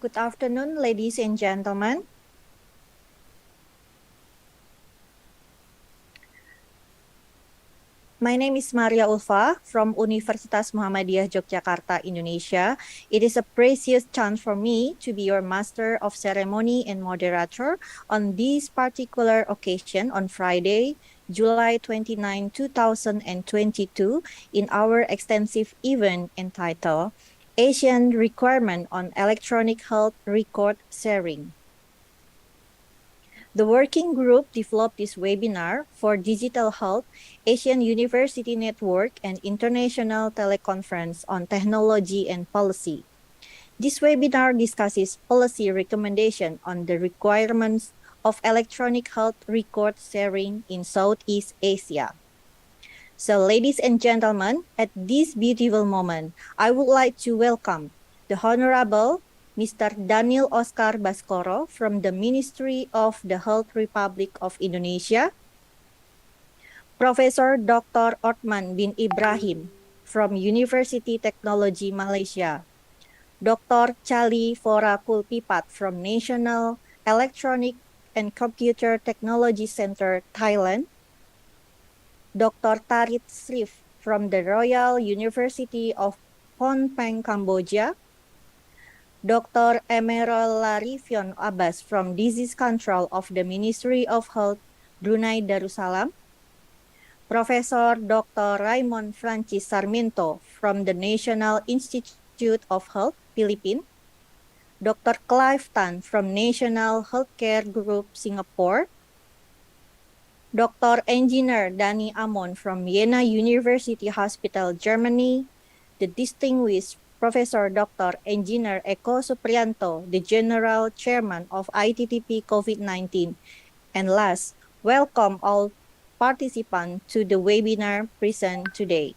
Good afternoon, ladies and gentlemen. My name is Maria Ulfa from Universitas Muhammadiyah Yogyakarta, Indonesia. It is a precious chance for me to be your Master of Ceremony and Moderator on this particular occasion on Friday, July 29, 2022, in our extensive event entitled ASEAN Requirement on Electronic Health Record Sharing. The working group developed this webinar for Digital Health, Asian University Network, and International Teleconference on Technology and Policy. This webinar discusses policy recommendation on the requirements of electronic health record sharing in Southeast Asia. So, ladies and gentlemen, at this beautiful moment, I would like to welcome the Honorable Mr. Daniel Oscar Baskoro from the Ministry of the Health Republic of Indonesia, Professor Dr. Otman bin Ibrahim from University Technology Malaysia, Dr. Chali Fora Kulpipat from National Electronic and Computer Technology Center, Thailand, Dr. Tarit Srif from the Royal University of Phnom Penh, Cambodia, Dr. Emerald Larifion Abbas from Disease Control of the Ministry of Health, Brunei Darussalam, Professor Dr. Raymond Francis Sarmiento from the National Institute of Health, Philippines, Dr. Clive Tan from National Healthcare Group, Singapore, Dr. Engineer Dani Amon from Jena University Hospital, Germany, the distinguished Professor Dr. Engineer Eko Suprianto, the General Chairman of ITTP-COVID19, and last, welcome all participants to the webinar present today.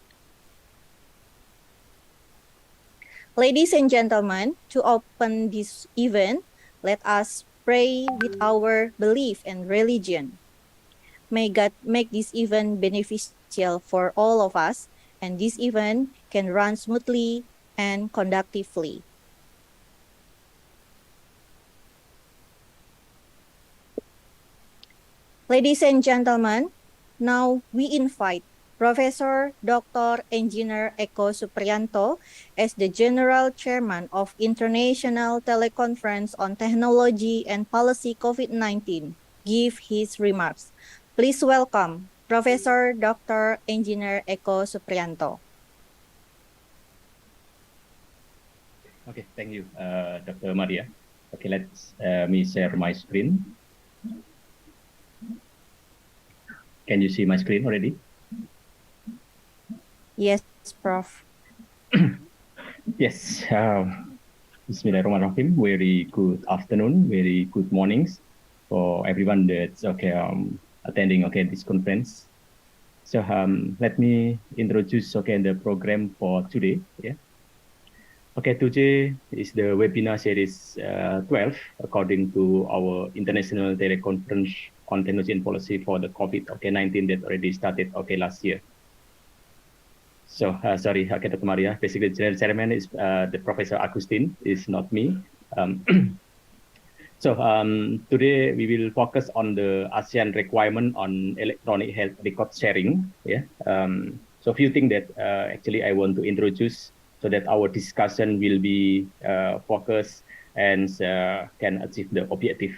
Ladies and gentlemen, to open this event, let us pray with our belief and religion. May God make this event beneficial for all of us, and this event can run smoothly and conductively. Ladies and gentlemen, now we invite Professor Dr. Engineer Eko Suprianto as the General Chairman of International Teleconference on Technology and Policy COVID-19 give his remarks. Please welcome Professor Dr. Engineer Eko Suprianto. Okay, thank you, Dr. Maria. Okay, let's me share my screen. Can you see my screen already? Yes, Prof. Yes. Bismillahirrahmanirrahim. Very good afternoon, very good mornings for everyone that's attending this conference. So let me introduce the program for today. Yeah. Okay, today is the webinar series 12 according to our international teleconference on technology and policy for the COVID-19 that already started last year. So sorry, Dr. Maria. Basically, General Chairman is the Professor Agustin, is not me. So today we will focus on the ASEAN requirement on electronic health record sharing. Yeah. So a few things that actually I want to introduce so that our discussion will be focused and can achieve the objective.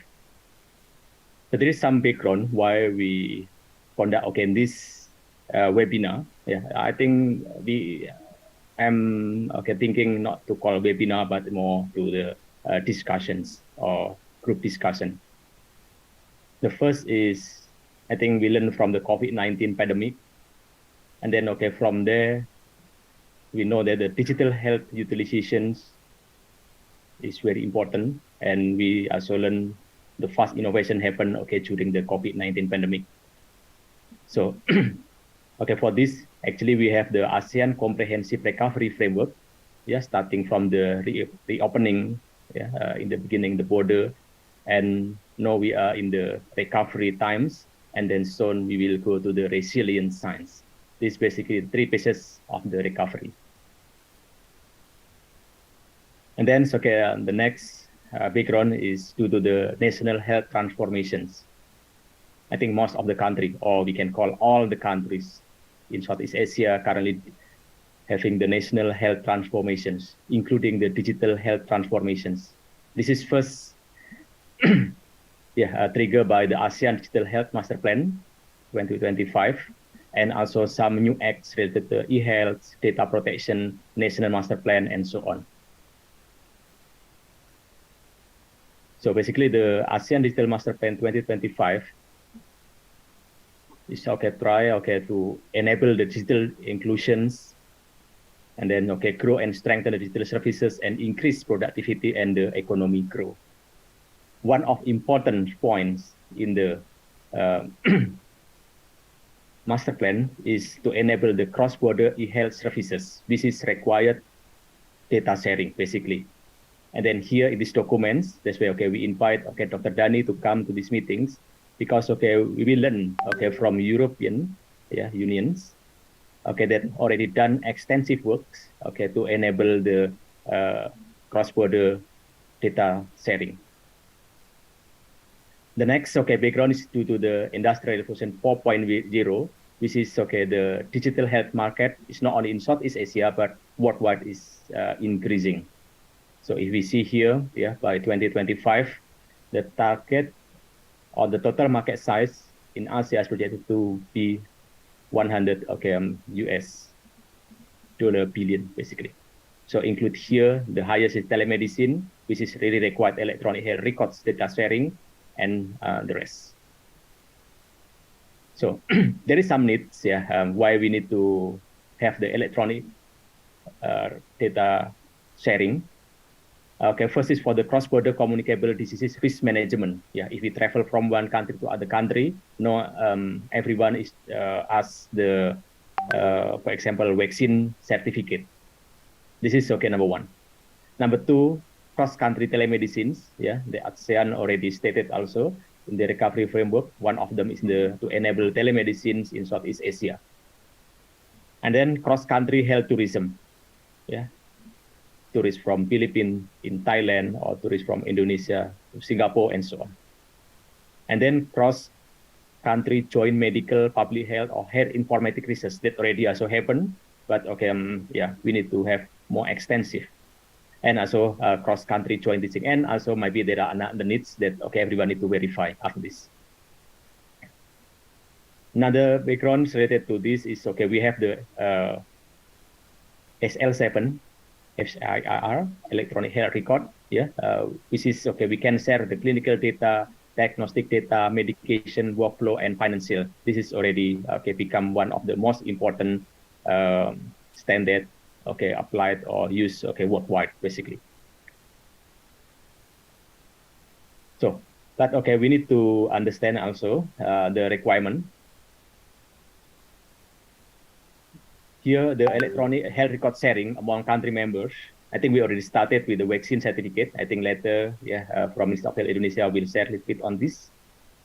So there is some background why we conduct this webinar. Yeah, I think I'm thinking not to call webinar but more to the discussions or group discussion. The first is I think we learned from the COVID-19 pandemic, and then from there we know that the digital health utilizations is very important, and we also learn the fast innovation happened during the COVID-19 pandemic. So for this, actually we have the ASEAN Comprehensive Recovery Framework, starting from the reopening in the beginning, the border, and now we are in the recovery times, and then soon we will go to the resilience science. This is basically 3 phases of the recovery. And then the next background is due to the national health transformations. I think most of the country, or we can call all the countries in Southeast Asia currently having the national health transformations, including the digital health transformations. This is first triggered by the ASEAN Digital Health Master Plan 2025, and also some new acts related to e-health, data protection, national master plan, and so on. So basically, the ASEAN Digital Master Plan 2025 is to enable the digital inclusions, and then grow and strengthen the digital services and increase productivity and the economy grow. One of important points in the master plan is to enable the cross-border e-health services. This is required data sharing, basically. And then here in these documents, that's why we invite Dr. Dani to come to these meetings, because we will learn from European unions that already done extensive works to enable the cross-border data sharing. The next background is due to the Industrial Revolution 4.0, which is the digital health market is not only in Southeast Asia but worldwide is increasing. So if we see here, by 2025, the target or the total market size in ASEAN is projected to be 100 US dollar billion, basically. So include here the highest is telemedicine, which is really required electronic health records, data sharing, and the rest. So there is some needs, why we need to have the electronic data sharing. First is for the cross-border communicable diseases risk management. If we travel from one country to other country, everyone is asked the, for example, vaccine certificate. This is number one. Number two, cross-country telemedicines. The ASEAN already stated also in the recovery framework. One of them is to enable telemedicines in Southeast Asia. And then cross-country health tourism. Tourists from Philippines in Thailand, or tourists from Indonesia to Singapore, and so on. And then cross-country joint medical, public health, or health informatics research that already also happened, but we need to have more extensive. And also cross-country joint teaching, and also maybe there are the needs that everyone need to verify after this. Another background related to this is we have the SL7 FCIR, electronic health record, which is we can share the clinical data, diagnostic data, medication, workflow, and financial. This is already become one of the most important standard applied or used worldwide, basically. So, but we need to understand also the requirement. Here, the electronic health record sharing among country members. I think we already started with the vaccine certificate. I think later, from Minister of Health Indonesia will share a little bit on this.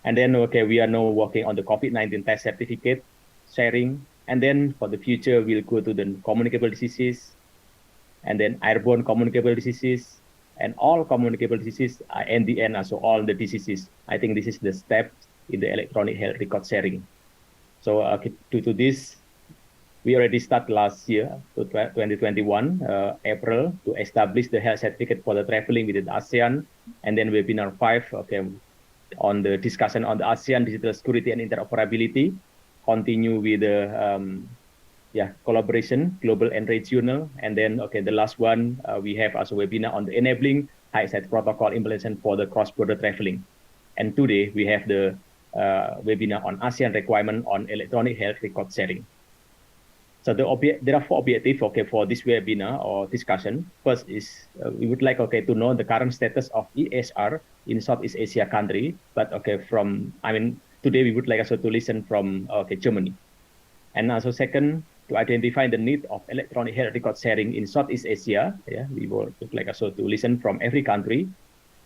And then, we are now working on the COVID-19 test certificate sharing. And then for the future, we'll go to the communicable diseases, and then airborne communicable diseases, and all communicable diseases, and the end also all the diseases. I think this is the step in the electronic health record sharing. So due to this, we already started last year, 2021, April, to establish the health certificate for the traveling within the ASEAN, and then webinar 5, on the discussion on the ASEAN digital security and interoperability, continue with the collaboration, global and regional, and then the last one, we have also webinar on the enabling high-side protocol implementation for the cross-border traveling. And today we have the webinar on ASEAN requirement on electronic health record sharing. So there are 4 objectives for this webinar or discussion. First is we would like to know the current status of ESR in Southeast Asia country. But today we would like also to listen from Germany. And also second, to identify the need of electronic health record sharing in Southeast Asia. We would like also to listen from every country,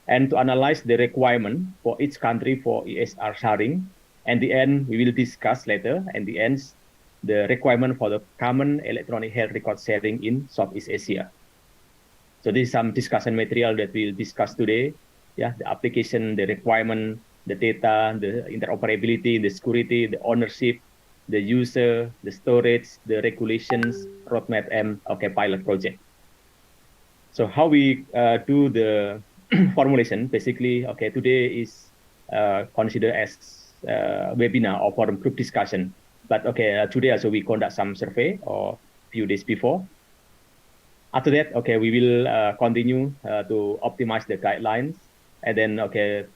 and to analyze the requirement for each country for ESR sharing. And the end, we will discuss later, and the end, the requirement for the common electronic health record sharing in Southeast Asia. So this is some discussion material that we'll discuss today. Yeah, the application, the requirement, the data, the interoperability, the security, the ownership, the user, the storage, the regulations, roadmap, and pilot project. So how we do the formulation, basically, today is considered as webinar or forum group discussion. But today also we conduct some survey or few days before. After that, we will continue to optimize the guidelines, and then get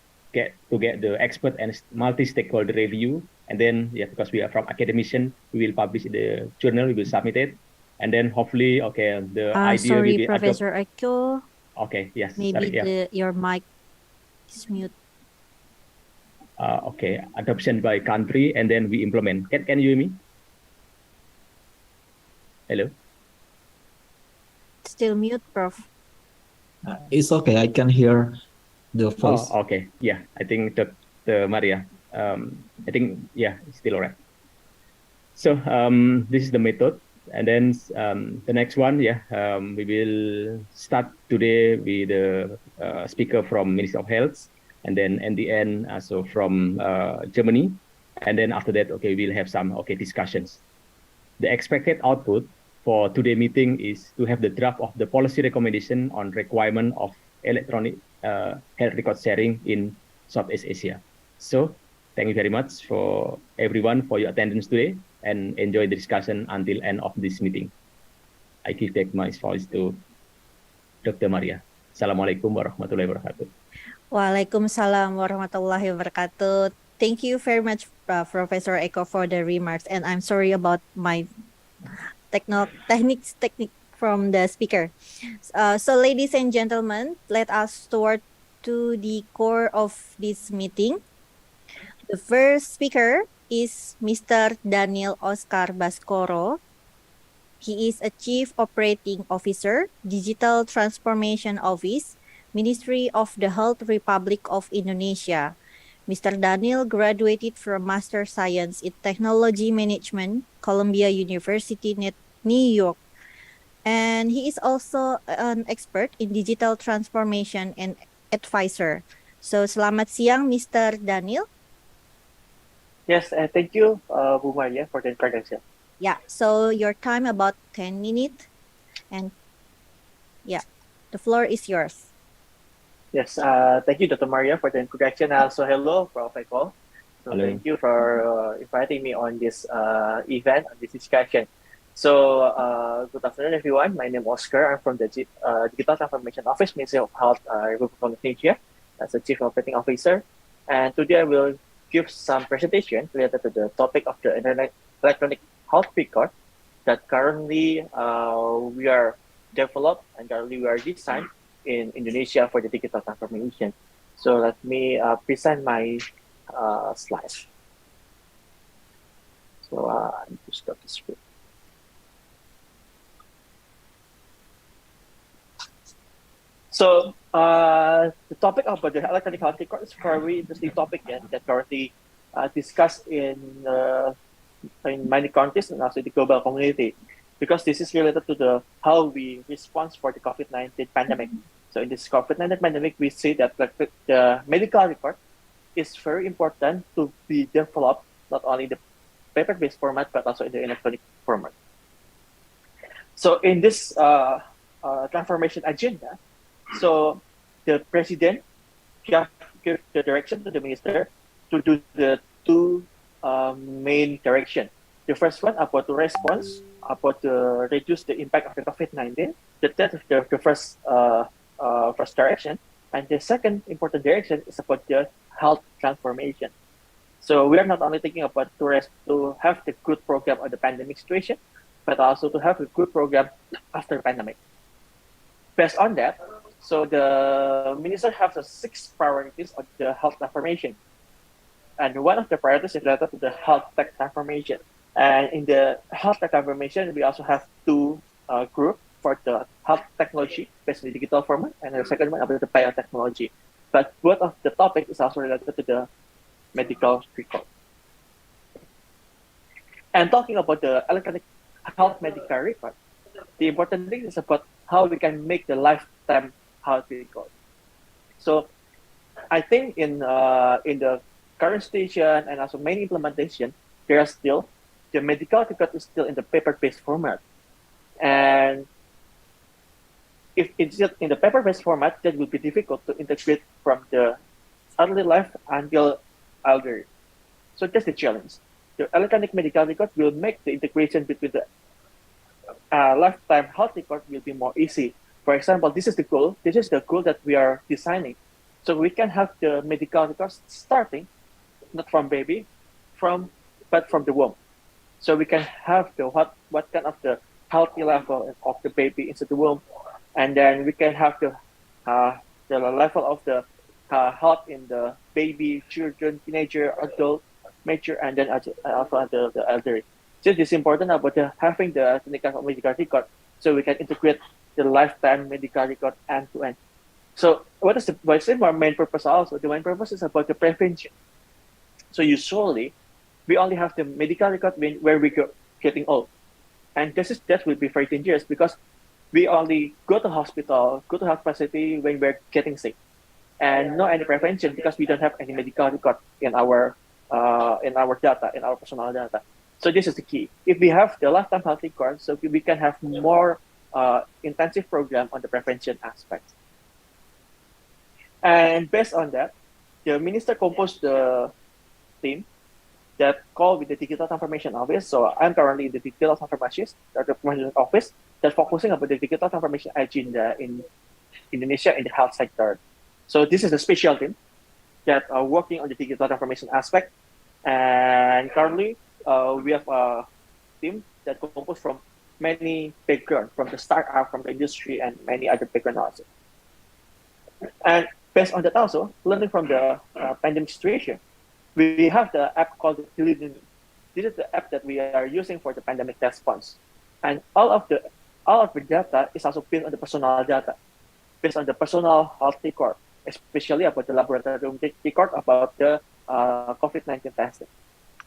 the expert and multi-stakeholder review, and then because we are from academician, we will publish the journal, we will submit it, and then hopefully the idea will Sorry, be adopted. Professor Eko. Yes. Maybe sorry, yeah. your mic is mute. Adoption by country, and then we implement. Can you hear me? Hello. Still mute, Prof. It's okay. I can hear the voice. Oh, okay. Yeah, I think the Maria. I think it's still alright. So this is the method, and then the next one, we will start today with the speaker from Ministry of Health, and then in the end, also from Germany, and then after that, we'll have some discussions. The expected output for today's meeting is to have the draft of the policy recommendation on requirement of electronic health record sharing in Southeast Asia. So thank you very much for everyone for your attendance today, and enjoy the discussion until end of this meeting. I give back my voice to Dr. Maria. Assalamualaikum warahmatullahi wabarakatuh. Waalaikumsalam warahmatullahi wabarakatuh. Thank you very much, Professor Eko, for the remarks, and I'm sorry about my technique from the speaker. So ladies and gentlemen, let us toward to the core of this meeting. The first speaker is Mr. Daniel Oscar Baskoro. He is a Chief Operating Officer, Digital Transformation Office, Ministry of the Health Republic of Indonesia. Mr. Daniel graduated from Master Science in Technology Management, Columbia University, New York. And he is also an expert in digital transformation and advisor. So selamat siang, Mr. Daniel. Yes, thank you, Bu Maria, for the introduction. Yeah, so your time about 10 minutes, and the floor is yours. Yes, thank you, Dr. Maria, for the introduction. Also, hello, Prof. Eko. So Hello. Thank you for inviting me on this event, on this discussion. So good afternoon, everyone. My name is Oscar. I'm from the Digital Transformation Office, Ministry of Health, Republic of Indonesia, as a Chief Operating Officer. And today I will give some presentation related to the topic of the electronic health record that currently we are developed and currently we are designed in Indonesia for the digital transformation. So let me present my slides. So I need to stop the screen. So the topic of the electronic health record is a very interesting topic that currently discussed in many countries and also the global community, because this is related to how we respond for the COVID-19 pandemic. So in this COVID-19 pandemic, we see that the medical record is very important to be developed not only in the paper-based format but also in the electronic format. So in this transformation agenda, so the president gave the direction to the minister to do the two main direction. The first one about the response, about to reduce the impact of the COVID-19. The first direction, and the second important direction is about the health transformation. So we are not only thinking about to have the good program of the pandemic situation, but also to have a good program after pandemic. Based on that, so the minister has the 6 priorities of the health transformation. And one of the priorities is related to the health tech transformation. And in the health tech transformation, we also have 2 groups for the health technology based on the digital format, and the second one about the biotechnology. But both of the topic is also related to the medical record. And talking about the electronic health medical record, the important thing is about how we can make the lifetime health record. So I think in the current station and also many implementation, there are still the medical record is still in the paper-based format, and if it's just in the paper-based format, that will be difficult to integrate from the early life until elderly. So that's the challenge. The electronic medical record will make the integration between the lifetime health record will be more easy. For example, this is the goal. This is the goal that we are designing. So we can have the medical records starting not from baby, but from the womb. So we can have the what kind of the healthy level of the baby inside the womb, and then we can have the level of the health in the baby, children, teenager, adult, mature, and then also the elderly. So it's important about having the clinical medical record, so we can integrate the lifetime medical record end to end. So what is our main purpose also? The main purpose is about the prevention. So usually, we only have the medical record where we go getting old, and that will be very dangerous because we only go to hospital, go to health facility when we're getting sick, and no any prevention because we don't have any medical record in our data, in our personal data. So this is the key. If we have the lifetime health record, so we can have more intensive program on the prevention aspect. And based on that, the minister composed the team that called with the Digital Transformation Office. So I'm currently in the Digital Transformation Office that focusing on the digital transformation agenda in Indonesia in the health sector. So this is a special team that are working on the digital transformation aspect. And currently, we have a team that composed from many backgrounds, from the startup, from the industry, and many other backgrounds also. And based on that also, learning from the pandemic situation, we have the app called Delivery. This is the app that we are using for the pandemic response. And all of the data is also based on the personal data, based on the personal health record, especially about the laboratory record about the COVID-19 testing.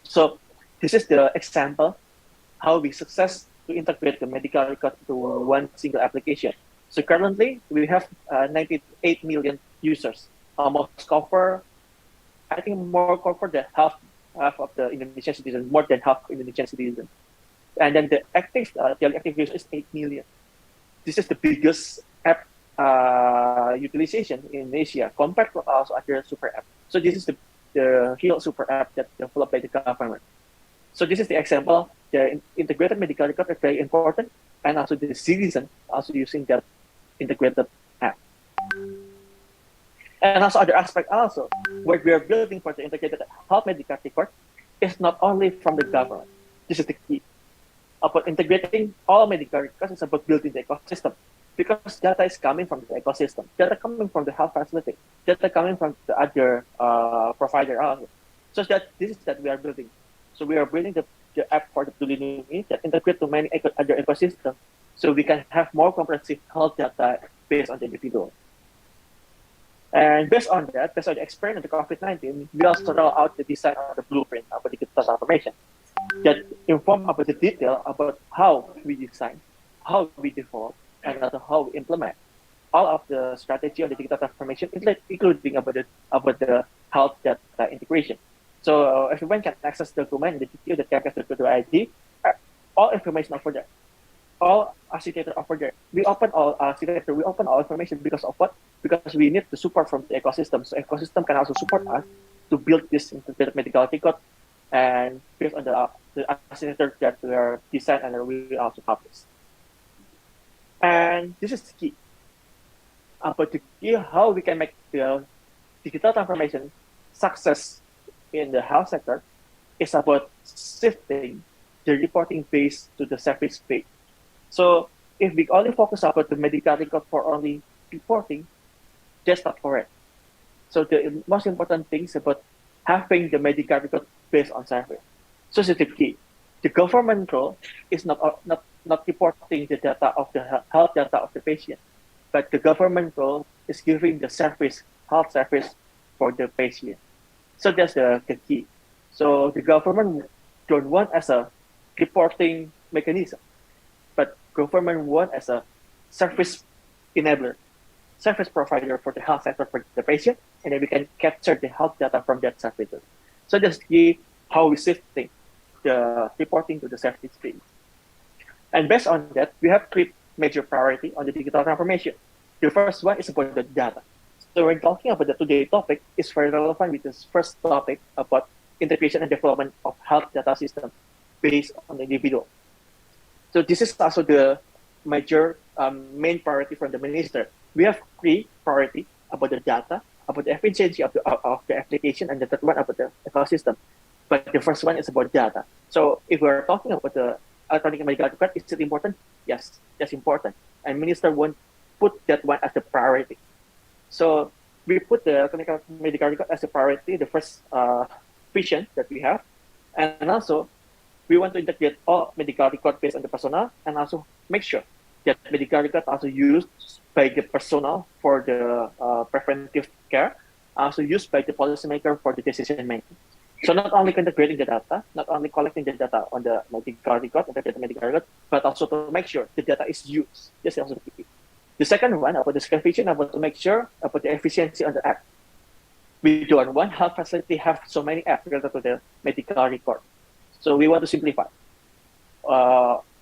So this is the example how we success to integrate the medical record to one single application. So currently we have 98 million users, almost cover, I think more cover the half of the Indonesian citizens, more than half Indonesian citizens. And then the daily active users is 8 million. This is the biggest app utilization in Asia compared to also other super app. So this is the real super app that developed by the government. So this is the example. The integrated medical record is very important, and also the citizen also using that integrated app. And also other aspect also, what we are building for the integrated health medical record is not only from the government. This is the key. About integrating all medical records is about building the ecosystem. Because data is coming from the ecosystem, data coming from the health facility, data coming from the other provider also. So that this is that we are building. So we are building the app for the Dulini that integrate to many other ecosystems, so we can have more comprehensive health data based on the individual. And based on the experience of the COVID-19, we also roll out the design of the blueprint of the digital transformation that inform about the detail about how we design, how we develop, and also how we implement all of the strategy on the digital transformation, including about the health data integration. So everyone can access the document, the detail, the campus, the ID, all information over there, all architecture over there. We open all architecture, we open all information because of what? Because we need the support from the ecosystem. So ecosystem can also support us to build this integrated medical record, and based on the architecture that we are designed and we also publish. And this is the key. But the key how we can make the digital transformation success in the health sector is about shifting the reporting base to the service base. So if we only focus about the medical record for only reporting, that's not correct. So the most important thing is about having the medical record based on service. So this is the key. The government role is not reporting the data of the health data of the patient, but the government role is giving the service, health service for the patient. So that's the key. So the government don't want as a reporting mechanism, but government want as a service enabler, service provider for the health sector for the patient, and then we can capture the health data from that services. So that's how we shifting the reporting to the service stream. And based on that, we have 3 major priority on the digital transformation. The first one is about the data. So when talking about the today topic, it's very relevant with this first topic about integration and development of health data system based on the individual. So this is also the major main priority from the minister. We have 3 priority about the data, about the efficiency of the application, and the third one about the ecosystem. But the first one is about data. So if we're talking about the electronic medical record, is it important? Yes, that's important. And minister won't put that one as the priority. So we put the electronic medical record as a priority, the first vision that we have. And also, we want to integrate all medical record based on the personnel, and also make sure that medical record also used by the personnel for the preventive care, also used by the policymaker for the decision making. So not only integrating the data, not only collecting the data on the medical record, but also to make sure the data is used. This is also key. The second one about the second vision about to make sure about the efficiency on the app. We do on one health facility have so many apps related to the medical record. So we want to simplify.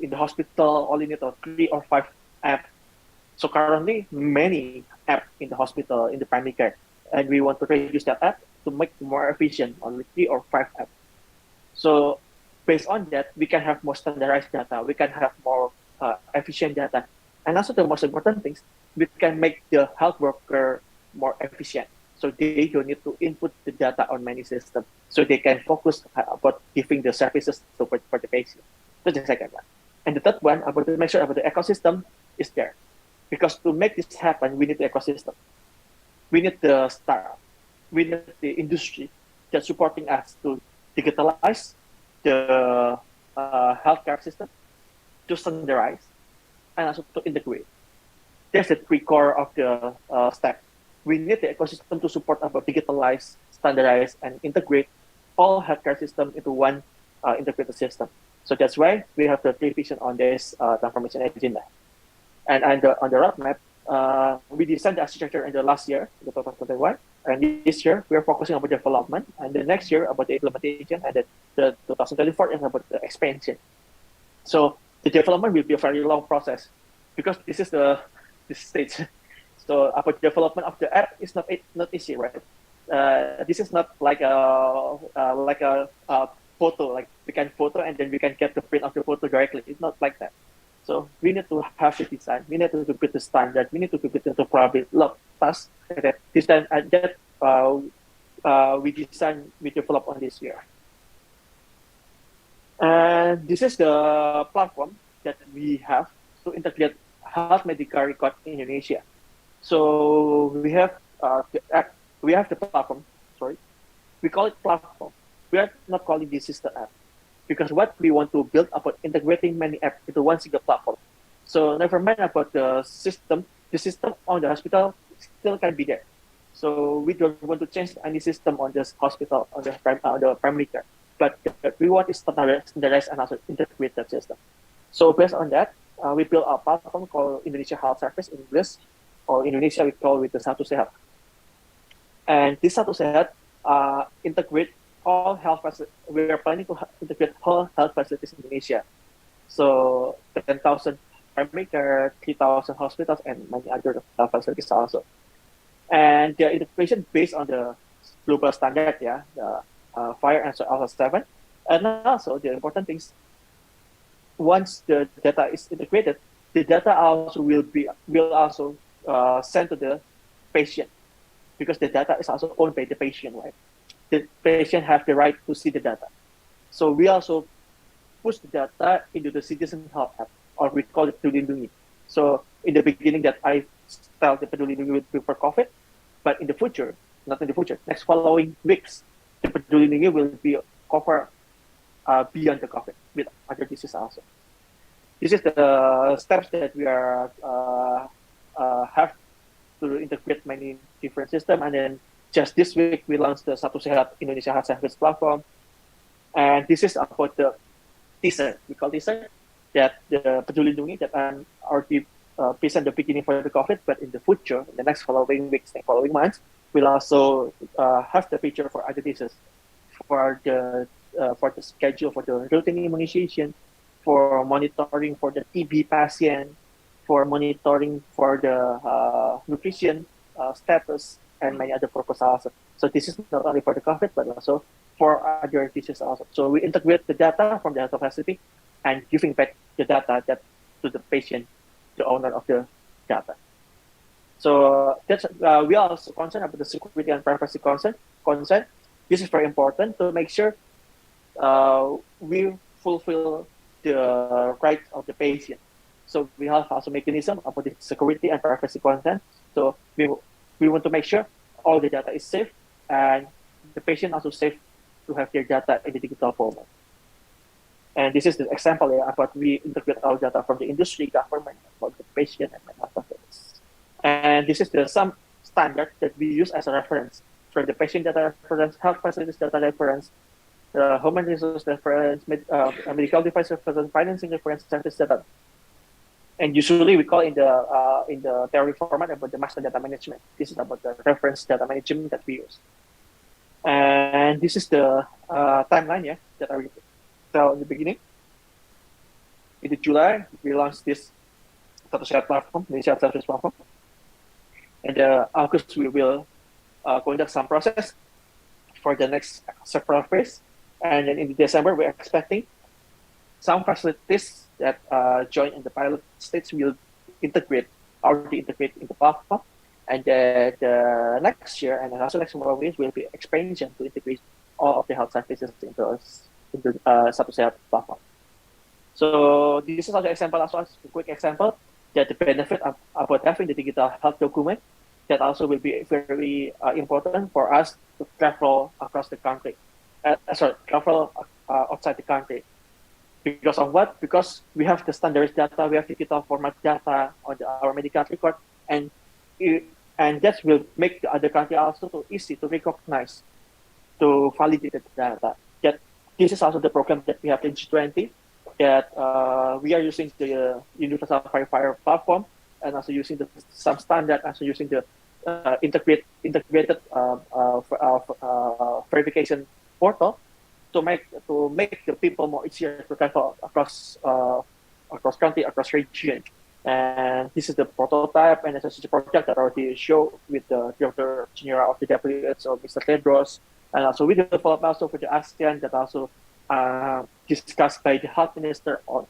In the hospital, only need 3 or 5 apps. So currently, many apps in the hospital, in the primary care, and we want to reduce that app to make more efficient, only 3 or 5 apps. So based on that, we can have more standardized data. We can have more efficient data. And also the most important things, we can make the health worker more efficient. So they don't need to input the data on many systems. So they can focus about giving the services for the patient. That's the second one. And the third one, about to make sure about the ecosystem is there. Because to make this happen, we need the ecosystem. We need the startup. We need the industry that's supporting us to digitalize the healthcare system, to standardize, and also to integrate. That's the 3 core of the stack. We need the ecosystem to support about digitalize, standardize, and integrate all healthcare system into one integrated system. So that's why we have the 3 vision on this transformation agenda. And on the roadmap, we designed the architecture in the last year, the 2021, and this year we are focusing on development, and the next year about the implementation, and the 2024 is about the expansion. So the development will be a very long process because this is this stage. So about development of the app is not easy, right? This is not like a photo, like we can photo and then we can get the print of the photo directly. It's not like that. So we need to have the design. We need to build the standard. We need to build the probably lot tasks that design that we develop on this year. And this is the platform that we have to integrate health medical record in Indonesia. So we have the platform. Sorry, we call it platform. We are not calling this sister app because what we want to build about integrating many apps into one single platform. So never mind about the system. The system on the hospital still can be there. So we don't want to change any system on this hospital on the primary care. But we want to standardize and also integrate that system. So based on that, we built a platform called Indonesia Health Service in English, or Indonesia we call it the Satu Sehat. And this Satu Sehat integrate all health facilities. We are planning to integrate all health facilities in Indonesia. So 10,000 primary care, 3,000 hospitals, and many other health facilities also. And the integration based on the global standard, the FHIR and also 7. And also the important things, once the data is integrated, the data also will also sent to the patient because the data is also owned by the patient, right? The patient have the right to see the data. So we also push the data into the citizen health app, or we call it Peduli Lindungi. So in the beginning that I start the Peduli Lindungi with before COVID, but in the future, not in the future, next following weeks, the Peduli Lindungi will be covered beyond the COVID with other diseases also. This is the steps that we are have to integrate many different systems. And then just this week, we launched the Satu Sehat Indonesia Health Service platform. And this is about the teaser. We call teaser that the Peduli Lindungi that I'm already present the beginning for the COVID, but in the future, in the next following weeks and following months, we'll also have the picture for other diseases, for the schedule for the routine immunization, for monitoring for the TB patient, for monitoring for the nutrition status, and many other purposes also. So this is not only for the COVID, but also for other diseases also. So we integrate the data from the health facility and giving back the data that to the patient, the owner of the data. So that's we are also concerned about the security and privacy concern. This is very important to make sure we fulfill the rights of the patient. So we have also mechanism about the security and privacy consent. So we want to make sure all the data is safe and the patient also safe to have their data in the digital format. And this is the example about we integrate our data from the industry, government, about the patient, and many other things. And this is some standard that we use as a reference for the patient data reference, health facilities data reference, the human resource reference, medical device reference, financing reference, service data. And usually we call in the theory format about the master data management. This is about the reference data management that we use. And this is the timeline, that I will tell in the beginning. In July, we launched this Secretariat platform, the shared service platform. And August, we will conduct some process for the next several phase. And then in December, we're expecting some facilities that join in the pilot stage will already integrate in the platform. And the next year, and also next following years, will be expansion to integrate all of the health services into Secretariat platform. So this is also an example, also a quick example, that the benefit about having the digital health document that also will be very important for us to travel across the country. Travel outside the country. Because of what? Because we have the standardized data, we have digital format data on our medical record, and that will make the other country also so easy to recognize, to validate the data. That this is also the program that we have in G20, that we are using the Universal Verifier platform, and also using some standard, also using the integrated verification portal to make the people more easier to travel across country, across region. And this is the prototype, and it's a project that I already showed with the Director General of the WHO, Mr. Tedros, and also we developed also for the ASEAN, that also discussed by the health minister on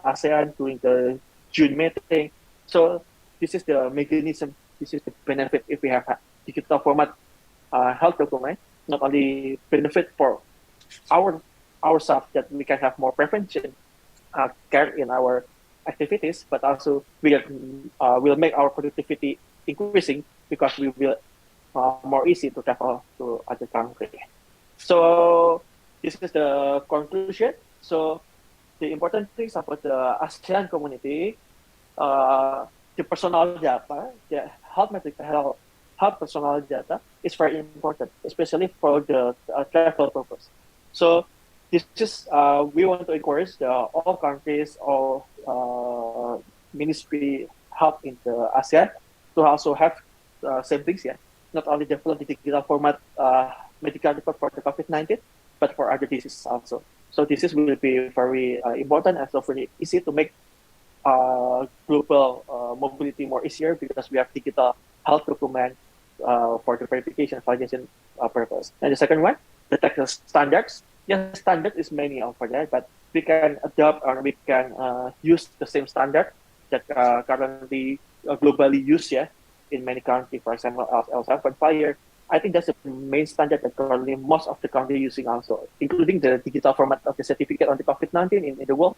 ASEAN during the June meeting. So this is the mechanism, this is the benefit if we have a digital format health document, not only benefit for ourselves that we can have more prevention care in our activities, but also will make our productivity increasing because we will more easy to travel to other countries. So this is the conclusion. So the important things about the ASEAN community, the personal data, the health personal data is very important, especially for the travel purpose. So this is we want to encourage all countries, all ministry health in the ASEAN to also have same things, not only develop the digital format medical record for the COVID-19, but for other diseases also. So this will be very important and so very easy to make global mobility more easier because we have digital health document for the verification validation purpose. And the second one, the technical standards. Yes, standard is many over there, but we can adopt or we can use the same standard that currently globally used in many countries. For example, L7.5. I think that's the main standard that currently most of the countries using also, including the digital format of the certificate on the COVID-19 in the world.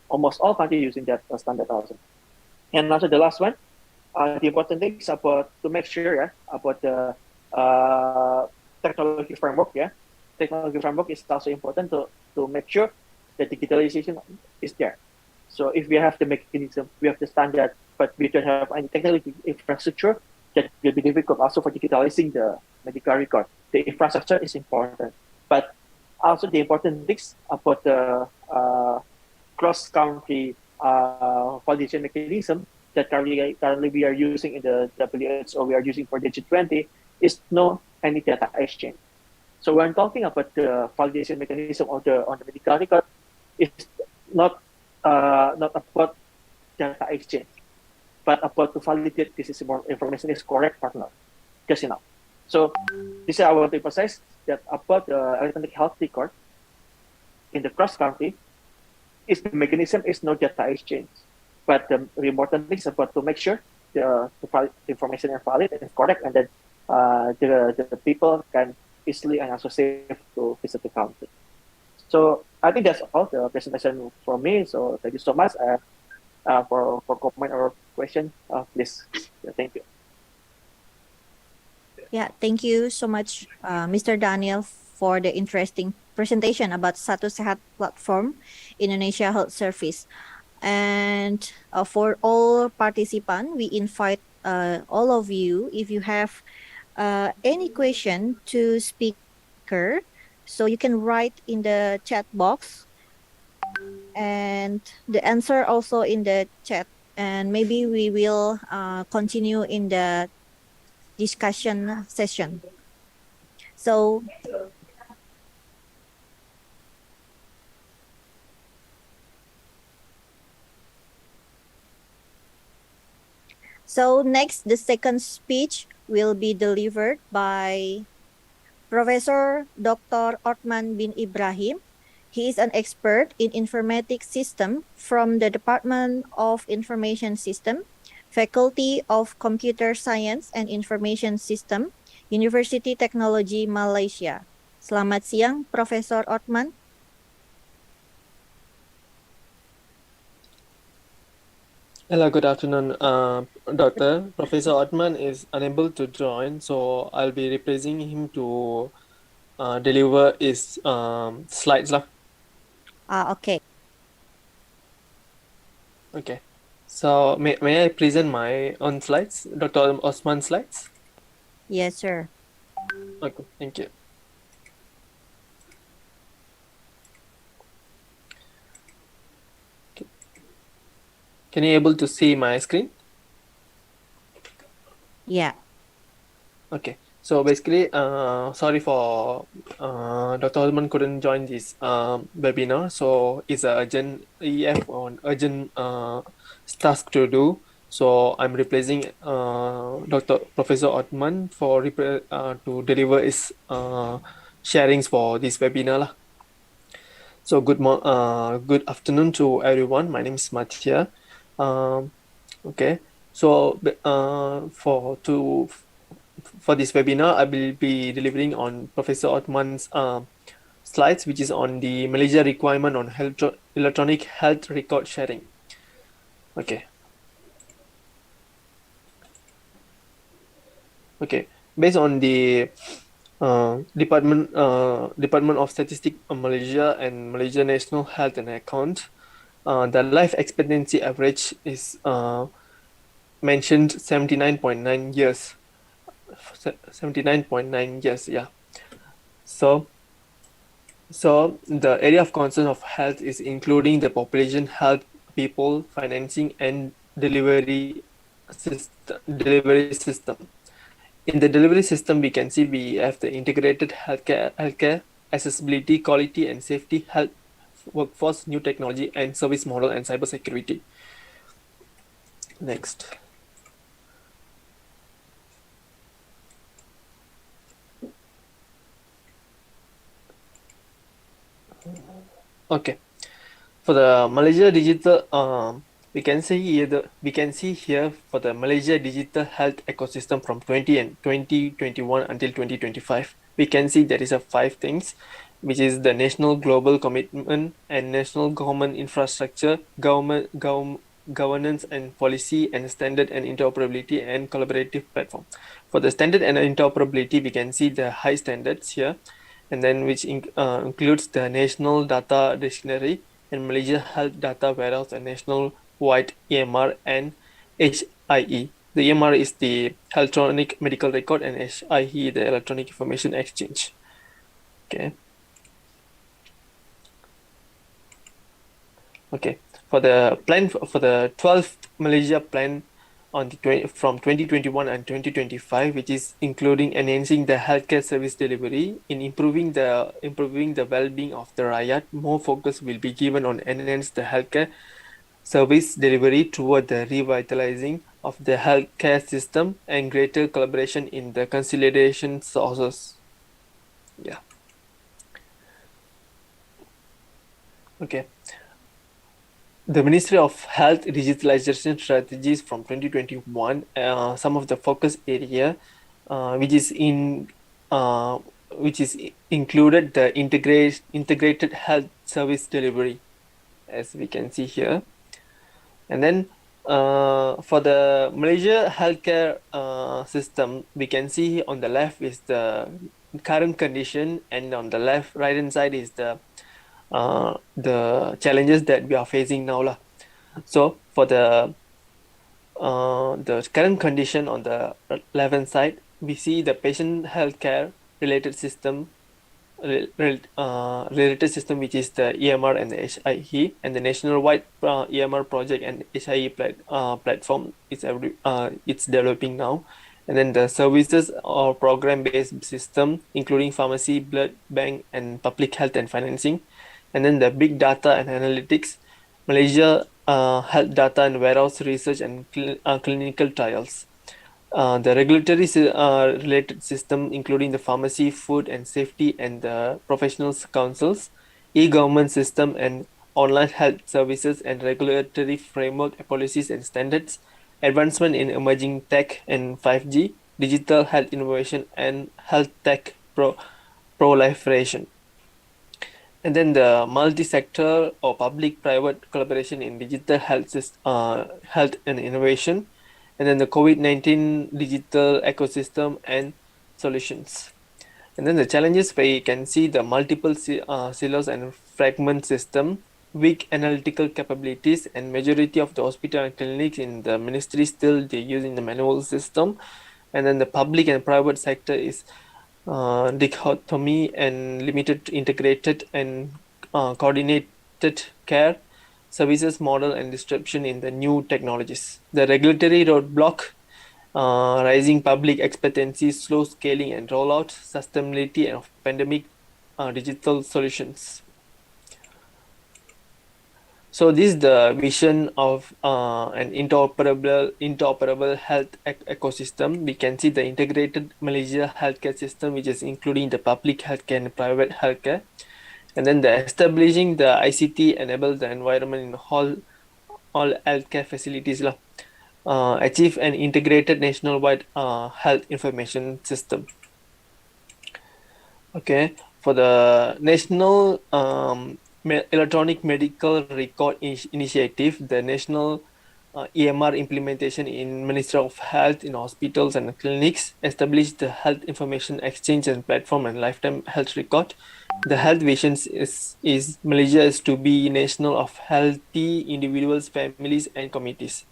Almost all countries using that standard also. And also the last one, the important thing is about to make sure about the technology framework. Technology framework is also important to make sure that digitalization is there. So if we have the mechanism, we have the standard, but we don't have any technology infrastructure, that will be difficult also for digitalizing the medical record. The infrastructure is important, but also the important things about the cross-country validation mechanism that currently we are using in the WHO, we are using for the G20, is no any data exchange. So when talking about the validation mechanism on the medical record, it's not not about data exchange, but about to validate this is information is correct or not. Just enough. So this is I want to emphasize that about the electronic health record in the cross country is the mechanism is no data exchange, but the important thing is about to make sure the information is valid and correct, and then the people can easily and also safe to visit the country. So I think that's all the presentation for me. So thank you so much for comment or question, please. Yeah, thank you. Yeah, thank you so much, Mr. Daniel, for the interesting presentation about Satu Sehat platform Indonesia Health Service. And for all participants, we invite all of you, if you have any question to speaker, so you can write in the chat box and the answer also in the chat. And maybe we will continue in the discussion session. So next, the second speech will be delivered by Professor Dr. Othman bin Ibrahim. He is an expert in informatics system from the Department of Information System, Faculty of Computer Science and Information System, University Technology Malaysia. Selamat siang, Profesor Othman. Hello, good afternoon, Doctor. Professor Othman is unable to join, so I'll be replacing him to deliver his slides. Okay. Okay. So may I present my own slides, Dr. Osman slides? Yes, sir. Okay, thank you. Can you able to see my screen? Yeah. Okay. So basically, sorry for Dr. Osman couldn't join this webinar. So it's a urgent EF on urgent task to do. So I'm replacing Dr. Professor Othman for to deliver his sharings for this webinar lah. So good afternoon to everyone. My name is Mathia. Okay. So for this webinar, I will be delivering on Professor Othman's slides, which is on the Malaysia requirement on electronic health record sharing. Okay. Okay. Based on the Department of Statistics of Malaysia and Malaysia National Health and Account, the life expectancy average is mentioned 79.9 years. 79.9 years, yeah. So the area of concern of health is including the population health, people, financing, and delivery system. In the delivery system, we can see we have the integrated healthcare, accessibility, quality, and safety, health, workforce, new technology, and service model, and cybersecurity. Next. Okay, for the Malaysia digital, we can see here for the Malaysia digital health ecosystem from 2021 until 2025. We can see there is a 5 things, which is the national global commitment and national government infrastructure, governance and policy, and standard and interoperability and collaborative platform. For the standard and interoperability, we can see the high standards here, and then which includes the National Data Dictionary and Malaysia Health Data Warehouse and National Wide EMR and HIE. The EMR is the Electronic Medical Record and HIE the Electronic Information Exchange. Okay. Okay. For the plan for the 12th Malaysia Plan from 2021 and 2025, which is including enhancing the healthcare service delivery in improving the well-being of the rakyat. More focus will be given on enhance the healthcare service delivery toward the revitalizing of the healthcare system and greater collaboration in the consolidation sources. Yeah. Okay. The Ministry of Health digitalization strategies from 2021, some of the focus area, which is included the integrated health service delivery, as we can see here. And then for the Malaysia healthcare system, we can see on the left is the current condition, and on the right hand side is the challenges that we are facing now lah. So for the current condition on the left hand side, we see the patient healthcare related system related system, which is the EMR and the HIE, and the nationwide EMR project and HIE platform it's developing now. And then the services or program based system, including pharmacy, blood bank, and public health and financing. And then the big data and analytics, Malaysia health data and warehouse research and clinical trials. The regulatory related system, including the pharmacy, food and safety, and the professionals councils, e-government system, and online health services and regulatory framework, policies and standards, advancement in emerging tech and 5G, digital health innovation, and health tech proliferation. And then the multi-sector or public-private collaboration in digital health and innovation, and then the COVID-19 digital ecosystem and solutions. And then the challenges, we can see the multiple silos and fragment system, weak analytical capabilities, and majority of the hospital and clinics in the ministry still they using the manual system. And then the public and private sector is dichotomy and limited integrated and coordinated care services model and disruption in the new technologies. The regulatory roadblock, rising public expectancies, slow scaling and rollout, sustainability of pandemic digital solutions. So this is the vision of an interoperable health ecosystem. We can see the integrated Malaysia healthcare system, which is including the public healthcare and private healthcare. And then the establishing the ICT enable the environment in all healthcare facilities achieve an integrated nationwide health information system. Okay, for the national electronic medical record initiative, the national EMR implementation in Ministry of Health in hospitals and clinics, established the health information exchange and platform and lifetime health record. The health vision is Malaysia is to be national of healthy individuals, families, and communities.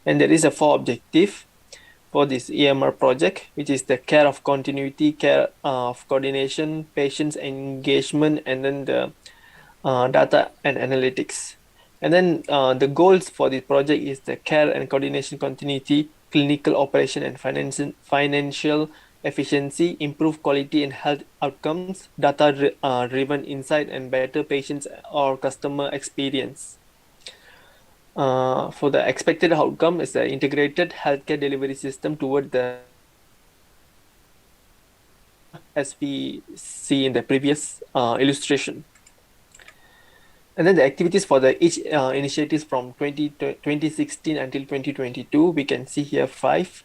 And there is a 4 objective for this EMR project, which is the care of continuity, care of coordination, patients engagement, and then the data and analytics. And then the goals for this project is the care and coordination continuity, clinical operation and financial efficiency, improve quality and health outcomes, data driven insight, and better patients or customer experience. For the expected outcome is the integrated healthcare delivery system toward the as we see in the previous illustration. And then the activities for the each initiatives from 2016 until 2022, we can see here 5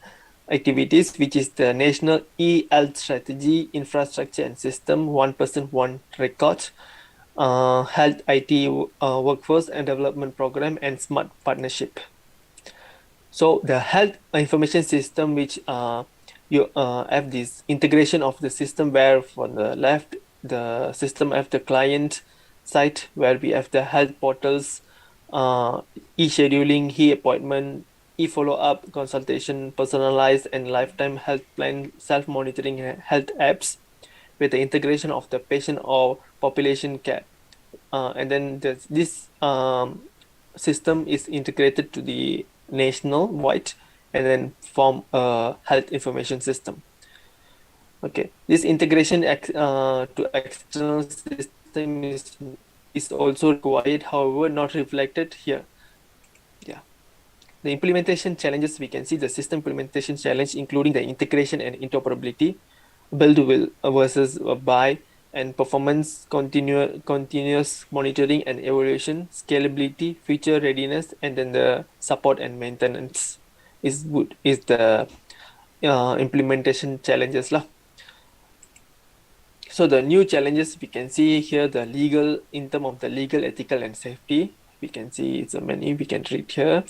activities, which is the National E-Health Strategy, Infrastructure and System, 1 Person, 1 Record, Health IT Workforce and Development Program, and Smart Partnership. So the health information system, which you have this integration of the system, where for the left, the system have the client site, where we have the health portals, e-scheduling, e-appointment, e-follow-up, consultation, personalized and lifetime health plan, self-monitoring health apps with the integration of the patient or population care. And then this system is integrated to the national wide, and then form a health information system. Okay, this integration to external system is also required, however, not reflected here. Yeah. The implementation challenges, we can see the system implementation challenge, including the integration and interoperability, build will versus buy, and performance, continuous monitoring and evaluation, scalability, feature readiness, and then the support and maintenance is the implementation challenges lah. So the new challenges we can see here, the legal, in terms of the legal, ethical, and safety, we can see it's a many we can read here.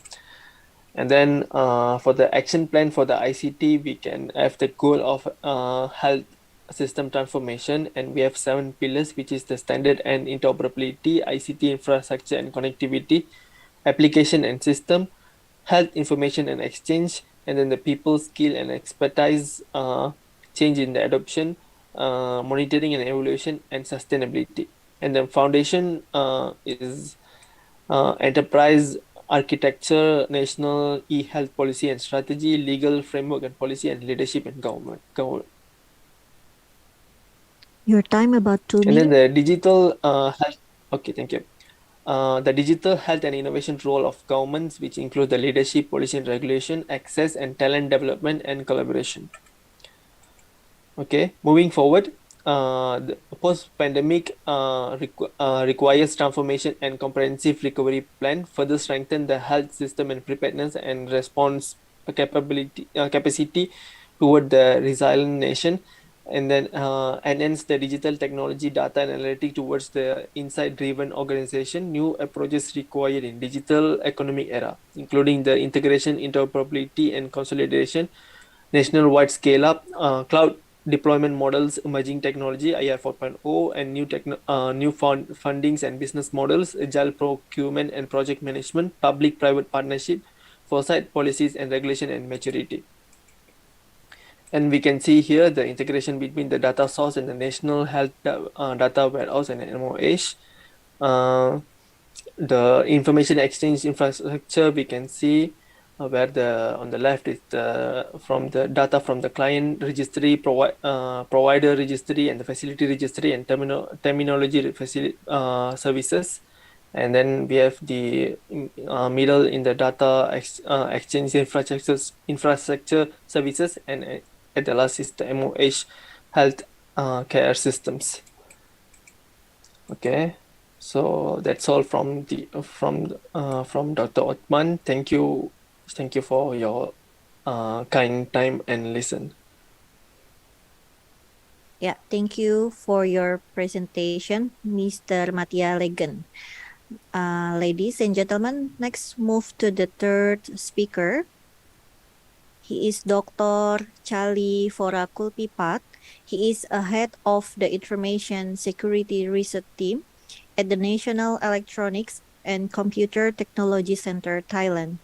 And then for the action plan for the ICT, we can have the goal of health system transformation, and we have 7 pillars, which is the standard and interoperability, ICT infrastructure and connectivity, application and system, health information and exchange, and then the people skill and expertise, change in the adoption, monitoring and evaluation, and sustainability. And then foundation is enterprise architecture, national e-health policy and strategy, legal framework and policy, and leadership and government. Your time about 2 And then minutes. the digital health. Okay, thank you. The digital health and innovation role of governments, which include the leadership, policy and regulation, access and talent development, and collaboration. Okay, moving forward, the post-pandemic requires transformation and comprehensive recovery plan, further strengthen the health system and preparedness and response capacity toward the resilient nation, and then enhance the digital technology, data and analytics towards the insight-driven organization. New approaches required in digital economic era, including the integration, interoperability, and consolidation, national-wide scale-up, cloud deployment models, emerging technology, IR 4.0, and new fundings and business models, agile procurement and project management, public-private partnership, foresight, policies and regulation, and maturity. And we can see here the integration between the data source and the national health data warehouse and MOH. The information exchange infrastructure, we can see where on the left is from the data from the client registry, provider registry, and the facility registry, and terminology services. And then we have the middle in the data exchange infrastructure services, and at the last is the MOH health care systems. Okay, so that's all from Dr. Othman. Thank you for your kind time and listen. Yeah, thank you for your presentation, Mr. Mattia Legen. Ladies and gentlemen, next move to the third speaker. He is Dr. Chali Forakulpipat. He is a head of the Information Security Research Team at the National Electronics and Computer Technology Center, Thailand.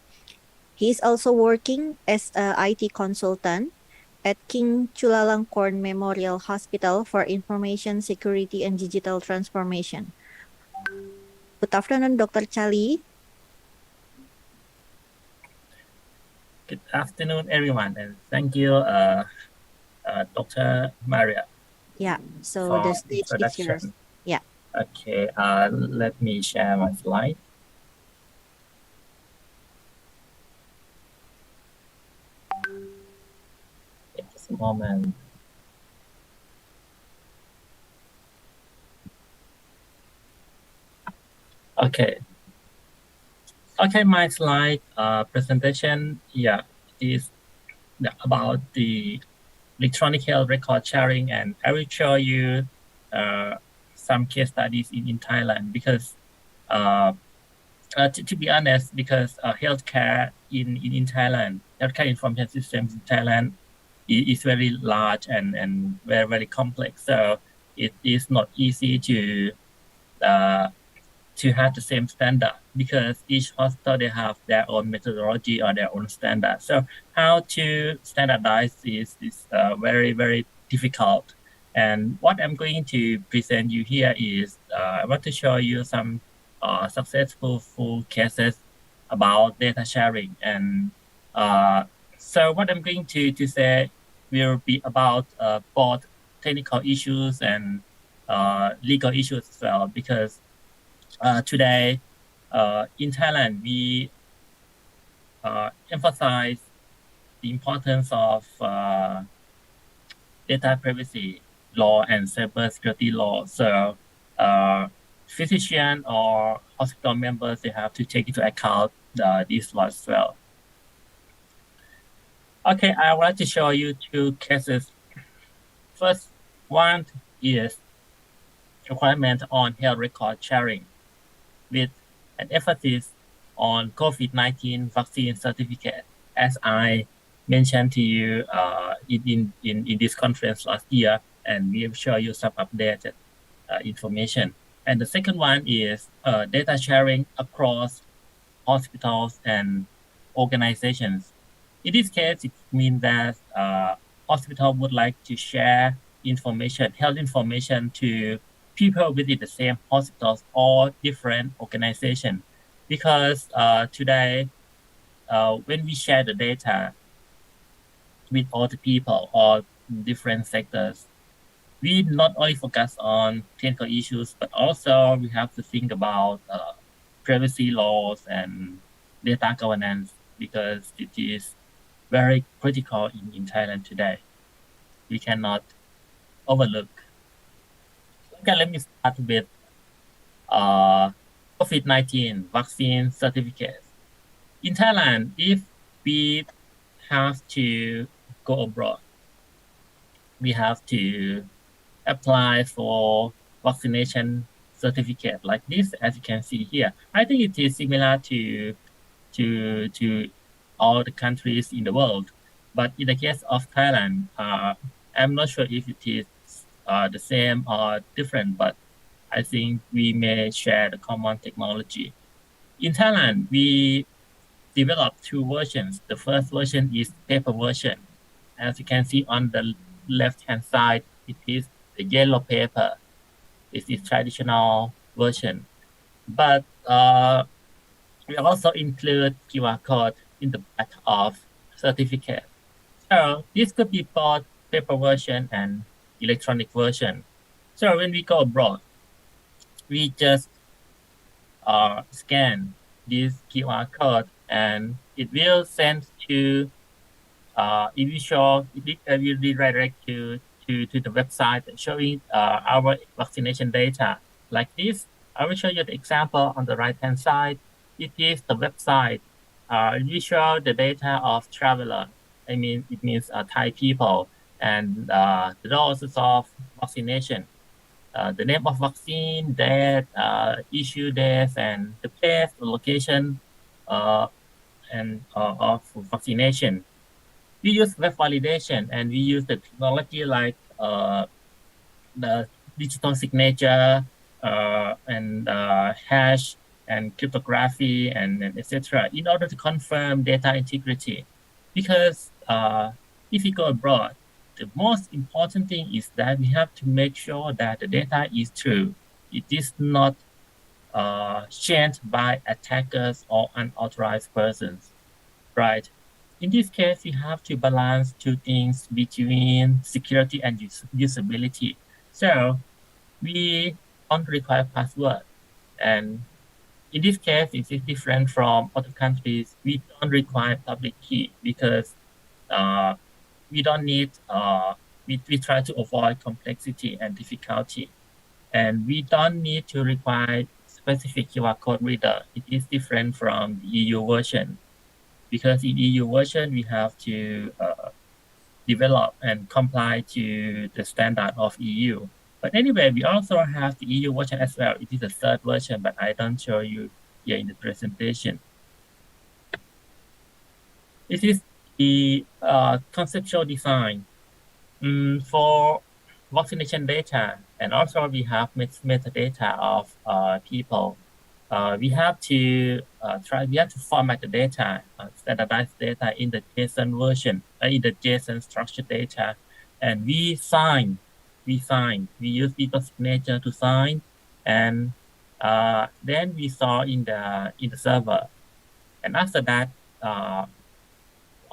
He is also working as an IT consultant at King Chulalongkorn Memorial Hospital for Information Security and Digital Transformation. Good afternoon, Dr. Chali. Good afternoon, everyone, and thank you, Dr. Maria. Yeah, so the stage is yours. Yeah. Okay, let me share my slide. Just a moment. Okay. Okay, my slide presentation, is about the electronic health record sharing, and I will show you some case studies in Thailand, because to be honest, because healthcare in Thailand, healthcare information systems in Thailand is very large and very, very complex. So it is not easy to have the same standard, because each hospital, they have their own methodology or their own standard. So how to standardize is very, very difficult. And what I'm going to present you here is I want to show you some successful cases about data sharing. And So what I'm going to say will be about both technical issues and legal issues as well, because today in Thailand, we emphasize the importance of data privacy law and cybersecurity law. So physician or hospital members, they have to take into account these laws as well. Okay, I would like to show you two cases. First one is requirement on health record sharing with an emphasis on COVID-19 vaccine certificate. As I mentioned to you in this conference last year, and we will show you some updated information. And the second one is data sharing across hospitals and organizations. In this case, it means that hospital would like to share information, health information to people within the same hospitals or different organizations. Because today, when we share the data with all the people or different sectors, we not only focus on technical issues, but also we have to think about privacy laws and data governance, because it is very critical in Thailand today. We cannot overlook. Okay, let me start with COVID-19 vaccine certificates. In Thailand, if we have to go abroad, we have to apply for vaccination certificate like this, as you can see here. I think it is similar to all the countries in the world. But in the case of Thailand, I'm not sure if it is the same or different, but I think we may share the common technology. In Thailand, we developed two versions. The first version is paper version. As you can see on the left-hand side, it is the yellow paper. This is traditional version. But we also include QR code in the back of certificate. So this could be both paper version and electronic version. So when we go abroad, we just scan this QR code and it will send to it will redirect to the website showing our vaccination data. Like this, I will show you the example on the right hand side. It is the website. We show the data of traveler. I mean, it means Thai people and the doses of vaccination. The name of vaccine, date, issue date, and the place, the location, and of vaccination. We use web validation and we use the technology like the digital signature and hash and cryptography and etc. in order to confirm data integrity. Because if you go abroad, the most important thing is that we have to make sure that the data is true. It is not changed by attackers or unauthorized persons, right? In this case, we have to balance two things between security and usability. So we don't require password. And in this case, it is different from other countries. We don't require public key because we don't need, we try to avoid complexity and difficulty. And we don't need to require specific QR code reader. It is different from the EU version. Because in EU version, we have to develop and comply to the standard of EU. But anyway, we also have the EU version as well. It is the third version, but I don't show you here in the presentation. This is the conceptual design for vaccination data, and also we have metadata of people. We have to format the data, standardize data in the JSON version, in the JSON structured data, and we use digital signature to sign, and then we store in the server, and after that,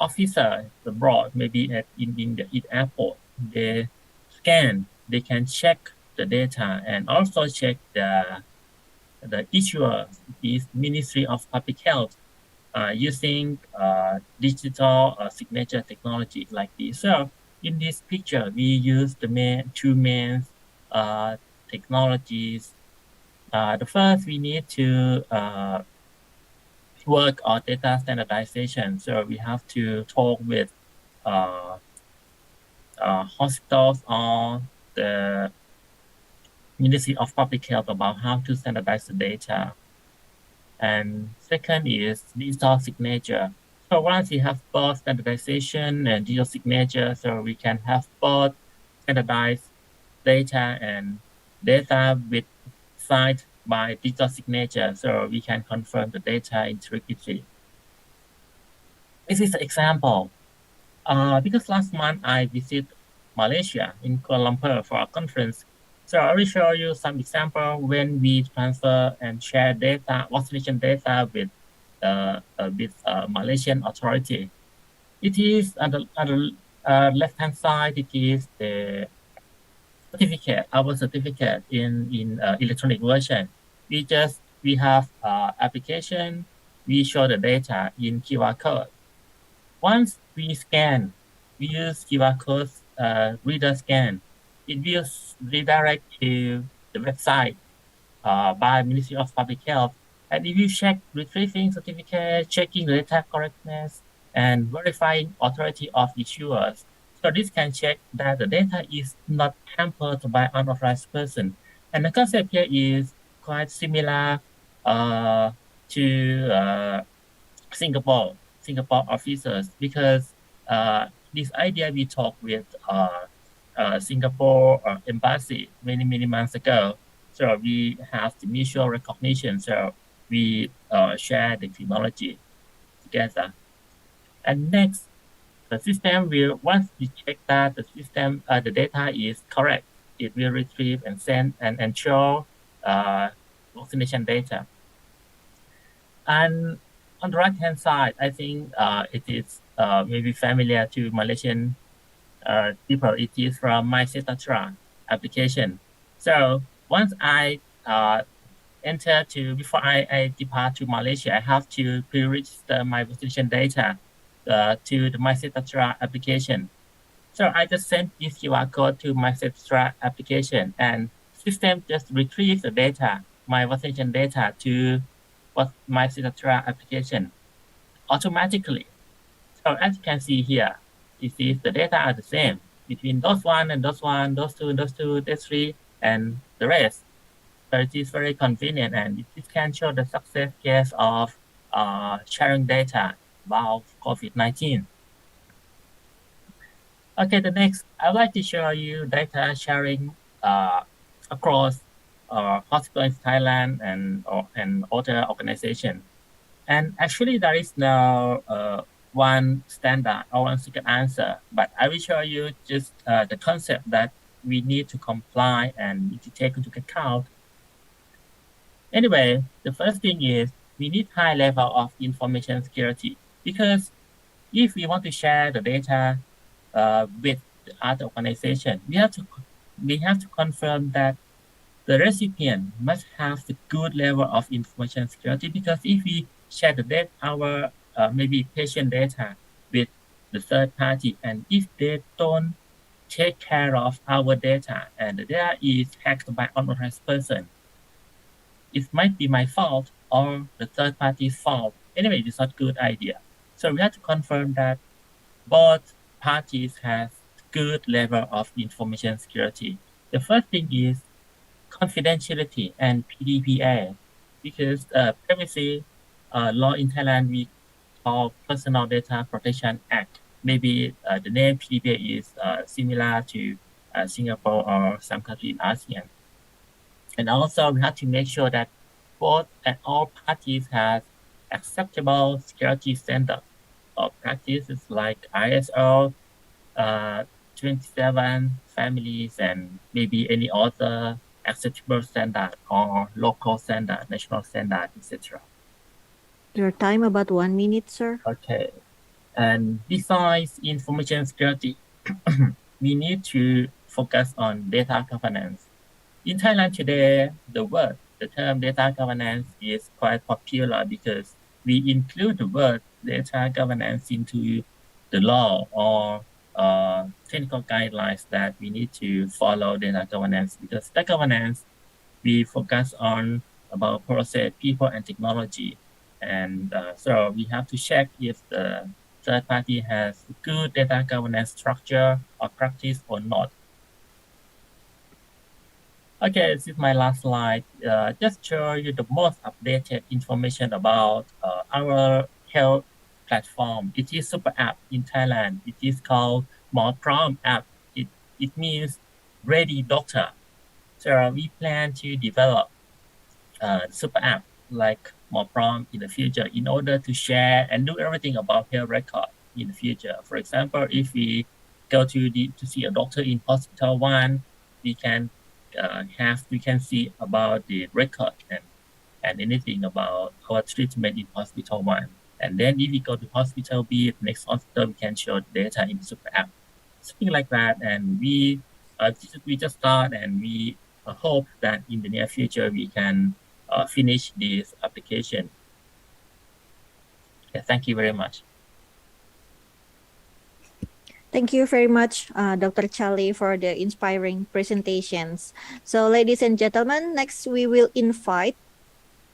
officer abroad, maybe in the airport, they scan, they can check the data and also check the issuer is Ministry of Public Health using digital signature technology like this. So in this picture, we use the two main technologies. The first, we need to work on data standardization. So we have to talk with hospitals or the Ministry of Public Health about how to standardize the data. And second is digital signature. So once you have both standardization and digital signature, so we can have both standardized data and data with signed by digital signature, so we can confirm the data integrity. This is an example. Because last month I visited Malaysia in Kuala Lumpur for a conference. So I will show you some example when we transfer and share data, vaccination data with Malaysian authority. It is on the left-hand side. It is the certificate, our certificate in electronic version. We have application. We show the data in QR code. Once we scan, we use QR code reader scan. It will redirect to the website by Ministry of Public Health, and it will check retrieving certificate, checking the data correctness, and verifying authority of issuers. So this can check that the data is not tampered by unauthorized person. And the concept here is quite similar to Singapore officers, because this idea we talked with Singapore embassy many months ago. So we have the mutual recognition. So we share the technology together. And next, the system will, once we check that the system, the data is correct, it will retrieve and send and show vaccination data. And on the right-hand side, I think it is maybe familiar to Malaysian people. It is from MySejahtera application. So once I before I depart to Malaysia, I have to pre-register my vaccination data to the MySejahtera application. So I just send this QR code to MySejahtera application, and system just retrieves the data, my vaccination data, to MySejahtera application automatically. So as you can see here, the data are the same between those one and those one, those two, those three, and the rest. So it is very convenient, and it can show the success case of sharing data about COVID-19. Okay, the next, I'd like to show you data sharing across hospitals in Thailand and other organizations. And actually, there is no one standard or one secret answer, but I will show you just the concept that we need to comply and need to take into account. Anyway, the first thing is we need high level of information security, because if we want to share the data with the other organization, we have to confirm that the recipient must have the good level of information security, because if we share the data, our maybe patient data with the third party, and if they don't take care of our data and the data is hacked by unauthorized person, it might be my fault or the third party's fault. Anyway, it's not a good idea. So we have to confirm that both parties have good level of information security. The first thing is confidentiality and PDPA, because privacy law in Thailand we call Personal Data Protection Act. Maybe the name PDPA is similar to Singapore or some country in ASEAN. And also we have to make sure that both and all parties have acceptable security standards or practices like ISO 27 families and maybe any other acceptable standard or local standard, national standard, etc. Your time about 1 minute, sir. Okay. And besides information security, we need to focus on data governance. In Thailand today, the term data governance is quite popular because we include the word data governance into the law or technical guidelines that we need to follow data governance, because data governance, we focus on about process, people, and technology. And so we have to check if the third party has good data governance structure or practice or not. Okay, this is my last slide. Just show you the most updated information about our health platform. It is super app in Thailand. It is called More Prom app. It means ready doctor. So we plan to develop super app like More Prom in the future in order to share and do everything about health record in the future. For example, if we go to see a doctor in hospital one, we can we can see about the record and anything about our treatment in hospital one. And then if we go to hospital B, the next hospital, we can show data in super app, something like that. And we just start, and we hope that in the near future we can finish this application. Yeah, thank you very much. Thank you very much, Dr. Charlie, for the inspiring presentations. So, ladies and gentlemen, next we will invite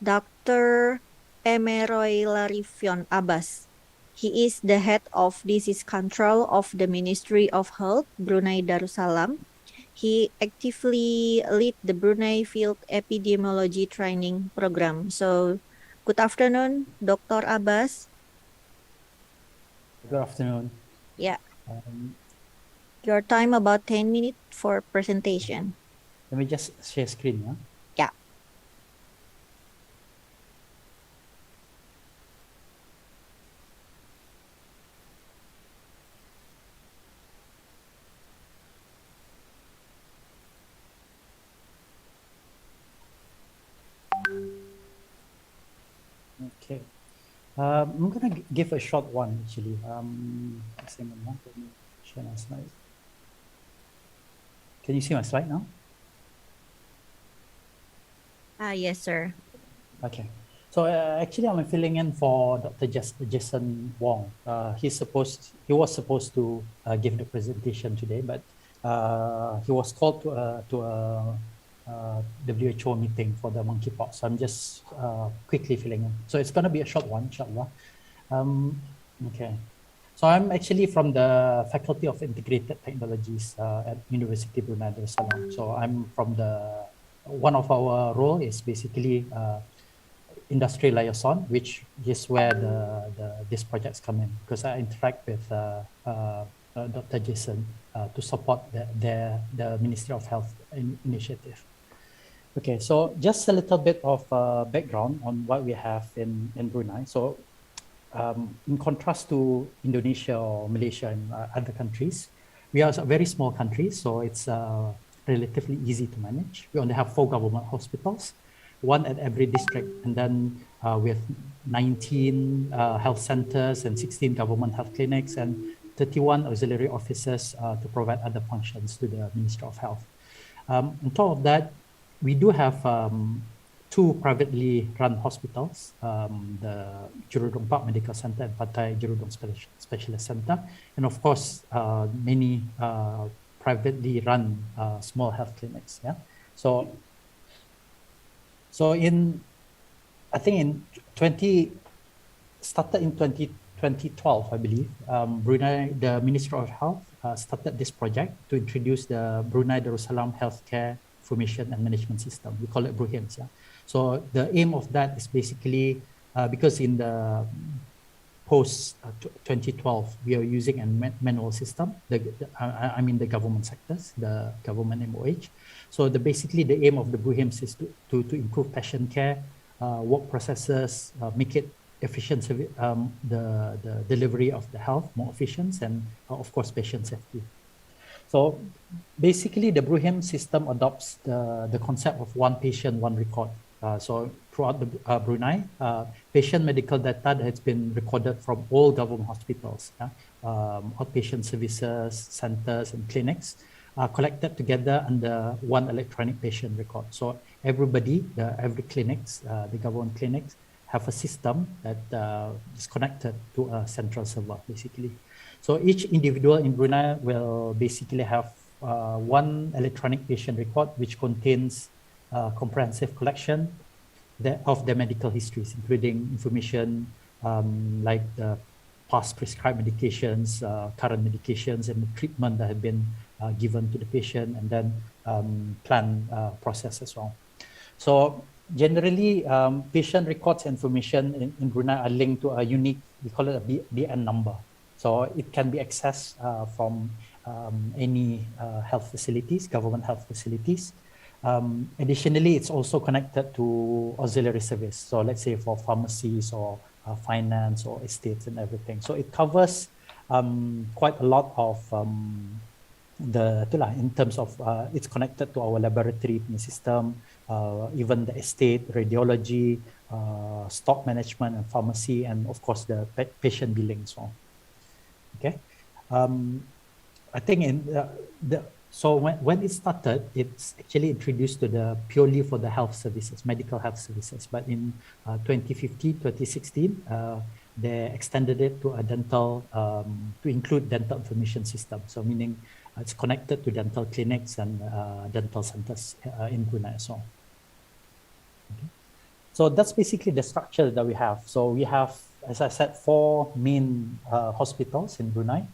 Dr. Emeroy Larifion Abbas. He is the head of disease control of the Ministry of Health, Brunei Darussalam. He actively lead the Brunei Field Epidemiology Training Program. So, good afternoon, Dr. Abbas. Good afternoon. Yeah. Your time about 10 minutes for presentation. Let me just share screen, yeah? Yeah. Okay. I'm gonna give a short one actually. Let me share my slide. Can you see my slide now? Yes, sir. Okay. So actually, I'm filling in for Dr. Jason Wong. He was supposed to give the presentation today, but he was called to a WHO meeting for the monkeypox. So I'm just quickly filling in. So it's going to be a short one, inshallah. Okay. So I'm actually from the Faculty of Integrated Technologies at University Brunei Darussalam. So I'm from one of our role is basically industry liaison, which is where these projects come in, because I interact with Dr. Jason to support the Ministry of Health initiative. Okay, so just a little bit of background on what we have in Brunei. So in contrast to Indonesia or Malaysia and other countries, we are a very small country, so it's relatively easy to manage. We only have 4 government hospitals, 1 at every district, and then with 19 health centers and 16 government health clinics and 31 auxiliary officers to provide other functions to the Ministry of Health. On top of that, we do have 2 privately run hospitals, the Jurudong Park Medical Center and Pattaya Jurudong Specialist Center, and of course, many privately run small health clinics. Yeah, so I think in 2012, I believe, Brunei, the Ministry of Health started this project to introduce the Brunei Darussalam Healthcare Information and Management System. We call it BRUHIMS. Yeah. So the aim of that is basically because in the post 2012 we are using a manual system. I mean the government sectors, the government MOH. So basically the aim of the BRUHIMS is to improve patient care, work processes, make it efficient, the delivery of the health more efficient, and of course patient safety. So basically the BRUHIMS system adopts the concept of one patient, one record. So throughout the Brunei, patient medical data that has been recorded from all government hospitals, outpatient services, centers, and clinics are collected together under one electronic patient record. So everybody, every clinics, the government clinics, have a system that is connected to a central server, basically. So each individual in Brunei will basically have one electronic patient record, which contains comprehensive collection of their medical histories, including information like the past prescribed medications, current medications, and the treatment that have been given to the patient, and then plan process as well. So generally, patient records information in Brunei are linked to a unique, we call it a BN number. So it can be accessed from any health facilities, government health facilities. Additionally, it's also connected to auxiliary service. So let's say for pharmacies or finance or estates and everything. So it covers quite a lot of in terms of it's connected to our laboratory system, even the estate, radiology, stock management and pharmacy, and of course the patient billing as well. Okay. I think so when it started, it's actually introduced to the purely for the health services, medical health services. But in 2015, 2016, they extended it to a dental, to include dental information system. So meaning it's connected to dental clinics and dental centers in Brunei as well. Okay. So that's basically the structure that we have. So we have, as I said, 4 main hospitals in Brunei,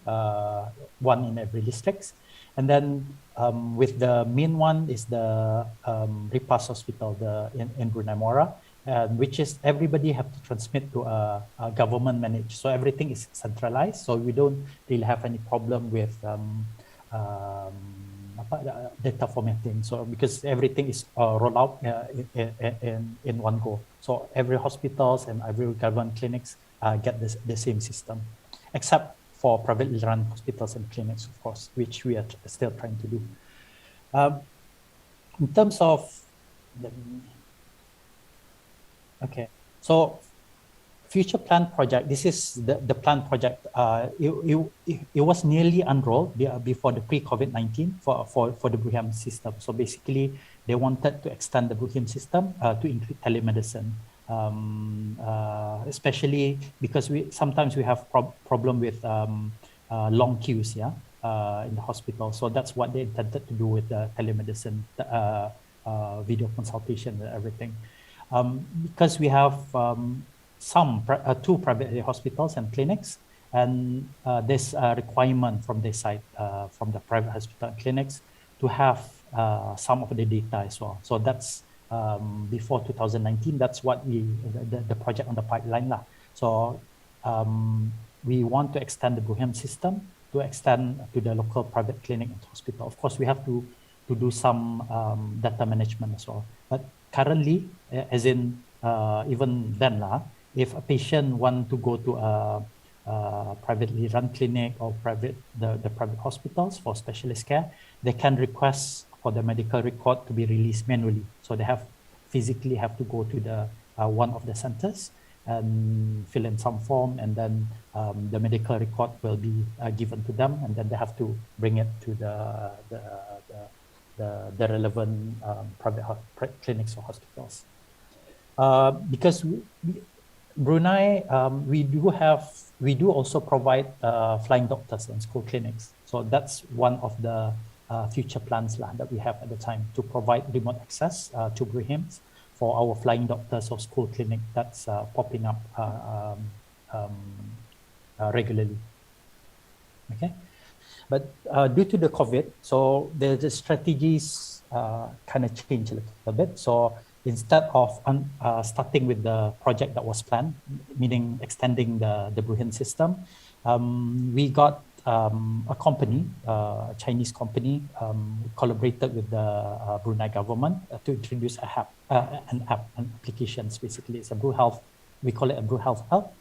1 in every district. And then with the main one is the Ripas Hospital in Brunei Muara, which is everybody have to transmit to a government managed. So everything is centralized. So we don't really have any problem with data formatting. So because everything is rolled out in one go. So every hospitals and every government clinics get the same system, except for privately run hospitals and clinics, of course, which we are still trying to do. In terms of, okay, so future plan project, this is the plan project. It was nearly unrolled before the pre-COVID-19 for the BRUHIM system. So basically, they wanted to extend the BRUHIM system to include telemedicine. Especially because sometimes we have problem with long queues, in the hospital. So that's what they intended to do with the telemedicine, video consultation and everything. Because we have two private hospitals and clinics, and there's a requirement from their side, from the private hospital and clinics, to have some of the data as well. So that's before 2019, that's what the project on the pipeline lah. So we want to extend the BRUHIM system to extend to the local private clinic and hospital. Of course, we have to do some data management as well. But currently, as in even then lah, if a patient want to go to a privately run clinic or the private hospitals for specialist care, they can request for the medical record to be released manually. So they physically have to go to the one of the centers and fill in some form, and then the medical record will be given to them, and then they have to bring it to the relevant private clinics or hospitals. Because Brunei, we do also provide flying doctors and school clinics. So that's one of the future plans that we have at the time, to provide remote access to BRUHIMs for our flying doctors or school clinic that's popping up regularly. Okay, but due to the COVID, so the strategies kind of changed a little bit. So instead of starting with the project that was planned, meaning extending the BRUHIM system, we got a company, a Chinese company, collaborated with the Brunei government to introduce an applications. Basically, it's a BRUHealth. We call it a BRUHealth App.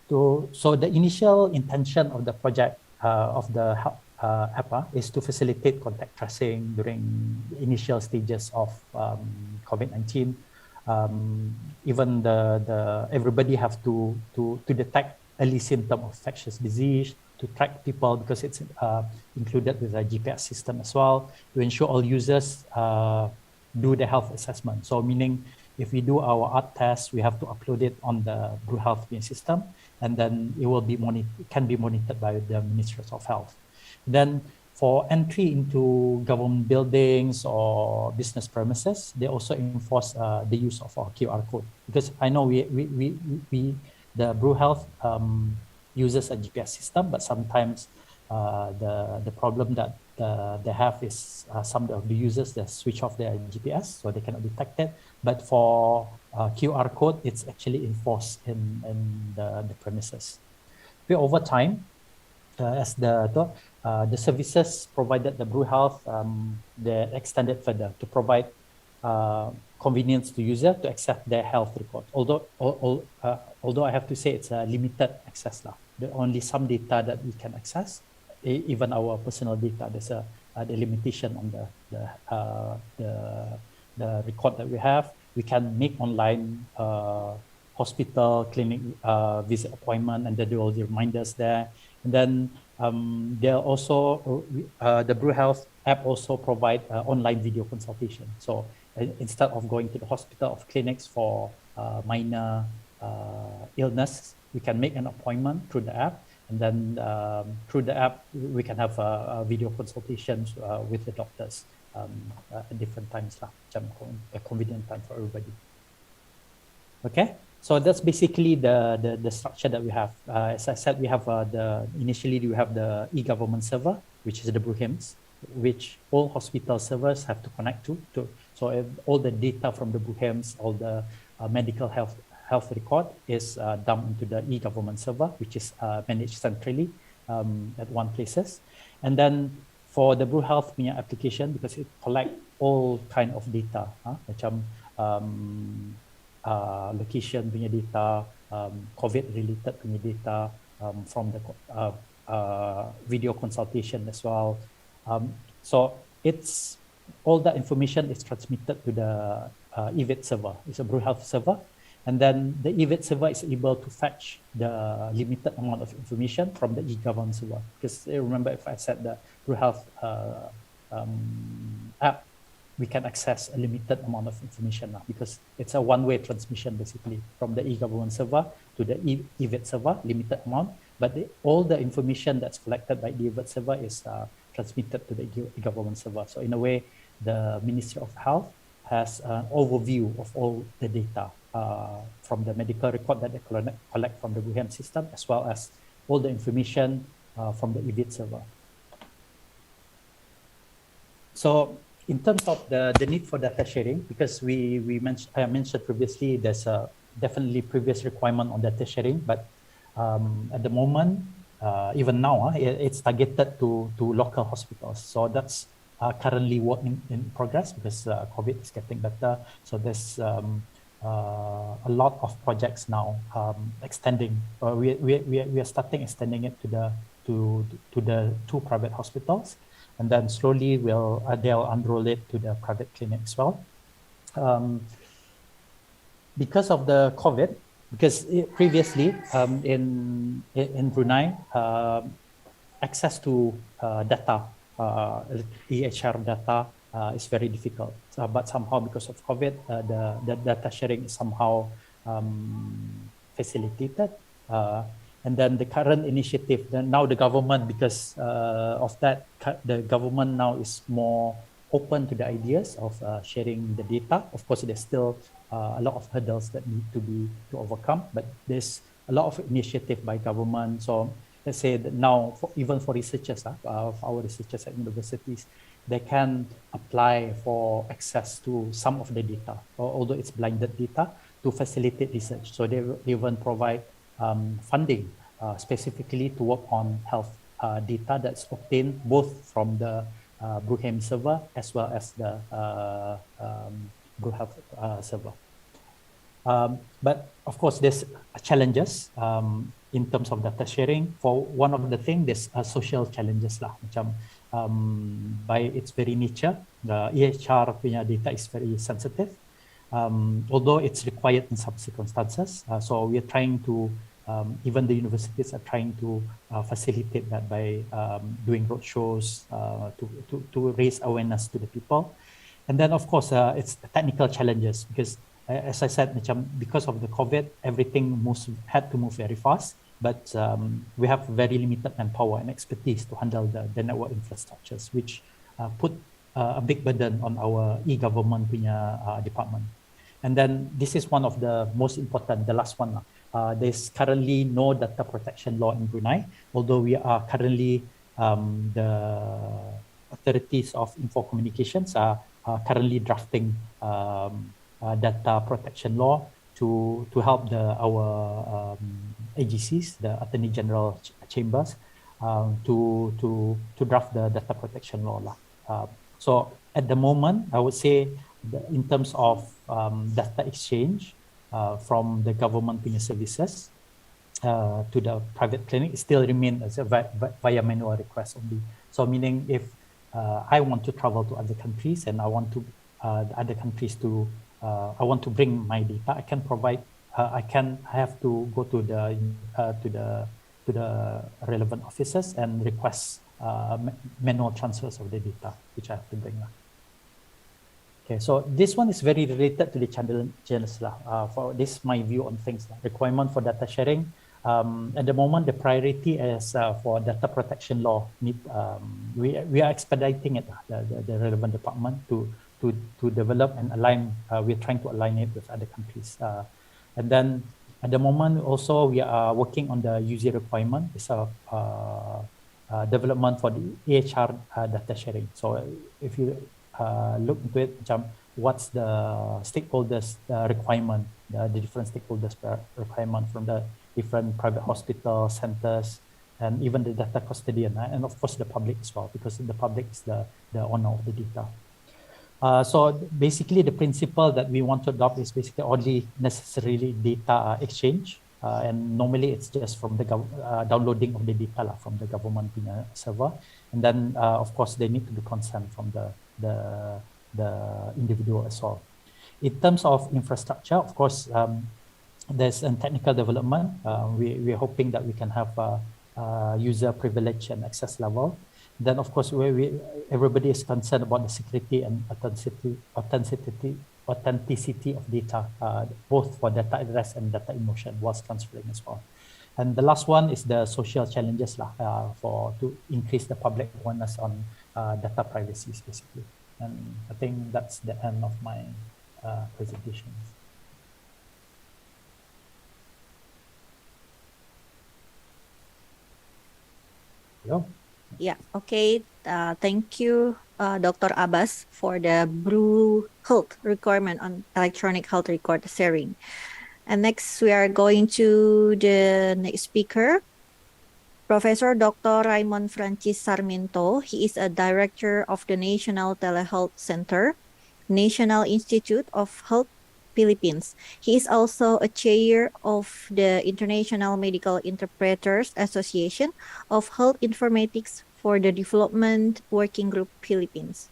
So the initial intention of the project of the app is to facilitate contact tracing during the initial stages of COVID-19, even the everybody have to detect early symptom of infectious disease, to track people because it's included with the GPS system as well, to ensure all users do the health assessment. So meaning if we do our art test, we have to upload it on the Blue Health system, and then it will be can be monitored by the Ministry of Health. Then for entry into government buildings or business premises, they also enforce the use of our QR code, because I know the Blue Health uses a GPS system, but sometimes the problem that they have is some of the users that switch off their GPS, so they cannot detect it. But for QR code, it's actually enforced in the premises. But over time, as the services provided the Blue Health, they extended further to provide convenience to user to access their health record. Although I have to say it's a limited access now. There are only some data that we can access, even our personal data. There's a the limitation on the record that we have. We can make online hospital, clinic visit appointment, and there will be reminders there. And then there are also the Blue Health app also provide online video consultation. So instead of going to the hospital or clinics for minor illness, we can make an appointment through the app, and then through the app we can have video consultations with the doctors at different times lah, a convenient time for everybody. Okay. So that's basically the structure that we have. As I said, we have initially we have the e-government server, which is the BlueHIMS, which all hospital servers have to connect to. So all the data from the BlueHIMS, all the medical health record is dumped into the e-government server, which is managed centrally at one places. And then for the Blue Health punya application, because it collect all kind of data, macam location punya data, COVID related punya data, from the video consultation as well. So it's all that information is transmitted to the EVIT server. It's a Blue Health server. And then the EVIT server is able to fetch the limited amount of information from the e-government server. Because remember, if I said the Blue Health app, we can access a limited amount of information now, because it's a one-way transmission basically from the e-government server to the EVIT server, limited amount. But all the information that's collected by the EVIT server is transmitted to the e-government server. So in a way, the Ministry of Health has an overview of all the data from the medical record that they collect from the BlueHIMS system, as well as all the information from the EVIT server. So in terms of the need for data sharing, because I mentioned previously, there's a definitely previous requirement on data sharing, but at the moment, even now, it's targeted to local hospitals. So that's currently work in progress, because COVID is getting better. So there's a lot of projects now extending. We are starting extending it to the two private hospitals, and then slowly they'll unroll it to the private clinic as well. Because of the COVID, because previously in Brunei, access to data, EHR data is very difficult. But somehow because of COVID, the data sharing is somehow facilitated. And then the current initiative, now the government, because of that, the government now is more open to the ideas of sharing the data. Of course, there's still a lot of hurdles that need to overcome, but there's a lot of initiative by government. So let's say that now, even for researchers, our researchers at universities, they can apply for access to some of the data, although it's blinded data, to facilitate research. So they even provide funding specifically to work on health data that's obtained both from the BlueHIMS server as well as the Blue Health server. But of course, there's challenges in terms of data sharing. For one of the things, there's social challenges lah. Macam by its very nature, the EHR punya data is very sensitive. although it's required in some circumstances. So we are trying to, even the universities are trying to facilitate that by doing roadshows to raise awareness to the people. And then, of course, it's the technical challenges because, as I said, because of the COVID, everything had to move very fast. But we have very limited manpower and expertise to handle the network infrastructures, which put a big burden on our e-government punya department. And then this is one of the most important, the last one. There's currently no data protection law in Brunei, although we are currently, the authorities of info communications are currently drafting data protection law to help our AGCs, the Attorney General Chambers, to draft the data protection law. So at the moment, I would say in terms of data exchange from the government punya services to the private clinic, it still remain as a via manual request only. So meaning if I want to travel to other countries and I want to other countries to I want to bring my data, I can provide. I have to go to the relevant offices and request manual transfers of the data, which I have to bring. Okay, so this one is very related to the challenges. For this, my view on things. Requirement for data sharing. At the moment, the priority is for data protection law. We are expediting it, the relevant department to develop and align. We're trying to align it with other countries. And then at the moment, also we are working on the user requirement. It's a development for the AHR data sharing. So if you look into it, what's the stakeholders requirement, the different stakeholders requirement from the different private hospital centers, and even the data custodian, and of course the public as well, because the public is the owner of the data. So basically the principle that we want to adopt is basically only necessarily data exchange. And normally it's just from the downloading of the data from the government server. And then of course they need to be consent from the individual as well. In terms of infrastructure, of course, there's a technical development. We're hoping that we can have a user privilege and access level. Then, of course, everybody is concerned about the security and authenticity of data, both for data address and data in motion whilst transferring as well. And the last one is the social challenges to increase the public awareness on data privacy, basically. And I think that's the end of my presentation. Hello. Yeah, okay. Thank you, Dr. Abbas, for the brew health requirement on electronic health record sharing. And next, we are going to the next speaker, Professor Dr. Raymond Francis Sarmiento. He is a director of the National Telehealth Center, National Institute of Health Philippines. He is also a chair of the International Medical Interpreters Association of Health Informatics for the Development Working Group Philippines.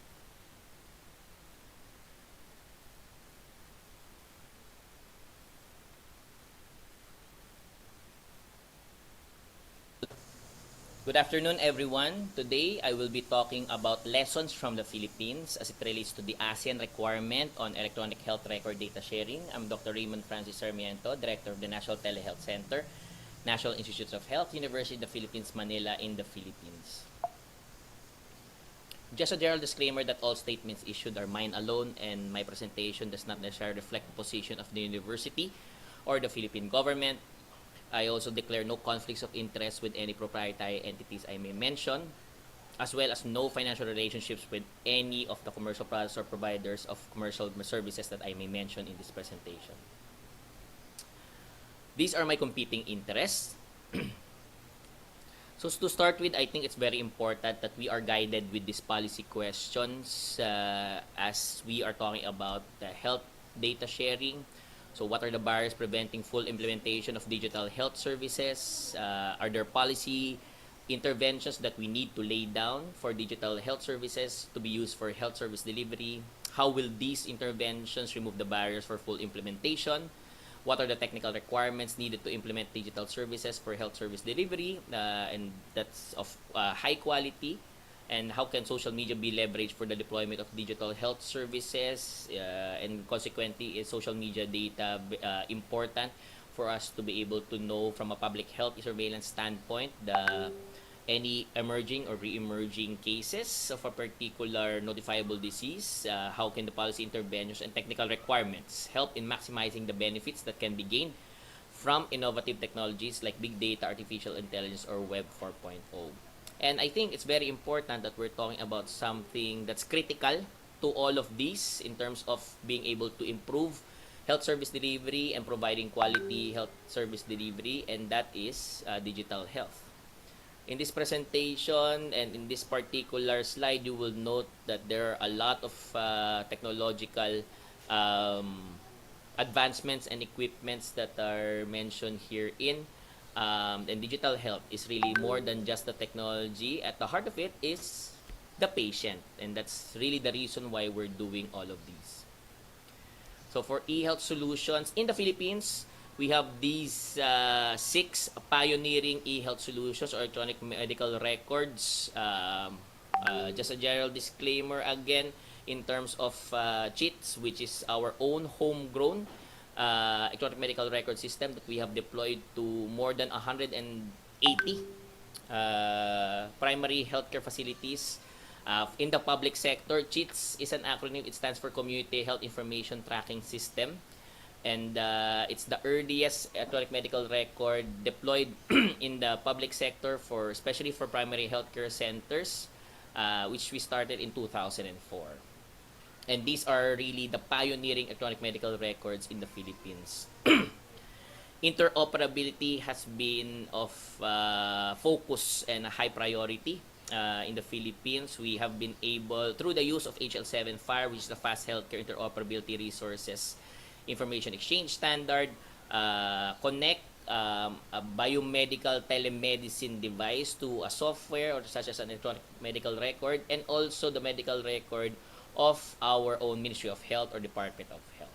Good afternoon, everyone. Today, I will be talking about lessons from the Philippines as it relates to the ASEAN requirement on electronic health record data sharing. I'm Dr. Raymond Francis Sarmiento, Director of the National Telehealth Center, National Institutes of Health, University of the Philippines, Manila, in the Philippines. Just a general disclaimer that all statements issued are mine alone, and my presentation does not necessarily reflect the position of the university or the Philippine government. I also declare no conflicts of interest with any proprietary entities I may mention, as well as no financial relationships with any of the commercial products or providers of commercial services that I may mention in this presentation. These are my competing interests. So to start with, I think it's very important that we are guided with these policy questions as we are talking about the health data sharing. So what are the barriers preventing full implementation of digital health services? Are there policy interventions that we need to lay down for digital health services to be used for health service delivery. How will these interventions remove the barriers for full implementation? What are the technical requirements needed to implement digital services for health service delivery, and that's of high quality? And how can social media be leveraged for the deployment of digital health services? And consequently, is social media data important for us to be able to know from a public health surveillance standpoint any emerging or re-emerging cases of a particular notifiable disease? How can the policy interventions and technical requirements help in maximizing the benefits that can be gained from innovative technologies like big data, artificial intelligence, or Web 4.0? And I think it's very important that we're talking about something that's critical to all of these in terms of being able to improve health service delivery and providing quality health service delivery, and that is digital health. In this presentation and in this particular slide, you will note that there are a lot of technological advancements and equipments that are mentioned herein. And digital health is really more than just the technology. At the heart of it is the patient, and that's really the reason why we're doing all of these. So for e-health solutions in the Philippines, we have these 6 pioneering e-health solutions or electronic medical records. Just a general disclaimer again in terms of CHITS, which is our own homegrown electronic medical record system that we have deployed to more than 180 primary healthcare facilities. In the public sector, CHITS is an acronym. It stands for Community Health Information Tracking System. And it's the earliest electronic medical record deployed in the public sector, for especially for primary healthcare centers, which we started in 2004. And these are really the pioneering electronic medical records in the Philippines. Interoperability has been of focus and a high priority in the Philippines. We have been able, through the use of HL7 FHIR, which is the Fast Healthcare Interoperability Resources Information Exchange Standard, connect a biomedical telemedicine device to a software or such as an electronic medical record, and also the medical record of our own Ministry of Health or Department of Health.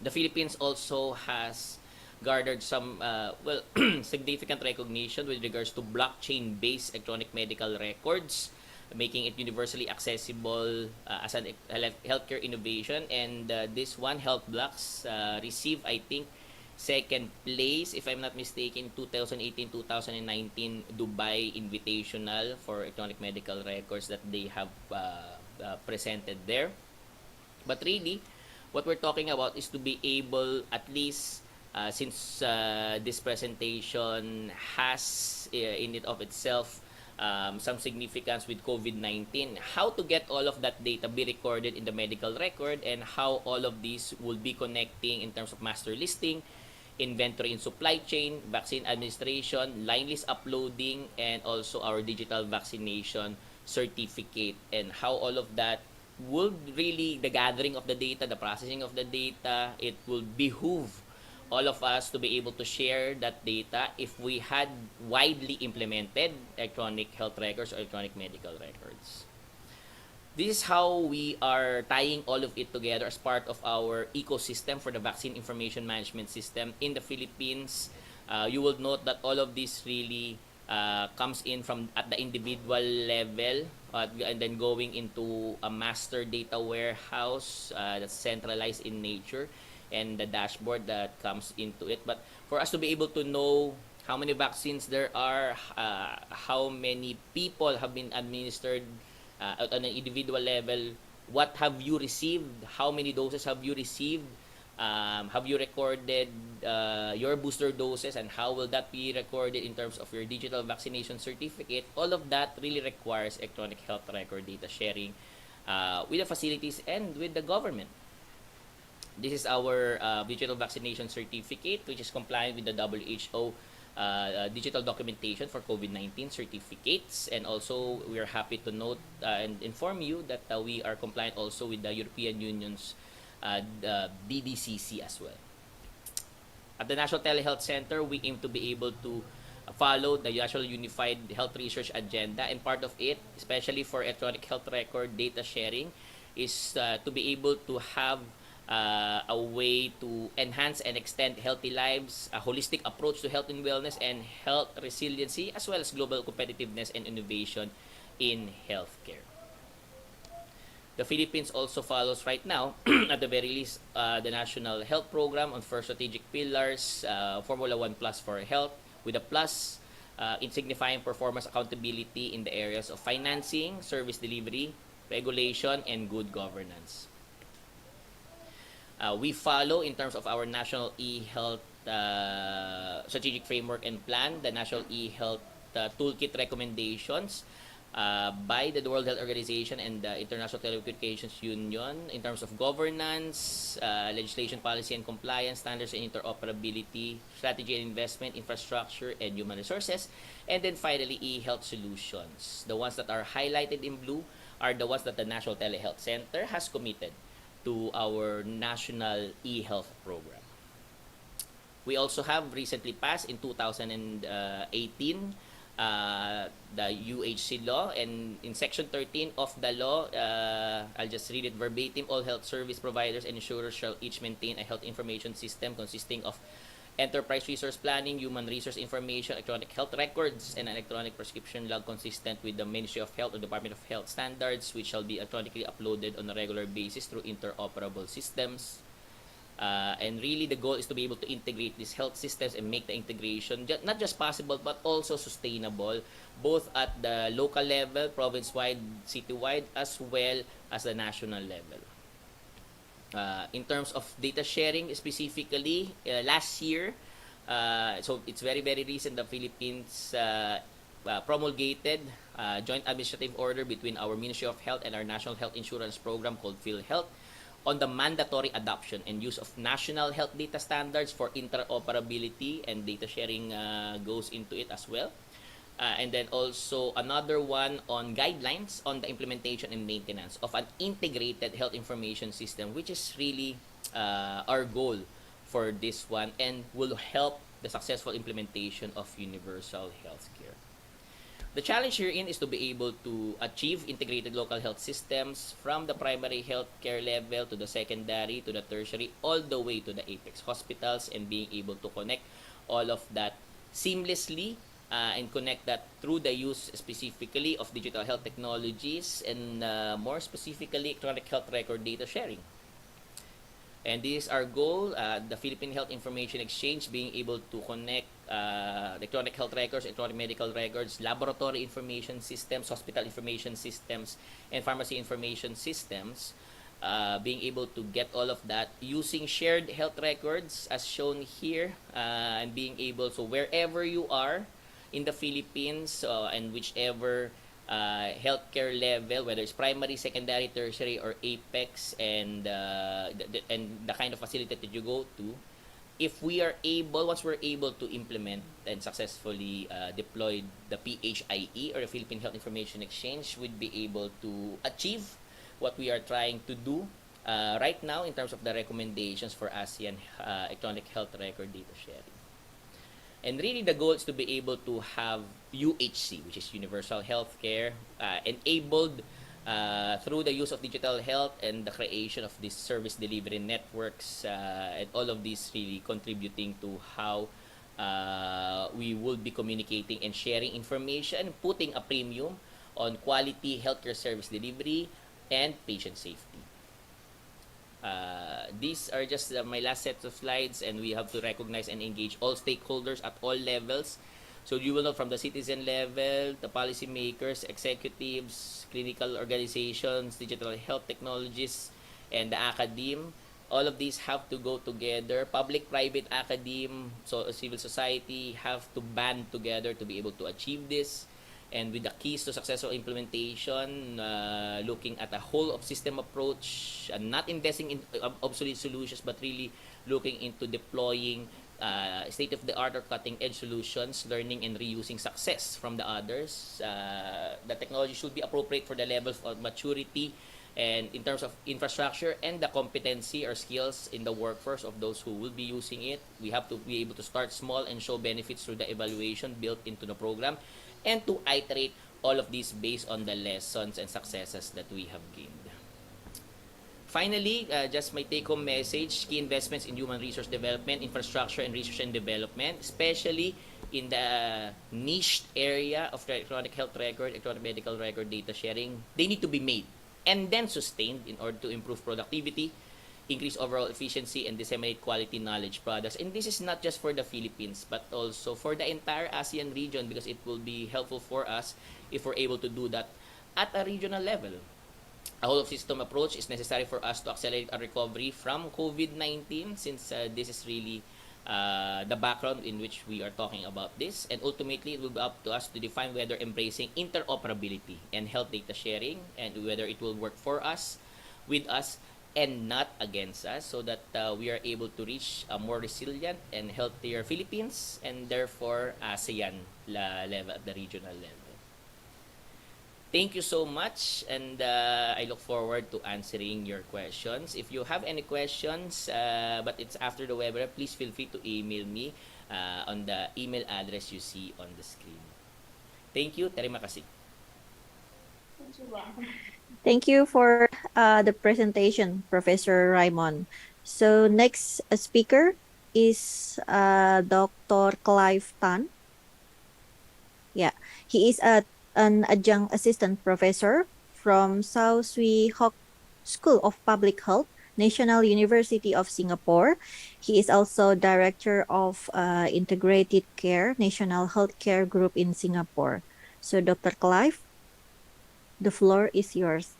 The Philippines also has garnered some significant recognition with regards to blockchain-based electronic medical records, making it universally accessible as an healthcare innovation. And this one, HealthBlocks, received, I think, second place, if I'm not mistaken, 2018-2019 Dubai Invitational for electronic medical records that they have presented there. But really, what we're talking about is to be able, at least since this presentation has in it of itself some significance with COVID-19, how to get all of that data be recorded in the medical record, and how all of these will be connecting in terms of master listing, inventory and supply chain, vaccine administration, line list uploading, and also our digital vaccination certificate, and how all of that will really, the gathering of the data, the processing of the data, it will behoove all of us to be able to share that data if we had widely implemented electronic health records or electronic medical records. This is how we are tying all of it together as part of our ecosystem for the vaccine information management system in the Philippines. You will note that all of this really comes in from at the individual level, and then going into a master data warehouse that's centralized in nature, and the dashboard that comes into it. But for us to be able to know how many vaccines there are, how many people have been administered at an individual level, what have you received, how many doses have you received, have you recorded your booster doses, and how will that be recorded in terms of your digital vaccination certificate, all of that really requires electronic health record data sharing with the facilities and with the government. This is our digital vaccination certificate, which is compliant with the WHO digital documentation for COVID-19 certificates. And also, we are happy to note and inform you that we are compliant also with the European Union's DDCC as well. At the National Telehealth Center, we aim to be able to follow the National Unified Health Research Agenda, and part of it, especially for electronic health record data sharing, is to be able to have a way to enhance and extend healthy lives, a holistic approach to health and wellness, and health resiliency, as well as global competitiveness and innovation in healthcare. The Philippines also follows right now, at the very least, the National Health Program on 4 strategic pillars, Formula 1 Plus for Health, with a plus in signifying performance accountability in the areas of financing, service delivery, regulation, and good governance. We follow, in terms of our National E-Health Strategic Framework and Plan, the National E-Health Toolkit recommendations by the World Health Organization and the International Telecommunications Union in terms of governance, legislation, policy, and compliance, standards and interoperability, strategy and investment, infrastructure, and human resources. And then finally, e-health solutions. The ones that are highlighted in blue are the ones that the National Telehealth Center has committed to our national e-health program. We also have recently passed in 2018 the UHC law, and in section 13 of the law, I'll just read it verbatim: all health service providers and insurers shall each maintain a health information system consisting of enterprise resource planning, human resource information, electronic health records, and an electronic prescription log consistent with the Ministry of Health or Department of Health standards, which shall be electronically uploaded on a regular basis through interoperable systems. And really the goal is to be able to integrate these health systems and make the integration not just possible but also sustainable, both at the local level, province-wide, city-wide, as well as the national level. In terms of data sharing specifically, last year, so it's very recent, the Philippines promulgated joint administrative order between our Ministry of Health and our National Health Insurance Program called PhilHealth on the mandatory adoption and use of national health data standards for interoperability, and data sharing goes into it as well. And then also another one on guidelines on the implementation and maintenance of an integrated health information system, which is really our goal for this one and will help the successful implementation of universal healthcare. The challenge herein is to be able to achieve integrated local health systems from the primary healthcare level to the secondary to the tertiary, all the way to the apex hospitals, and being able to connect all of that seamlessly and connect that through the use specifically of digital health technologies and more specifically electronic health record data sharing. And this is our goal, the Philippine Health Information Exchange, being able to connect electronic health records, electronic medical records, laboratory information systems, hospital information systems, and pharmacy information systems, being able to get all of that using shared health records as shown here, and being able, so wherever you are in the Philippines and whichever healthcare level, whether it's primary, secondary, tertiary, or apex, and the kind of facility that you go to, if we are able, once we're able to implement and successfully deploy the PHIE or the Philippine Health Information Exchange, we'd be able to achieve what we are trying to do right now in terms of the recommendations for ASEAN electronic health record data sharing. And really the goal is to be able to have UHC, which is universal healthcare, enabled through the use of digital health and the creation of these service delivery networks, and all of these really contributing to how we will be communicating and sharing information, putting a premium on quality healthcare service delivery and patient safety. These are just my last set of slides, and we have to recognize and engage all stakeholders at all levels. So you will know, from the citizen level, the policymakers, executives, clinical organizations, digital health technologists, and the academe. All of these have to go together. Public-private academe, so civil society have to band together to be able to achieve this. And with the keys to successful implementation, looking at a whole of system approach, and not investing in obsolete solutions, but really looking into deploying state-of-the-art or cutting-edge solutions, learning and reusing success from the others. The technology should be appropriate for the levels of maturity And in terms of infrastructure and the competency or skills in the workforce of those who will be using it, we have to be able to start small and show benefits through the evaluation built into the program, and to iterate all of these based on the lessons and successes that we have gained. Finally, just my take-home message, key investments in human resource development, infrastructure, and research and development, especially in the niche area of the electronic health record, electronic medical record data sharing, they need to be made and then sustained in order to improve productivity, increase overall efficiency, and disseminate quality knowledge products. And this is not just for the Philippines, but also for the entire ASEAN region, because it will be helpful for us if we're able to do that at a regional level. A whole of system approach is necessary for us to accelerate our recovery from COVID-19, since this is really the background in which we are talking about this. And ultimately, it will be up to us to define whether embracing interoperability and health data sharing, and whether it will work for us, with us, and not against us, so that we are able to reach a more resilient and healthier Philippines, and therefore ASEAN level, at the regional level. Thank you so much, and I look forward to answering your questions. If you have any questions, but it's after the webinar, please feel free to email me on the email address you see on the screen. Thank you. Terima kasih. Thank you for the presentation, Professor Raymond. So next speaker is Dr. Clive Tan. Yeah, he is an adjunct assistant professor from Sao Sui Hoc School of Public Health, National University of Singapore. He is also director of Integrated Care National Healthcare Group in Singapore. So Dr. Clive, the floor is yours.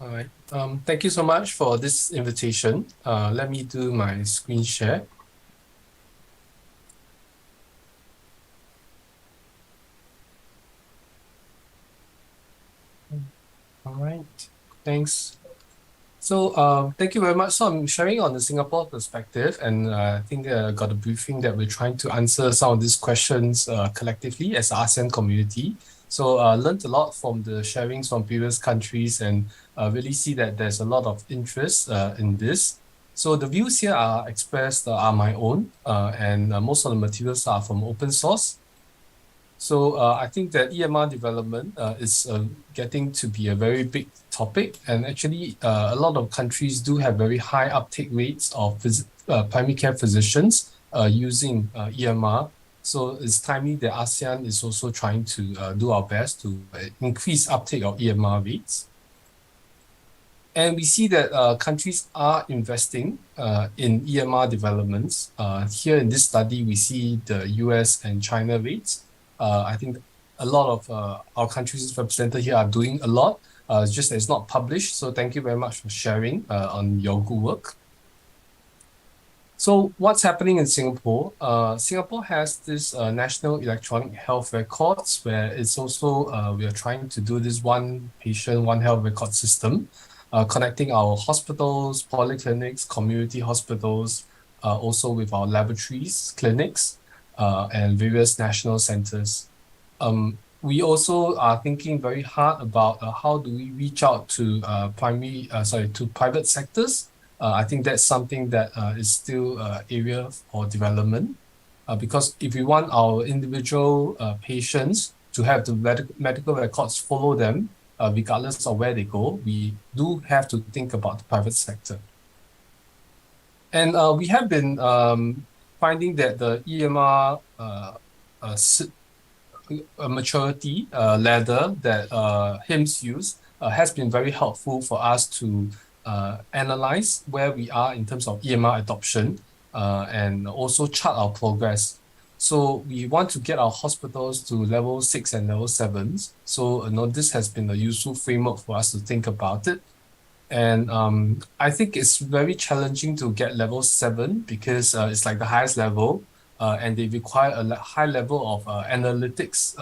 All right. Thank you so much for this invitation. Let me do my screen share. All right. Thanks. So thank you very much. So I'm sharing on the Singapore perspective, and I think I got a briefing that we're trying to answer some of these questions collectively as ASEAN community. So learned a lot from the sharings from previous countries, and really see that there's a lot of interest in this. So the views here are expressed are my own, and most of the materials are from open source. So I think that EMR development is getting to be a very big topic, and actually a lot of countries do have very high uptake rates of primary care physicians using EMR. So it's timely that ASEAN is also trying to do our best to increase uptake of EMR rates. And we see that countries are investing in EMR developments. Here in this study, we see the US and China rates. I think a lot of our countries represented here are doing a lot, just that it's not published. So thank you very much for sharing on your good work. So what's happening in Singapore? Singapore has this National Electronic Health Records, where it's also, we are trying to do this one patient, one health record system, connecting our hospitals, polyclinics, community hospitals, also with our laboratories, clinics, and various national centers. We also are thinking very hard about how do we reach out to to private sectors. I think that's something that is still an area for development, because if we want our individual patients to have the medical records follow them, regardless of where they go, we do have to think about the private sector. And we have been finding that the EMR maturity ladder that HIMSS use has been very helpful for us to analyze where we are in terms of EMR adoption and also chart our progress. So we want to get our hospitals to level 6 and level 7. So this has been a useful framework for us to think about it. And I think it's very challenging to get level 7 because it's like the highest level, and they require a high level of analytics,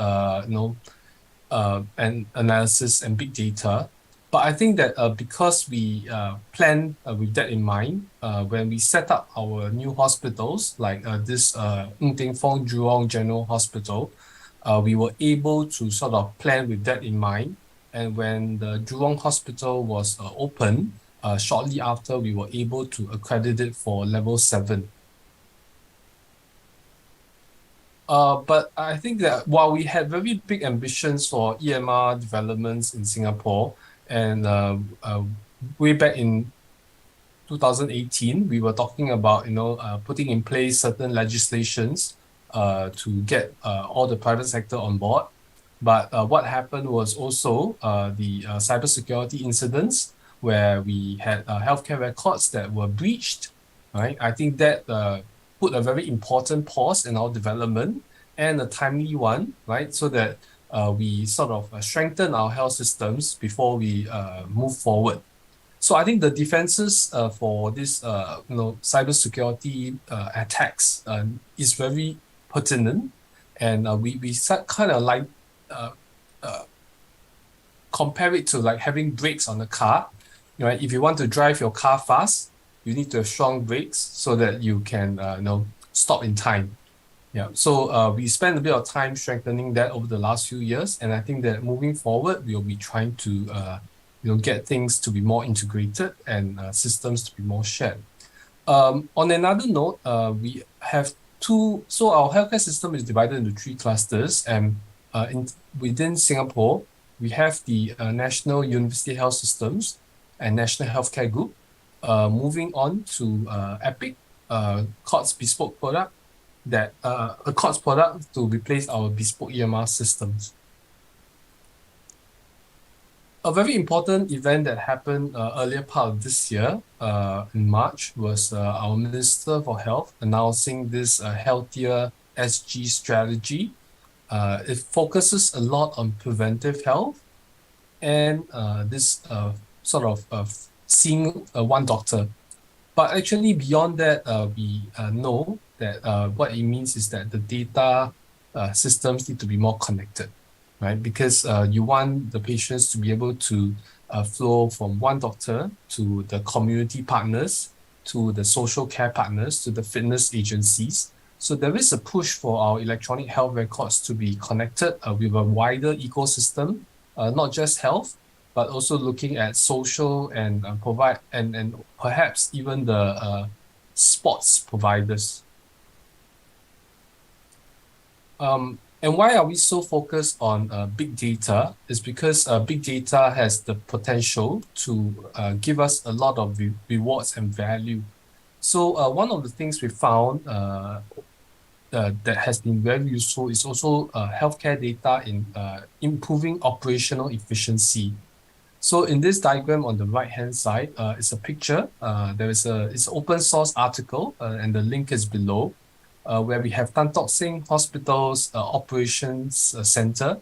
and analysis and big data. But I think that because we plan with that in mind, when we set up our new hospitals, like this Ng Teng Fong Jurong General Hospital, we were able to sort of plan with that in mind And when the Jurong Hospital was open, shortly after, we were able to accredit it for level 7. But I think that while we had very big ambitions for EMR developments in Singapore, and way back in 2018, we were talking about putting in place certain legislations to get all the private sector on board. But what happened was also the cybersecurity incidents where we had healthcare records that were breached. Right, I think that put a very important pause in our development, and a timely one, right? So that we sort of strengthen our health systems before we move forward. So I think the defenses for this, cybersecurity attacks is very pertinent, and we kind of like compare it to like having brakes on a car. Right? If you want to drive your car fast, you need to have strong brakes so that you can stop in time. Yeah. So we spent a bit of time strengthening that over the last few years, and I think that moving forward, we'll be trying to get things to be more integrated and systems to be more shared. On another note, we have so our healthcare system is divided into 3 clusters, and within Singapore, we have the National University Health Systems and National Healthcare Group. Moving on to EPIC, COTS bespoke product, that a COTS product to replace our bespoke EMR systems. A very important event that happened earlier part of this year, in March, was our Minister for Health announcing this Healthier SG strategy. It focuses a lot on preventive health and this sort of seeing one doctor. But actually beyond that, we know that what it means is that the data systems need to be more connected. Right, because you want the patients to be able to flow from one doctor to the community partners, to the social care partners, to the fitness agencies. So there is a push for our electronic health records to be connected with a wider ecosystem, not just health, but also looking at social and provide and perhaps even the sports providers. And why are we so focused on big data? Is because big data has the potential to give us a lot of rewards and value. So one of the things we found that has been very useful is also healthcare data in improving operational efficiency. So in this diagram on the right-hand side, it's a picture. It's an open source article, and the link is below. Where we have Tan Tock Seng Hospital's Operations Center,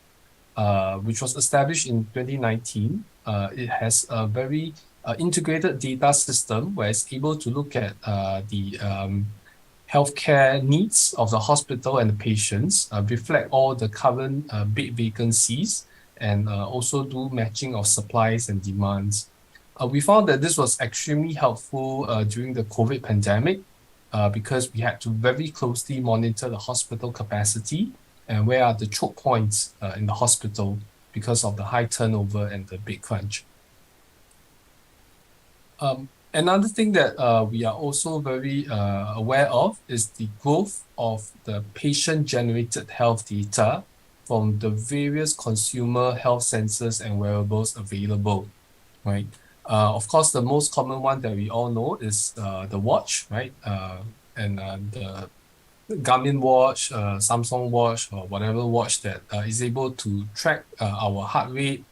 which was established in 2019. It has a very integrated data system where it's able to look at the healthcare needs of the hospital and the patients, reflect all the current bed vacancies, and also do matching of supplies and demands. We found that this was extremely helpful during the COVID pandemic, because we had to very closely monitor the hospital capacity and where are the choke points in the hospital because of the high turnover and the bed crunch. Another thing that we are also very aware of is the growth of the patient-generated health data from the various consumer health sensors and wearables available, right? Of course, the most common one that we all know is the watch, right? And the Garmin watch, Samsung watch, or whatever watch that is able to track our heart rate,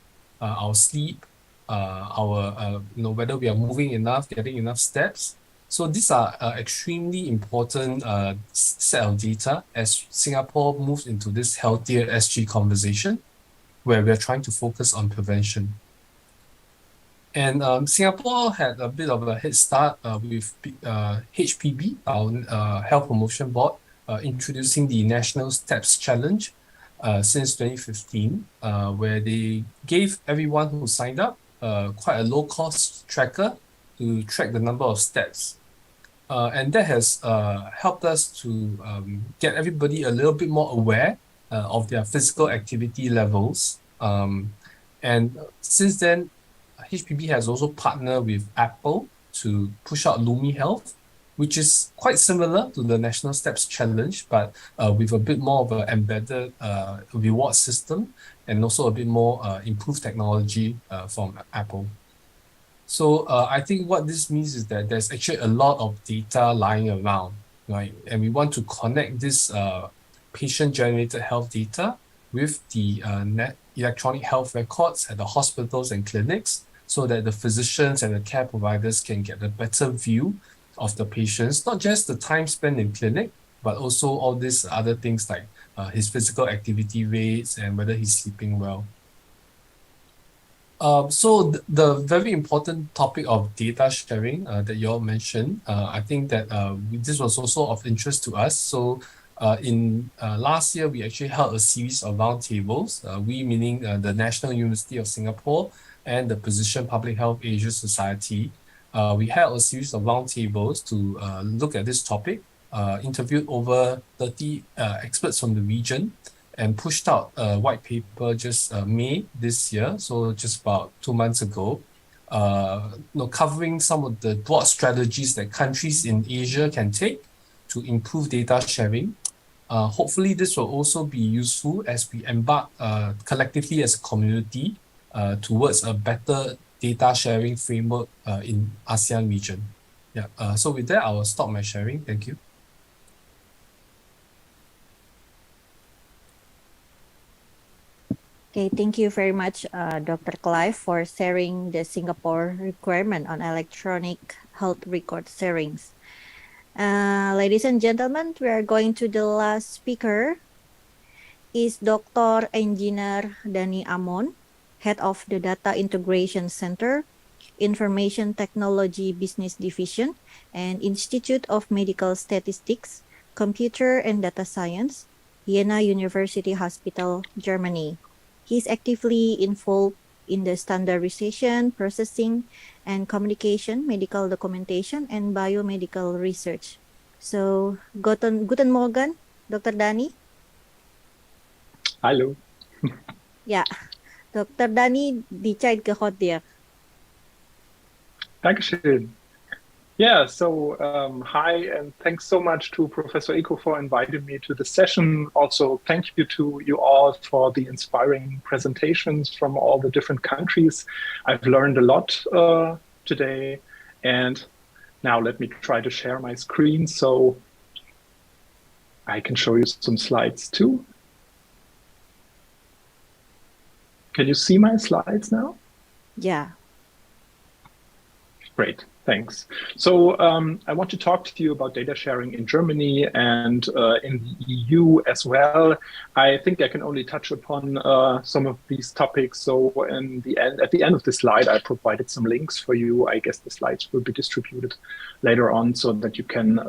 our sleep, our whether we are moving enough, getting enough steps. So these are extremely important set of data as Singapore moves into this healthier SG conversation, where we are trying to focus on prevention. And Singapore had a bit of a head start with HPB, our Health Promotion Board, introducing the National Steps Challenge since 2015, where they gave everyone who signed up quite a low-cost tracker to track the number of steps. And that has helped us to get everybody a little bit more aware of their physical activity levels. And since then, HPB has also partnered with Apple to push out Lumi Health, which is quite similar to the National Steps Challenge, but with a bit more of an embedded reward system and also a bit more improved technology from Apple. So I think what this means is that there's actually a lot of data lying around, right? And we want to connect this patient-generated health data with the electronic health records at the hospitals and clinics so that the physicians and the care providers can get a better view of the patients, not just the time spent in clinic, but also all these other things like his physical activity rates and whether he's sleeping well. So the very important topic of data sharing that you all mentioned, I think that this was also of interest to us. So in last year, we actually held a series of roundtables, we meaning the National University of Singapore and the Precision Public Health Asia Society. We held a series of roundtables to look at this topic, interviewed over 30 experts from the region, and pushed out a white paper just May this year, so just about 2 months ago, covering some of the broad strategies that countries in Asia can take to improve data sharing. Hopefully, this will also be useful as we embark collectively as a community towards a better data sharing framework in ASEAN region. Yeah. So with that, I will stop my sharing. Thank you. Okay, thank you very much, Dr. Clive, for sharing the Singapore requirement on electronic health record sharings. Ladies and gentlemen, we are going to the last speaker, is Dr. Engineer Dani Amon, Head of the Data Integration Center, Information Technology Business Division, and Institute of Medical Statistics, Computer and Data Science, Jena University Hospital, Germany. He's actively involved in the standardization, processing, and communication, medical documentation, and biomedical research. So, guten Morgen, Dr. Dani. Hallo. Ja, Dr. Dani, die Zeit gehört dir. Dankeschön. Yeah, so hi, and thanks so much to Professor Iko for inviting me to the session. Also, thank you to you all for the inspiring presentations from all the different countries. I've learned a lot today. And now let me try to share my screen so I can show you some slides too. Can you see my slides now? Yeah. Great, thanks. So I want to talk to you about data sharing in Germany and in the EU as well. I think I can only touch upon some of these topics. So at the end of the slide, I provided some links for you. I guess the slides will be distributed later on so that you can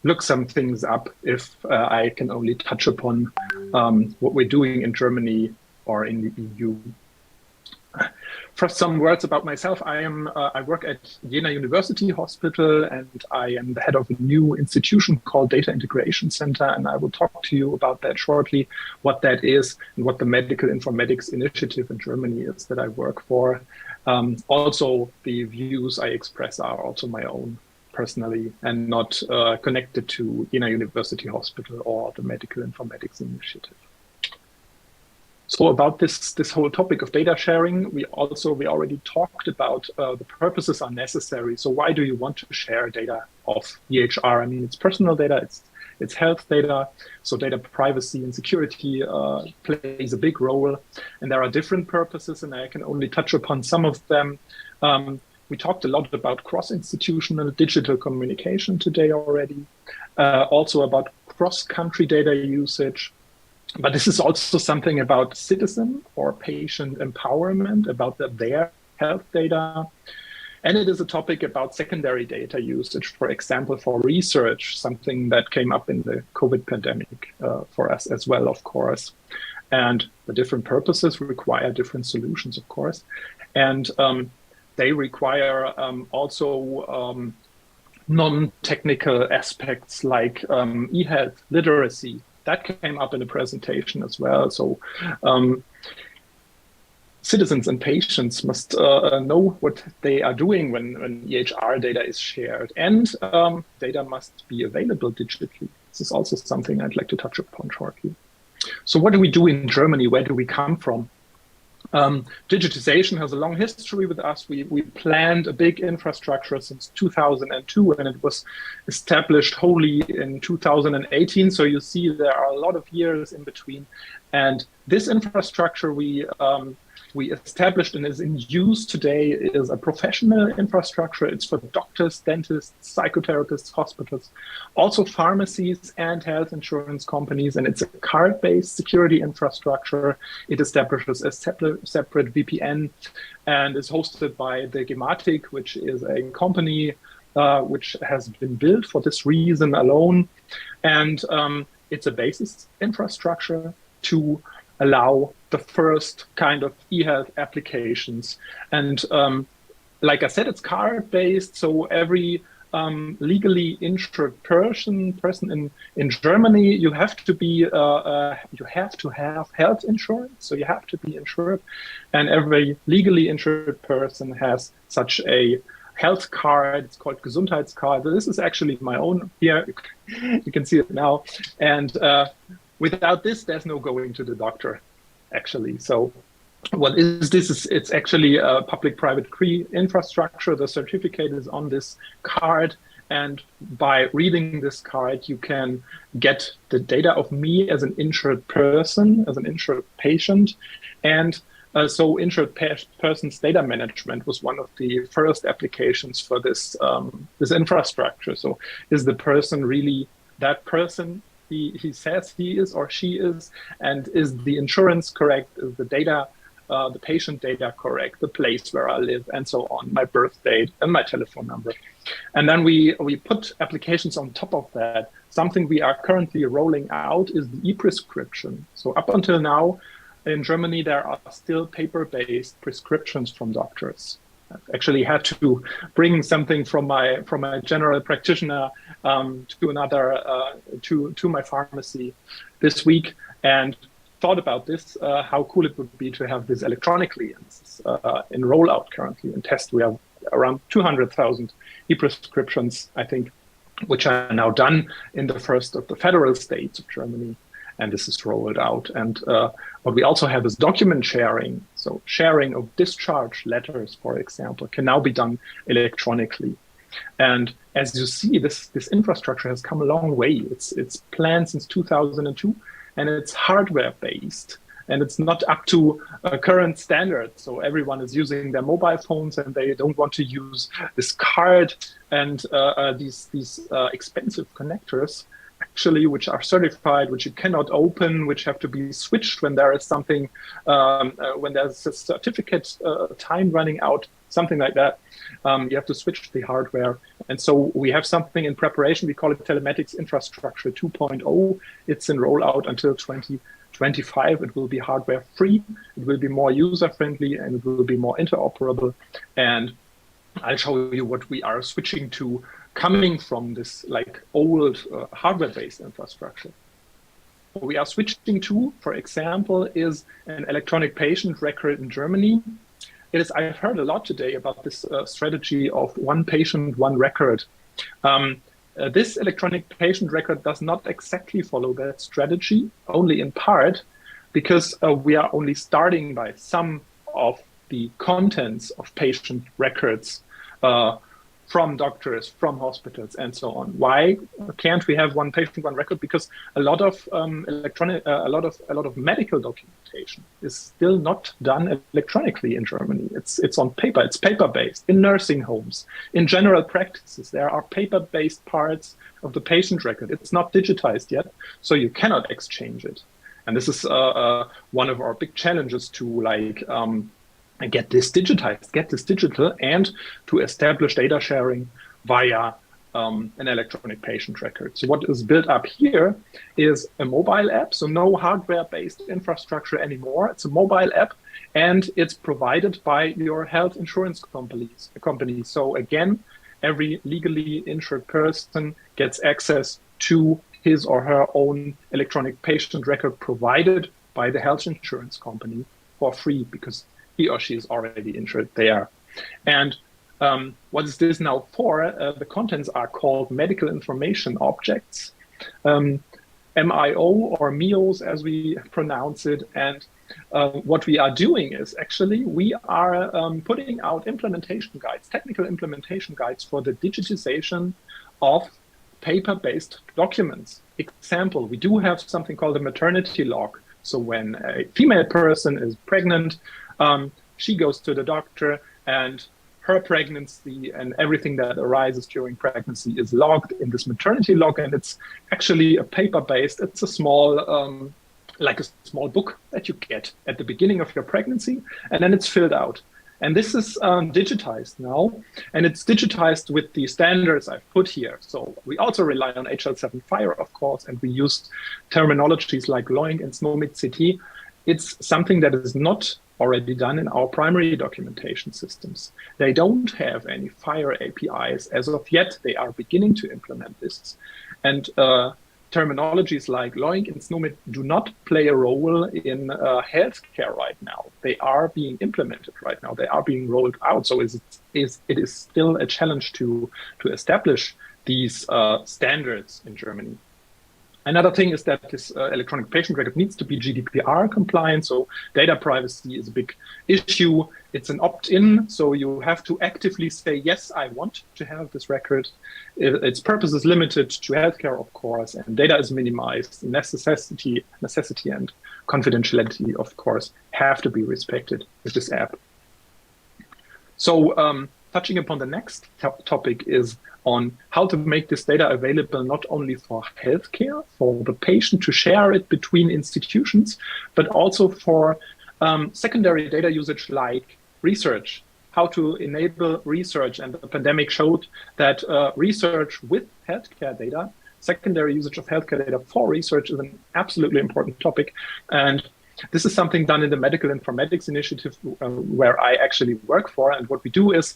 look some things up if I can only touch upon what we're doing in Germany or in the EU. First, some words about myself. I work at Jena University Hospital, and I am the head of a new institution called Data Integration Center, and I will talk to you about that shortly, what that is, and what the medical informatics initiative in Germany is that I work for. Also, the views I express are also my own personally and not connected to Jena University Hospital or the Medical Informatics Initiative. So about this whole topic of data sharing, we already talked about the purposes are necessary. So why do you want to share data of EHR? I mean, it's personal data, it's health data. So data privacy and security plays a big role. And there are different purposes, and I can only touch upon some of them. We talked a lot about cross-institutional digital communication today already. Also about cross-country data usage. But this is also something about citizen or patient empowerment, about their health data. And it is a topic about secondary data usage, for example, for research, something that came up in the COVID pandemic for us as well, of course. And the different purposes require different solutions, of course. And they require also non-technical aspects like e-health, literacy. That came up in the presentation as well. So citizens and patients must know what they are doing when EHR data is shared, and data must be available digitally. This is also something I'd like to touch upon shortly. So what do we do in Germany? Where do we come from? Digitization has a long history with us. We planned a big infrastructure since 2002, and it was established wholly in 2018. So you see there are a lot of years in between. And this infrastructure we established and is in use today is a professional infrastructure. It's for doctors, dentists, psychotherapists, hospitals, also pharmacies and health insurance companies. And it's a card-based security infrastructure. It establishes a separate VPN and is hosted by the Gematik, which is a company which has been built for this reason alone. And it's a basis infrastructure to allow the first kind of e-health applications. And like I said, it's card-based, so every legally insured person in Germany, you have to have health insurance, so you have to be insured, and every legally insured person has such a health card. It's called Gesundheitskarte. This is actually my own here. You can see it now, and without this, there's no going to the doctor, actually. So what is this? It's actually a public-private key infrastructure. The certificate is on this card. And by reading this card, you can get the data of me as an insured person, as an insured patient. And so insured person's data management was one of the first applications for this, this infrastructure. So is the person really that person he says he is or she is, and is the insurance correct, is the data, the patient data correct, the place where I live, and so on, my birth date and my telephone number. And then we put applications on top of that. Something we are currently rolling out is the e-prescription. So up until now in Germany, there are still paper-based prescriptions from doctors. I've actually had to bring something from my general practitioner to another to my pharmacy this week, and thought about this, how cool it would be to have this electronically. And this is in rollout currently in test. We have around 200,000 e-prescriptions, I think, which are now done in the first of the federal states of Germany. And this is rolled out. And what we also have is document sharing. So sharing of discharge letters, for example, can now be done electronically. And as you see, this infrastructure has come a long way. It's planned since 2002, and it's hardware based. And it's not up to current standards. So everyone is using their mobile phones, and they don't want to use this card and these expensive connectors, actually, which are certified, which you cannot open, which have to be switched when there is something, when there's a certificate time running out, something like that. You have to switch the hardware. And so we have something in preparation. We call it Telematics Infrastructure 2.0. It's in rollout until 2025. It will be hardware free. It will be more user friendly, and it will be more interoperable. And I'll show you what we are switching to, coming from this like old hardware-based infrastructure. What we are switching to, for example, is an electronic patient record in Germany. I've heard a lot today about this strategy of one patient, one record. This electronic patient record does not exactly follow that strategy, only in part, because we are only starting by some of the contents of patient records from doctors, from hospitals, and so on. Why can't we have one patient, one record? Because a lot of a lot of medical documentation is still not done electronically in Germany. It's on paper. It's paper-based in nursing homes, in general practices. There are paper-based parts of the patient record. It's not digitized yet, so you cannot exchange it. And this is one of our big challenges to get this digitized, get this digital, and to establish data sharing via an electronic patient record. So what is built up here is a mobile app, so no hardware-based infrastructure anymore. It's a mobile app, and it's provided by your health insurance company. So again, every legally insured person gets access to his or her own electronic patient record provided by the health insurance company for free, because he or she is already injured there. And what is this now for? The contents are called medical information objects, MIO or MIOs as we pronounce it. And what we are doing is actually we are putting out implementation guides, technical implementation guides for the digitization of paper-based documents. Example, we do have something called a maternity log. So when a female person is pregnant, she goes to the doctor and her pregnancy and everything that arises during pregnancy is logged in this maternity log, and it's actually a paper-based. It's a small, like a small book that you get at the beginning of your pregnancy, and then it's filled out. And this is digitized now, and it's digitized with the standards I've put here. So we also rely on HL7 FHIR, of course, and we use terminologies like LOINC and SNOMED-CT. It's something that is not already done in our primary documentation systems. They don't have any FHIR APIs as of yet. They are beginning to implement this. And terminologies like LOINC and SNOMED do not play a role in healthcare right now. They are being implemented right now. They are being rolled out. So it is still a challenge to establish these standards in Germany. Another thing is that this electronic patient record needs to be GDPR compliant. So data privacy is a big issue. It's an opt-in, so you have to actively say, yes, I want to have this record. Its purpose is limited to healthcare, of course, and data is minimized. Necessity and confidentiality, of course, have to be respected with this app. So touching upon the next topic is on how to make this data available not only for healthcare, for the patient to share it between institutions, but also for secondary data usage like research, how to enable research. And the pandemic showed that research with healthcare data, secondary usage of healthcare data for research is an absolutely important topic. And this is something done in the Medical Informatics Initiative where I actually work for. And what we do is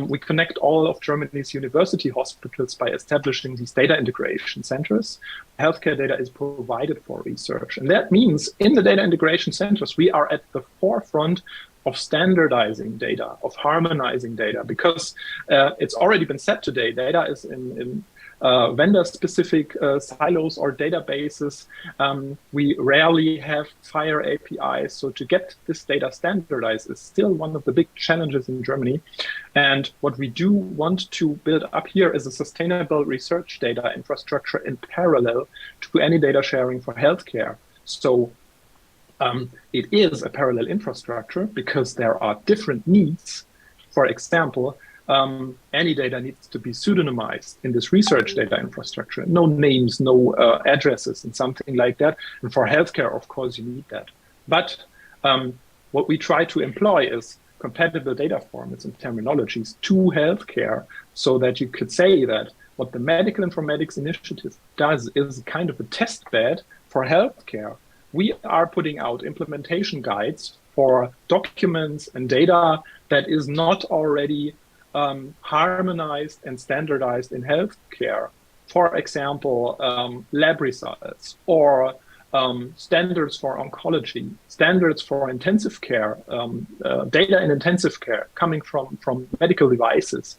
we connect all of Germany's university hospitals by establishing these data integration centers. Healthcare data is provided for research. And that means in the data integration centers, we are at the forefront of standardizing data, of harmonizing data, because it's already been said today, data is in vendor-specific silos or databases. We rarely have FHIR APIs, so to get this data standardized is still one of the big challenges in Germany. And what we do want to build up here is a sustainable research data infrastructure in parallel to any data sharing for healthcare. So it is a parallel infrastructure because there are different needs. For example, any data needs to be pseudonymized in this research data infrastructure. No names, no addresses and something like that. And for healthcare, of course, you need that. But what we try to employ is compatible data formats and terminologies to healthcare so that you could say that what the Medical Informatics Initiative does is kind of a test bed for healthcare. We are putting out implementation guides for documents and data that is not already harmonized and standardized in healthcare. For example, lab results or standards for oncology, standards for intensive care, data in intensive care coming from medical devices.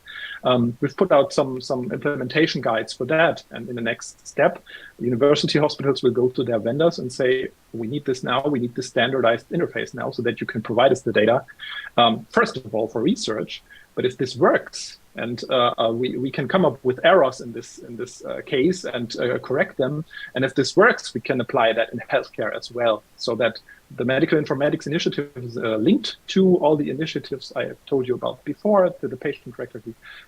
We've put out some implementation guides for that. And in the next step, university hospitals will go to their vendors and say, we need this now, we need this standardized interface now so that you can provide us the data, first of all, for research. But if this works, and we can come up with errors in this case and correct them, and if this works, we can apply that in healthcare as well, so that the Medical Informatics Initiative is linked to all the initiatives I have told you about before, to the patient record.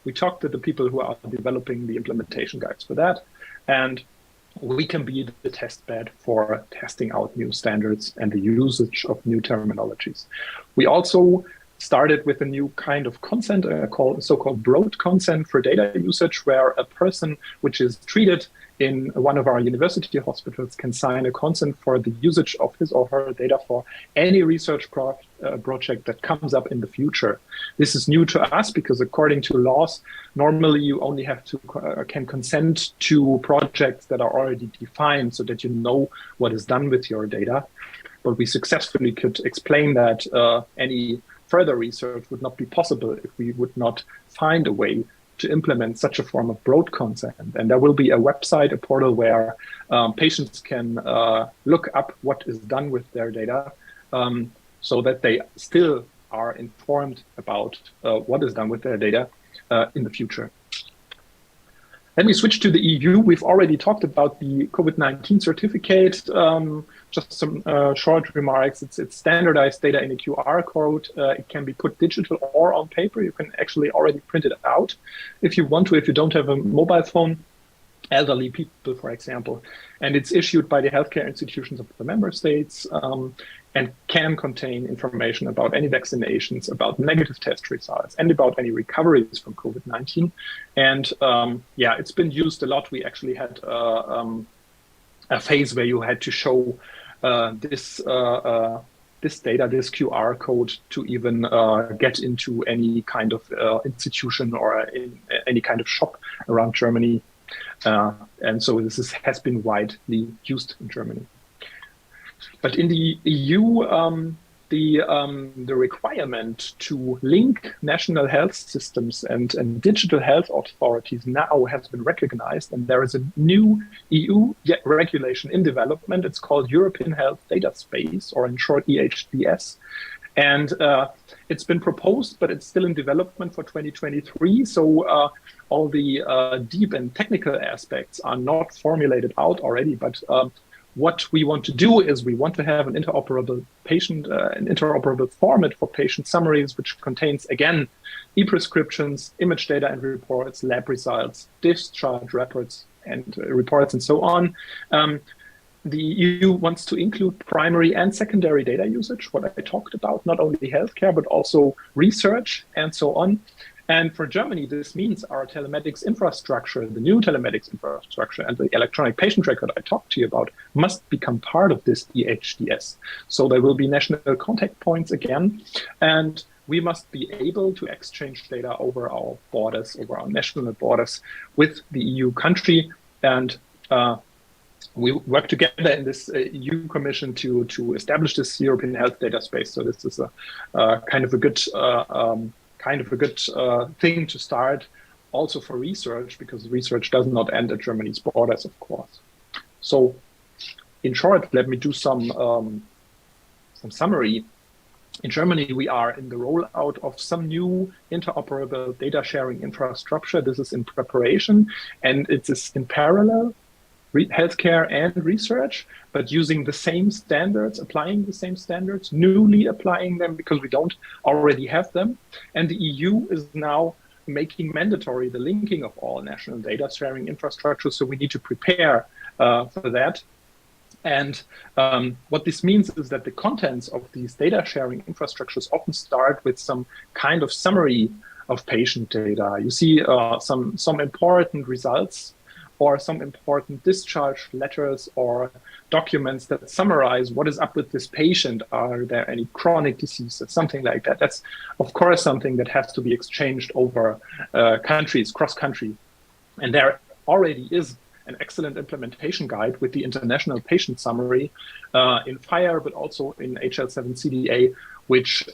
We talked to the people who are developing the implementation guides for that, and we can be the test bed for testing out new standards and the usage of new terminologies. We also started with a new kind of consent, so-called broad consent for data usage, where a person which is treated in one of our university hospitals can sign a consent for the usage of his or her data for any research project that comes up in the future. This is new to us because according to laws, normally you only have to can consent to projects that are already defined so that you know what is done with your data. But we successfully could explain that any further research would not be possible if we would not find a way to implement such a form of broad consent. And there will be a website, a portal where patients can look up what is done with their data, so that they still are informed about what is done with their data in the future. Let me switch to the EU. We've already talked about the COVID-19 certificate. Just some short remarks. It's standardized data in a QR code. It can be put digital or on paper. You can actually already print it out if you want to, if you don't have a mobile phone, elderly people, for example. And it's issued by the healthcare institutions of the member states, and can contain information about any vaccinations, about negative test results, and about any recoveries from COVID-19. And yeah, it's been used a lot. We actually had a phase where you had to show this data, this QR code, to even get into any kind of institution or in any kind of shop around Germany. And so this has been widely used in Germany. But in the EU, the requirement to link national health systems and digital health authorities now has been recognized, and there is a new EU regulation in development. It's called European Health Data Space, or in short EHDS. And it's been proposed, but it's still in development for 2023. So all the deep and technical aspects are not formulated out already, but what we want to do is we want to have an interoperable format for patient summaries, which contains, again, e-prescriptions, image data and reports, lab results, discharge reports and reports, and so on. The EU wants to include primary and secondary data usage, what I talked about, not only healthcare, but also research and so on. And for Germany, this means our telematics infrastructure, the new telematics infrastructure, and the electronic patient record I talked to you about must become part of this EHDS. So there will be national contact points again, and we must be able to exchange data over our borders, over our national borders with the EU country. And we work together in this EU Commission to establish this European health data space. So this is a kind of a good thing to start also for research, because research does not end at Germany's borders, of course. So in short, let me do some summary. In Germany, we are in the rollout of some new interoperable data sharing infrastructure. This is in preparation, and it is in parallel, healthcare and research, but using the same standards, applying the same standards, newly applying them because we don't already have them. And the EU is now making mandatory the linking of all national data sharing infrastructure. So we need to prepare for that. And what this means is that the contents of these data sharing infrastructures often start with some kind of summary of patient data. You see some important results, or some important discharge letters or documents that summarize what is up with this patient. Are there any chronic diseases, something like that? That's, of course, something that has to be exchanged over countries, cross-country. And there already is an excellent implementation guide with the International Patient Summary in FHIR, but also in HL7CDA, which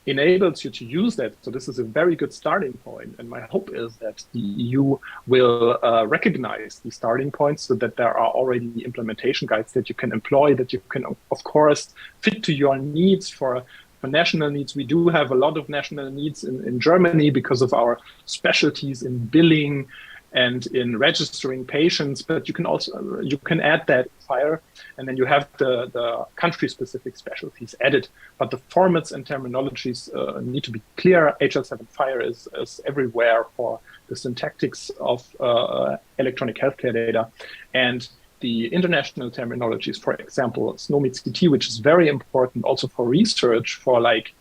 enables you to use that. So this is a very good starting point. And my hope is that the EU will recognize the starting points, so that there are already implementation guides that you can employ, that you can, of course, fit to your needs. For national needs, we do have a lot of national needs in Germany because of our specialties in billing and in registering patients, but you can add that FHIR, and then you have the country-specific specialties added. But the formats and terminologies need to be clear. HL7 FHIR is everywhere for the syntactics of electronic healthcare data, and the international terminologies, for example, SNOMED-CT, which is very important also for research, for like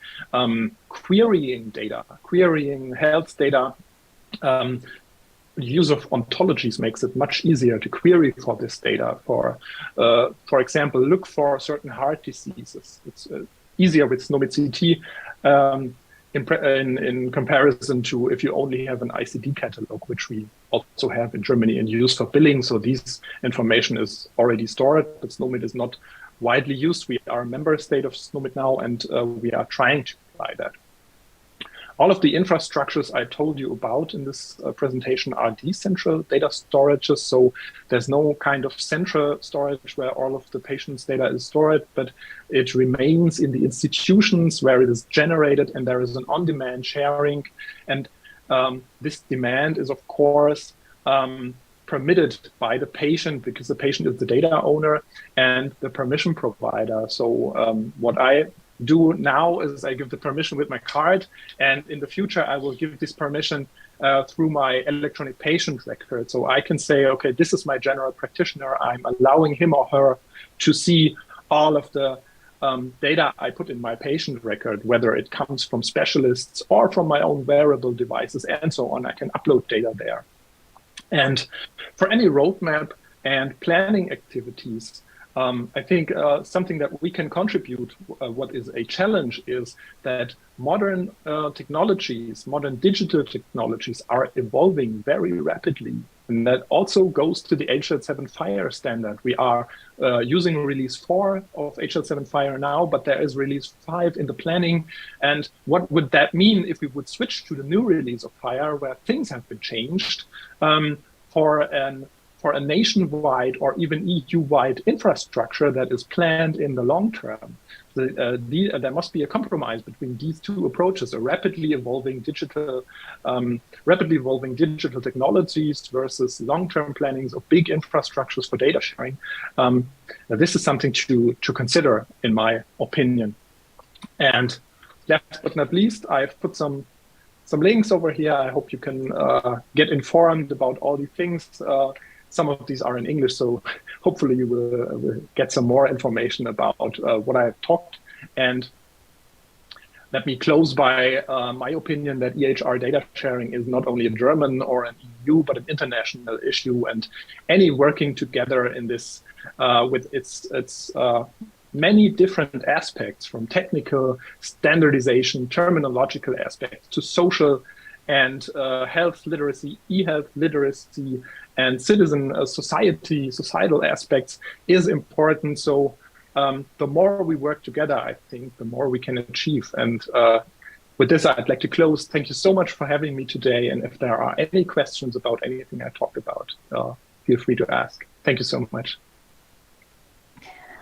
querying data, querying health data. Use of ontologies makes it much easier to query for this data. For example, look for certain heart diseases. It's easier with SNOMED-CT in comparison to if you only have an ICD catalog, which we also have in Germany and use for billing. So this information is already stored, but SNOMED is not widely used. We are a member state of SNOMED now, and we are trying to apply that. All of the infrastructures I told you about in this presentation are decentral data storages. So there's no kind of central storage where all of the patient's data is stored, but it remains in the institutions where it is generated, and there is an on-demand sharing. And this demand is, of course, permitted by the patient, because the patient is the data owner and the permission provider. So what I do now is I give the permission with my card, and in the future I will give this permission through my electronic patient record. So I can say, okay, this is my general practitioner. I'm allowing him or her to see all of the data I put in my patient record, whether it comes from specialists or from my own wearable devices and so on. I can upload data there. And for any roadmap and planning activities, I think something that we can contribute, what is a challenge, is that modern technologies, modern digital technologies are evolving very rapidly. And that also goes to the HL7 Fire standard. We are using release 4 of HL7 Fire now, but there is release 5 in the planning. And what would that mean if we would switch to the new release of Fire, where things have been changed for a nationwide or even EU-wide infrastructure that is planned in the long term? There must be a compromise between these two approaches: a rapidly evolving digital technologies versus long-term plannings of big infrastructures for data sharing. This is something to consider, in my opinion. And last but not least, I've put some links over here. I hope you can get informed about all these things. Some of these are in English, so hopefully you will get some more information about what I've talked. And let me close by my opinion that EHR data sharing is not only a German or an EU, but an international issue. And any working together in this with its many different aspects, from technical, standardization, terminological aspects, to social and health literacy, e-health literacy, and societal aspects, is important. So the more we work together, I think, the more we can achieve. And with this, I'd like to close. Thank you so much for having me today. And if there are any questions about anything I talked about, feel free to ask. Thank you so much.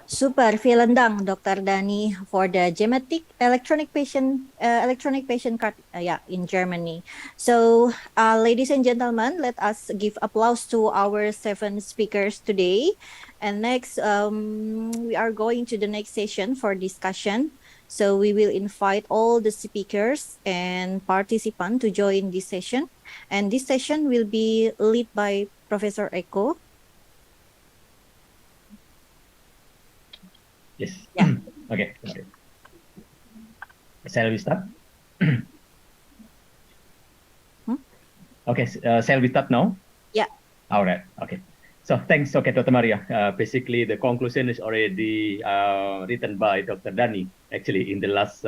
Super, vielen Dank, Dr. Dani, for the gematik electronic patient card in Germany. So, ladies and gentlemen, let us give applause to our 7 speakers today. And next, we are going to the next session for discussion. So we will invite all the speakers and participants to join this session. And this session will be led by Professor Eko. Yes. Yeah. Okay. Shall we start? Okay. Shall we start now? Yeah. All right. Okay. So thanks. Okay, Dr. Maria. Basically, the conclusion is already written by Dr. Dani, actually, in the last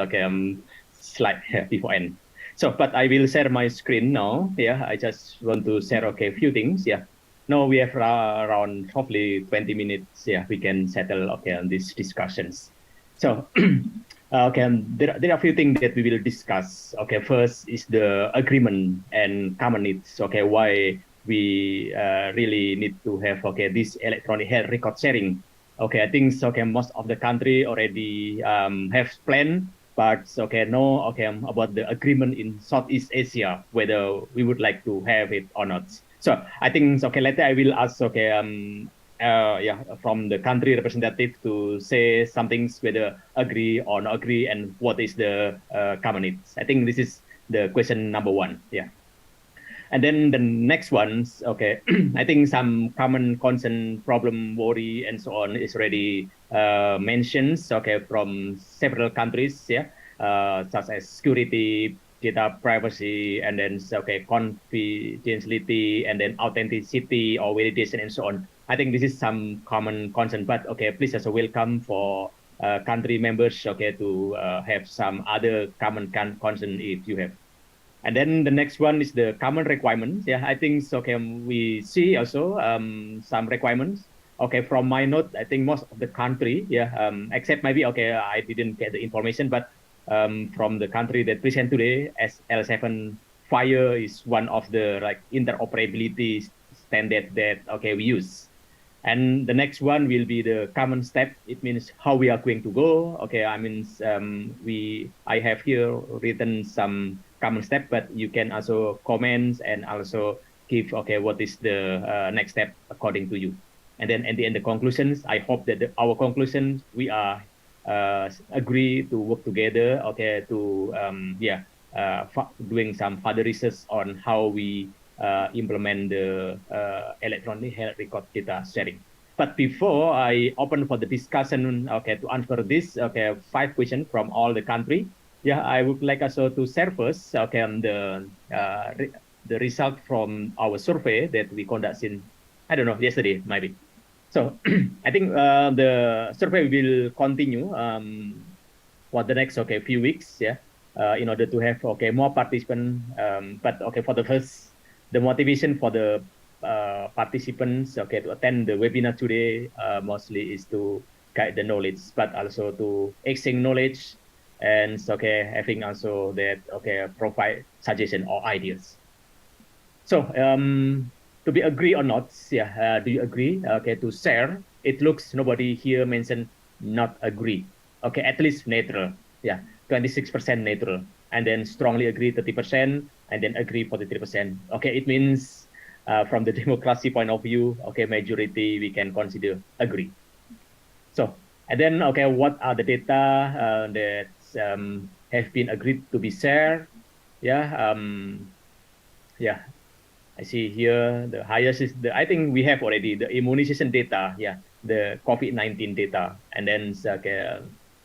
slide before end. So, but I will share my screen now. Yeah, I just want to share a few things. Yeah. Now we have around hopefully 20 minutes. Yeah, we can settle on these discussions. So there are a few things that we will discuss. Okay, first is the agreement and common needs. Okay, why we really need to have this electronic health record sharing. Okay, I think most of the country already have planned, but know about the agreement in Southeast Asia, whether we would like to have it or not. So I think later I will ask from the country representative to say some things, whether agree or not agree, and what is the common needs. I think this is the question number 1. Yeah. And then the next ones, I think some common concern, problem, worry, and so on is already mentioned, from several countries, such as security, data privacy, and then confidentiality, and then authenticity or validation, and so on. I think this is some common concern, but please also welcome for country members to have some other common concern if you have. And then the next one is the common requirements. Yeah, I think we see also some requirements. From my note, I think most of the country, except maybe I didn't get the information, but from the country that present today as L7 Fire is one of the like interoperability standard that we use. And the next one will be the common step. It means how we are going to go. Okay, I mean, I have here written some common step, but you can also comment and also give, what is the next step according to you. And then at the end, the conclusions, I hope that our conclusions, we are agree to work together, to, doing some further research on how we implement the electronic health record data sharing. But before I open for the discussion, to answer this, 5 questions from all the country. Yeah, I would like also to share first, the result from our survey that we conducted in, I don't know, yesterday maybe. So I think the survey will continue for the next few weeks, in order to have more participants. But for the first, the motivation for the participants to attend the webinar today mostly is to guide the knowledge, but also to exchange knowledge, and having also that provide suggestion or ideas. So to be agree or not, do you agree? To share, it looks nobody here mentioned not agree. At least neutral. 26% neutral, and then strongly agree 30%, and then agree 43%. It means from the democracy point of view, majority we can consider agree. So, and then what are the data that have been agreed to be shared? I see here the highest is I think we have already the immunization data, the COVID-19 data, and then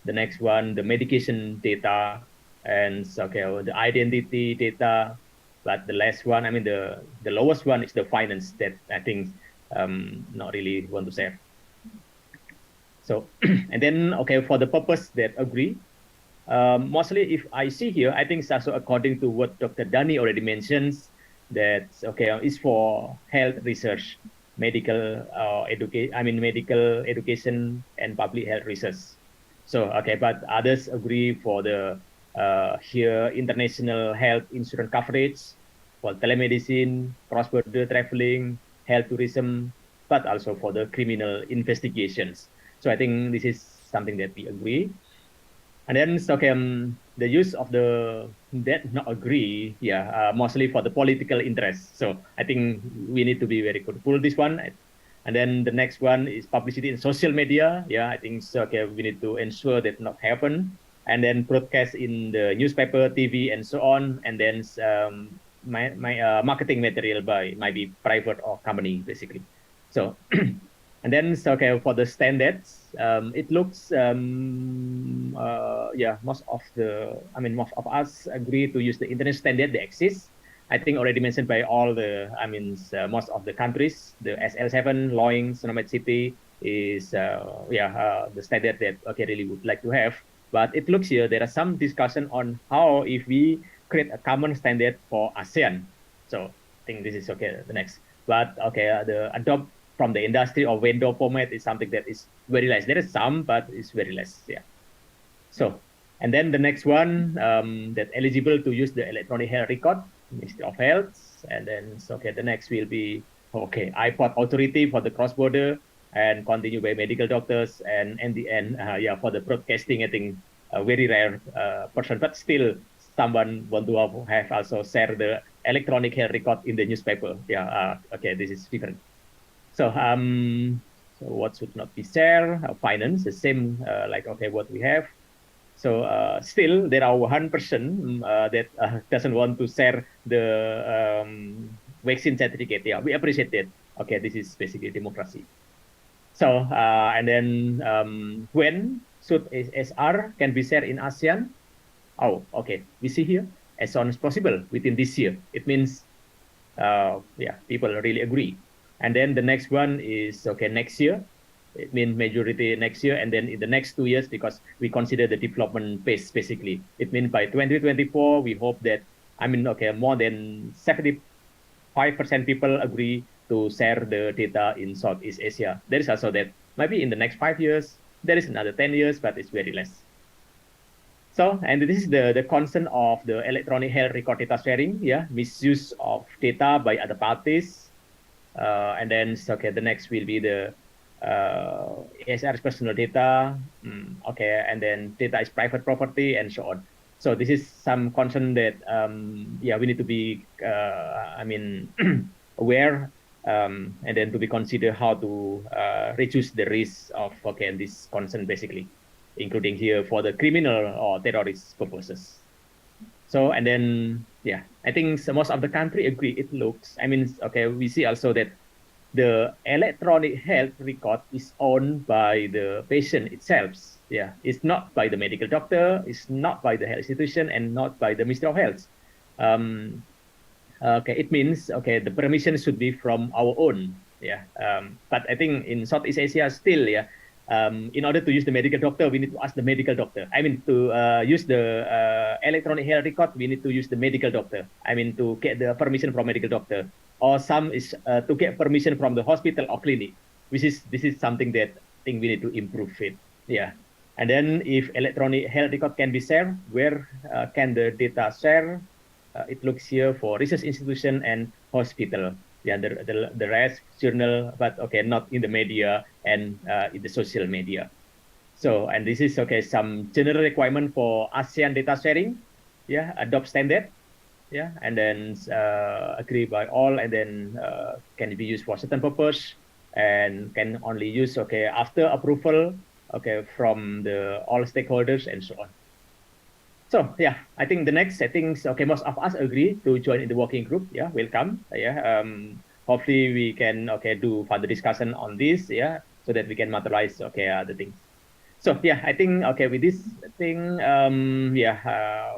the next one, the medication data, and the identity data. But the last one, I mean the lowest one is the finance that I think not really want to share. So and then for the purpose that agree, mostly if I see here, I think it's also according to what Dr. Dani already mentions, that is for health research, medical medical education and public health research. So but others agree for the here international health insurance coverage, for telemedicine, cross-border traveling, health tourism, but also for the criminal investigations. So I think this is something that we agree. And then the use of the that not agree, mostly for the political interest. So I think we need to be very careful this one. And then the next one is publicity in social media. I think we need to ensure that not happen. And then broadcast in the newspaper, TV, and so on. And then marketing material by maybe private or company, basically. So and then for the standards, it looks most of us agree to use the internet standard that exists. I think already mentioned by all the most of the countries, the SL7 Loing Sonomet City is the standard that really would like to have. But it looks here there are some discussion on how if we create a common standard for ASEAN. So I think this is the next. But the adopt from the industry or vendor format is something that is very less. There is some, but it's very less. So, and then the next one, that eligible to use the electronic health record, Ministry of Health, and then the next will be IPOD authority for the cross-border, and continue by medical doctors, and in the end, for the broadcasting, I think a very rare person, but still someone want to have also share the electronic health record in the newspaper. This is different. So, so what should not be shared? Finance, the same like what we have. So still there are 1% that doesn't want to share the vaccine certificate. We appreciate that. This is basically democracy. So and then when should SR can be shared in ASEAN? We see here as soon as possible within this year. It means people really agree. And then the next one is next year. It means majority next year, and then in the next 2 years, because we consider the development pace basically. It means by 2024, we hope that more than 75% people agree to share the data in Southeast Asia. There is also that maybe in the next 5 years, there is another 10 years, but it's very less. So, and this is the concern of the electronic health record data sharing, yeah, misuse of data by other parties. And then, okay, the next will be the ASR's personal data. Okay, and then data is private property and so on. So this is some concern that, yeah, we need to be, I mean, aware, and then to be consider how to reduce the risk of, okay, this concern basically, including here for the criminal or terrorist purposes. So, and then, yeah, I think most of the country agree. It looks, I mean, okay, we see also that the electronic health record is owned by the patient itself. Yeah, it's not by the medical doctor, it's not by the health institution, and not by the Ministry of Health. Okay, it means, okay, the permission should be from our own. Yeah, but I think in Southeast Asia still, yeah, in order to use the medical doctor, we need to ask the medical doctor. I mean, to use the electronic health record, we need to use the medical doctor. I mean, to get the permission from medical doctor. Or some is to get permission from the hospital or clinic, which is, this is something that I think we need to improve it. Yeah. And then if electronic health record can be shared, where can the data share? It looks here for research institution and hospital. Yeah, the rest journal, but okay, not in the media and in the social media. So, and this is, okay, some general requirement for ASEAN data sharing. Yeah, adopt standard. Yeah, and then agree by all, and then can be used for certain purpose, and can only use, okay, after approval, okay, from the all stakeholders and so on. So yeah, I think the next settings, okay, most of us agree to join in the working group. Yeah, welcome. Yeah, hopefully we can, okay, do further discussion on this. Yeah, so that we can materialize, okay, the things. So yeah, I think, okay, with this thing, yeah,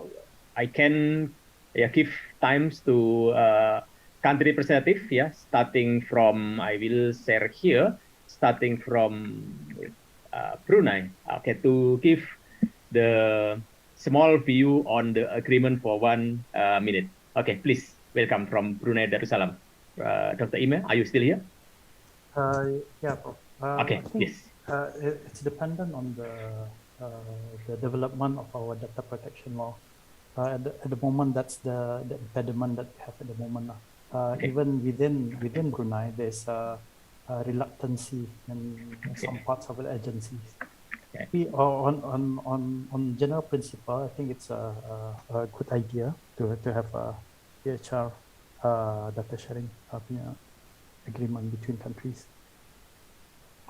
I can, yeah, give times to country representative. Yeah, starting from, I will share here, starting from Brunei. Okay, to give the small view on the agreement for 1 minute. Okay, please welcome from Brunei Darussalam. Dr. Ime, are you still here? Yeah, Prof. Okay, I think, yes. it's dependent on the development of our data protection law. At the moment, that's the impediment that we have at the moment. Okay. Even within Brunei, there's a reluctancy in some parts of the agencies. Okay. We on general principle, I think it's a good idea to have a PHR data sharing agreement between countries.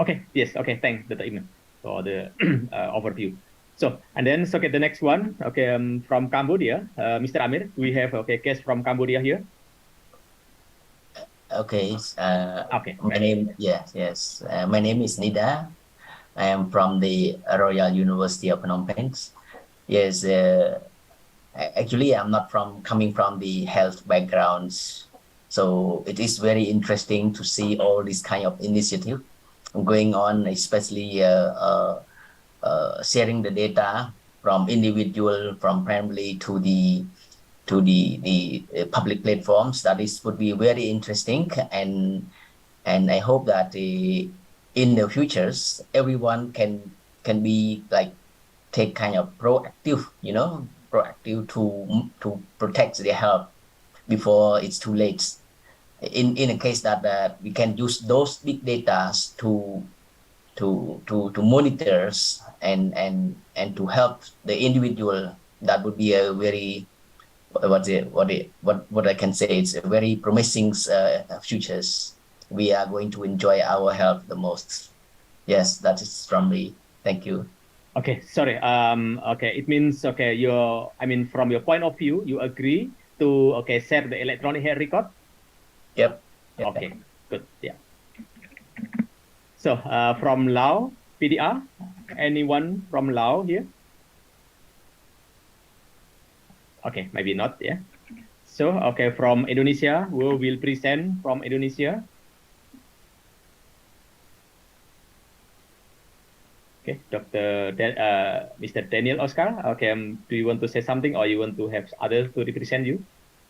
Okay, yes, okay, thanks, Dr. Ime, for the overview. So, and then, so, okay, the next one, okay, from Cambodia, Mr. Amir, we have, okay, guest from Cambodia here. Okay. Okay. My name, yes. My name is Nida. I am from the Royal University of Phnom Penh. Yes. Actually, I'm not coming from the health backgrounds, so it is very interesting to see all this kind of initiative going on, especially sharing the data from individual, from family to the public platforms. That would be very interesting, and I hope that in the futures everyone can be like take kind of proactive, proactive to protect their health before it's too late. In a case that we can use those big data to monitor and to help the individual, that would be a very what I can say, it's a very promising futures. We are going to enjoy our health the most. Yes, that is from me. Thank you. Okay, sorry. Okay, it means, okay, from your point of view, you agree to, okay, share the electronic health record? Yep. Okay, good. Yeah. So, from Laos, PDR, anyone from Laos here? Okay, maybe not, yeah. So, okay, from Indonesia, who will present from Indonesia? Okay, Mr. Daniel Oscar. Okay, do you want to say something, or you want to have others to represent you?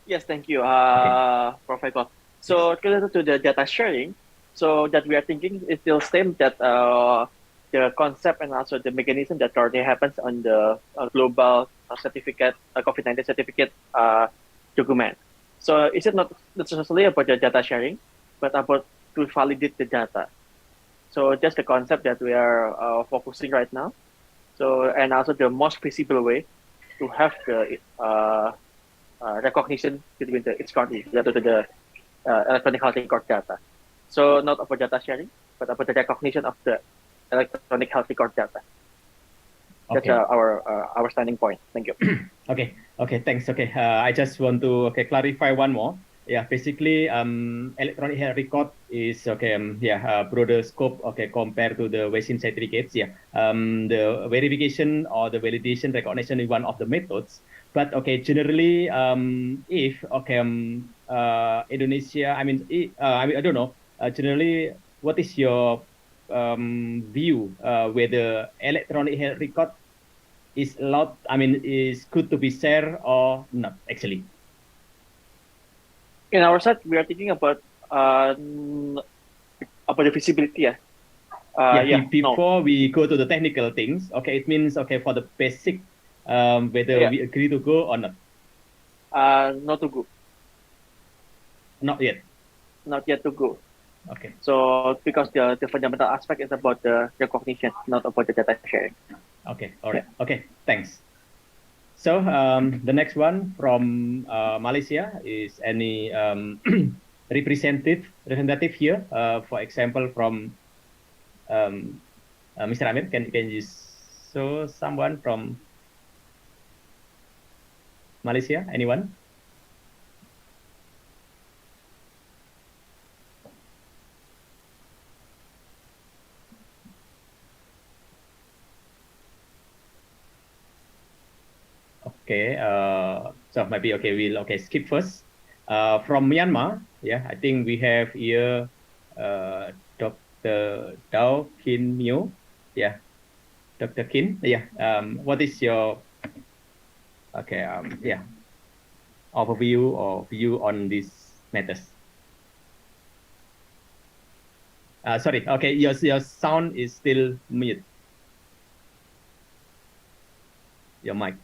Yes, thank you, Okay. Professor. So related to the data sharing, so that we are thinking, it will stem that the concept and also the mechanism that already happens on the global certificate, COVID-19 certificate document. So is it not necessarily about the data sharing, but about to validate the data? So that's the concept that we are focusing right now. So, and also the most feasible way to have the recognition between its countries, the electronic health record data. So not about data sharing, but about the recognition of the electronic health record data. That's our standing point. Thank you. Okay, thanks. I just want to clarify one more. Yeah, basically, electronic health record is broader scope. Compared to the vaccine certificates. Yeah, the verification or the validation recognition is one of the methods. But generally, if Indonesia, I don't know. Generally, what is your view whether electronic health record is allowed? Is good to be shared or not? Actually. In our side, we are thinking about the feasibility. Before we go to the technical things, it means for the basic, whether we agree to go or not. Not to go. Not yet. Not yet to go. Okay. So because the fundamental aspect is about the recognition, not about the data sharing. Okay. All right. Okay. Thanks. So the next one from Malaysia is any representative here. For example, from Mr. Amir, can you show someone from Malaysia? Anyone? Okay, so maybe we'll skip first. From Myanmar, I think we have here Dr. Dao Kin Myo. Dr. Kin. What is your overview or view on these matters? Sorry, your sound is still mute. Your mic.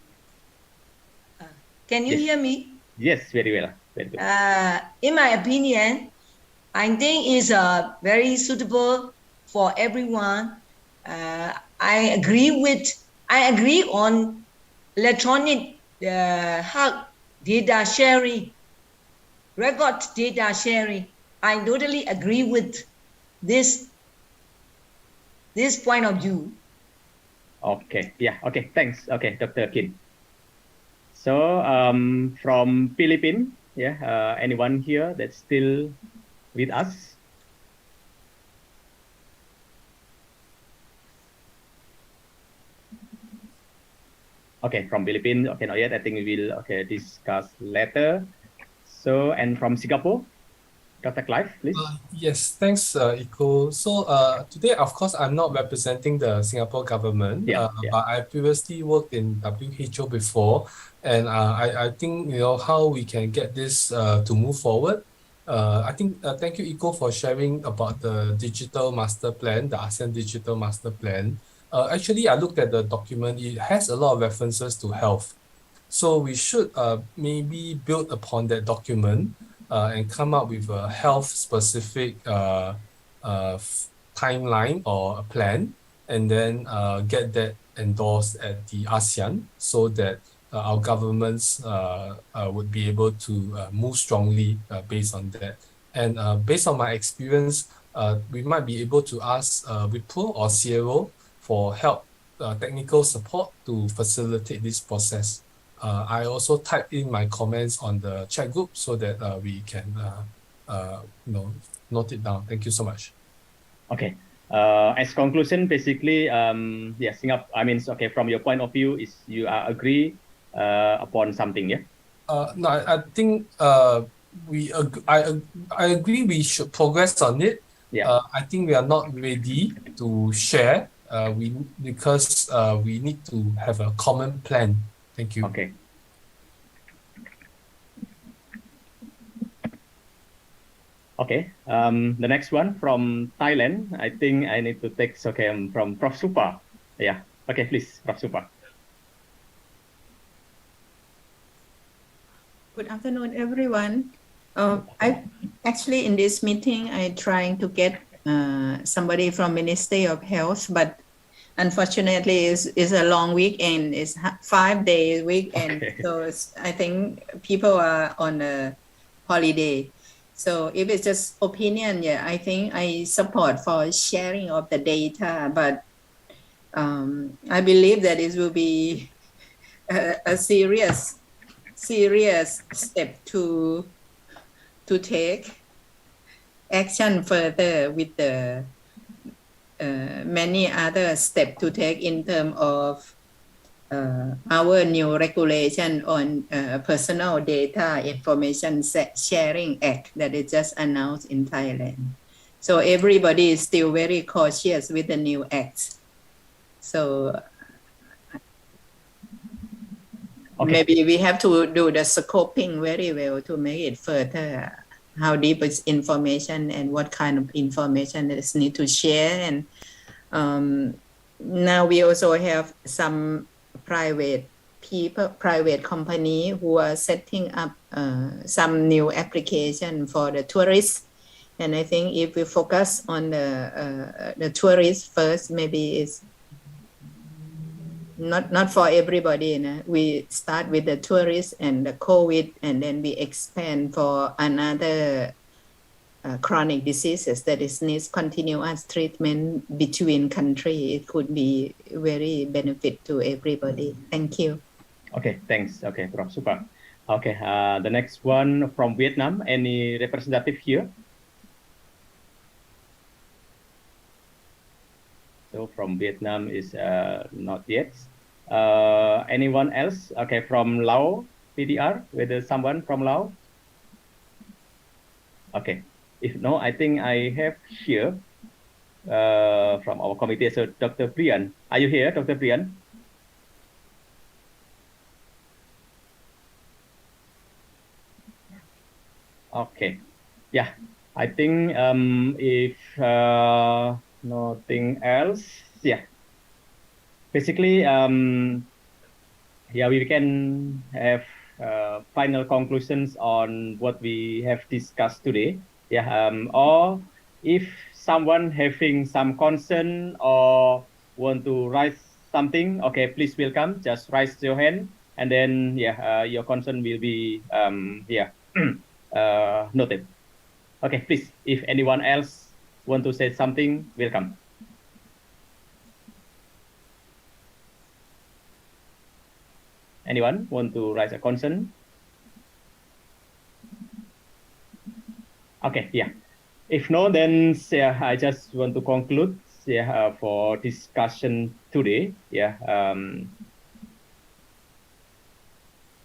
Can you hear me? Yes, very well. Very good. In my opinion, I think it's very suitable for everyone. I agree on electronic health data sharing, record data sharing. I totally agree with this point of view. Okay. Yeah. Okay. Thanks. Okay, Dr. Kin. So from Philippines, anyone here that's still with us? Okay, from Philippines, not yet. I think we will discuss later. So, and from Singapore, Dr. Clive, please. Yes, thanks, Iko. So today, of course, I'm not representing the Singapore government, but I previously worked in WHO before, and I think how we can get this to move forward. I think thank you, Iko, for sharing about the digital master plan, the ASEAN digital master plan. Actually, I looked at the document. It has a lot of references to health, so we should maybe build upon that document. And come up with a health-specific timeline or a plan, and then get that endorsed at the ASEAN so that our governments would be able to move strongly based on that. And based on my experience, we might be able to ask Wipro or CRO for help, technical support to facilitate this process. I also typed in my comments on the chat group so that we can note it down. Thank you so much. Okay. As conclusion, basically, Singapore. From your point of view, is you agree upon something, yeah? No, I think I agree. We should progress on it. Yeah. I think we are not ready to share. Because we need to have a common plan. Thank you. Okay. The next one from Thailand. I think I need to take from Prof. Supa. Yeah. Okay, please, Prof. Supa. Good afternoon, everyone. I actually in this meeting I trying to get somebody from Ministry of Health, but unfortunately is a long weekend. It's 5 day weekend, Okay. so I think people are on a holiday. So if it's just opinion, yeah, I think I support for sharing of the data, but I believe that it will be a serious step to take action further with the many other steps to take in terms of our new regulation on personal data information sharing act that is just announced in Thailand. So everybody is still very cautious with the new act. So maybe we have to do the scoping very well to make it further. How deep is information and what kind of information is need to share. And now we also have some private company who are setting up some new application for the tourists. And I think if we focus on the tourists first, maybe it's not for everybody. We start with the tourists and the COVID, and then we expand for another chronic diseases that is needs continuous treatment between country. It could be very benefit to everybody. Thank you. Okay, thanks. Okay, Prof. Supa. Okay, the next one from Vietnam. Any representative here? So from Vietnam is not yet. Anyone else? Okay, from Laos, PDR, whether someone from Laos? Okay, if no, I think I have here from our committee. So Dr. Priyan, are you here, Dr. Priyan? Okay, yeah, I think if nothing else, yeah. Basically, yeah, we can have final conclusions on what we have discussed today. Yeah, or if someone having some concern or want to raise something, okay, please welcome. Just raise your hand, and then yeah, your concern will be yeah noted. Okay, please. If anyone else want to say something, welcome. Anyone want to raise a concern? Okay, yeah. If no, then yeah, I just want to conclude yeah, for discussion today. Yeah.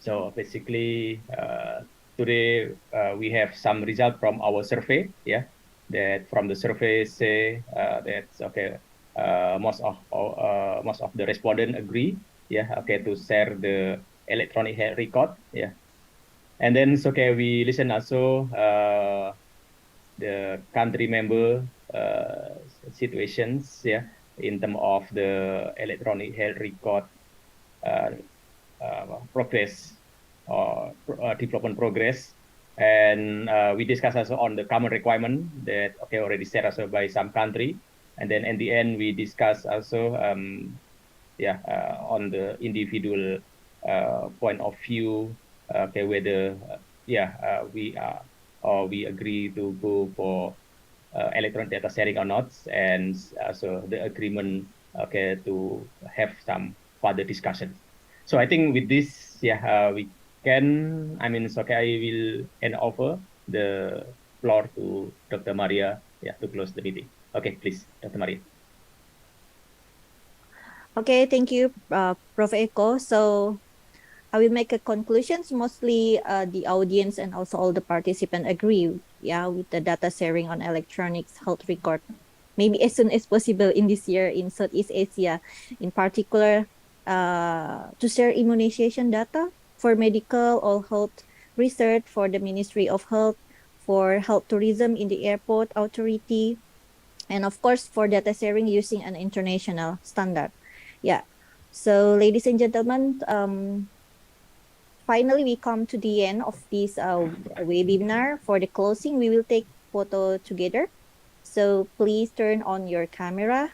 So basically, today we have some result from our survey. Yeah, that from the survey say that's okay. Most of the respondents agree. Yeah, okay, to share the electronic health record. Yeah, and then it's okay. We listen also the country member situations. Yeah, in terms of the electronic health record progress or development progress. And we discuss also on the common requirement that okay already set also by some country. And then in the end we discuss also yeah on the individual point of view okay whether yeah we are or we agree to go for electronic data sharing or not, and also the agreement okay to have some further discussion. So I think with this yeah we can, I mean, it's okay, I will hand over the floor to Dr. Maria yeah, to close the meeting. Okay, please, Dr. Maria. Okay, thank you, Prof. Eko. So I will make a conclusions. Mostly the audience and also all the participants agree yeah, with the data sharing on electronics health record. Maybe as soon as possible in this year in Southeast Asia, in particular, to share immunization data for medical or health research for the Ministry of Health, for health tourism in the airport authority, and of course for data sharing using an international standard. Yeah. So ladies and gentlemen, finally we come to the end of this webinar. For the closing, we will take photo together. So please turn on your camera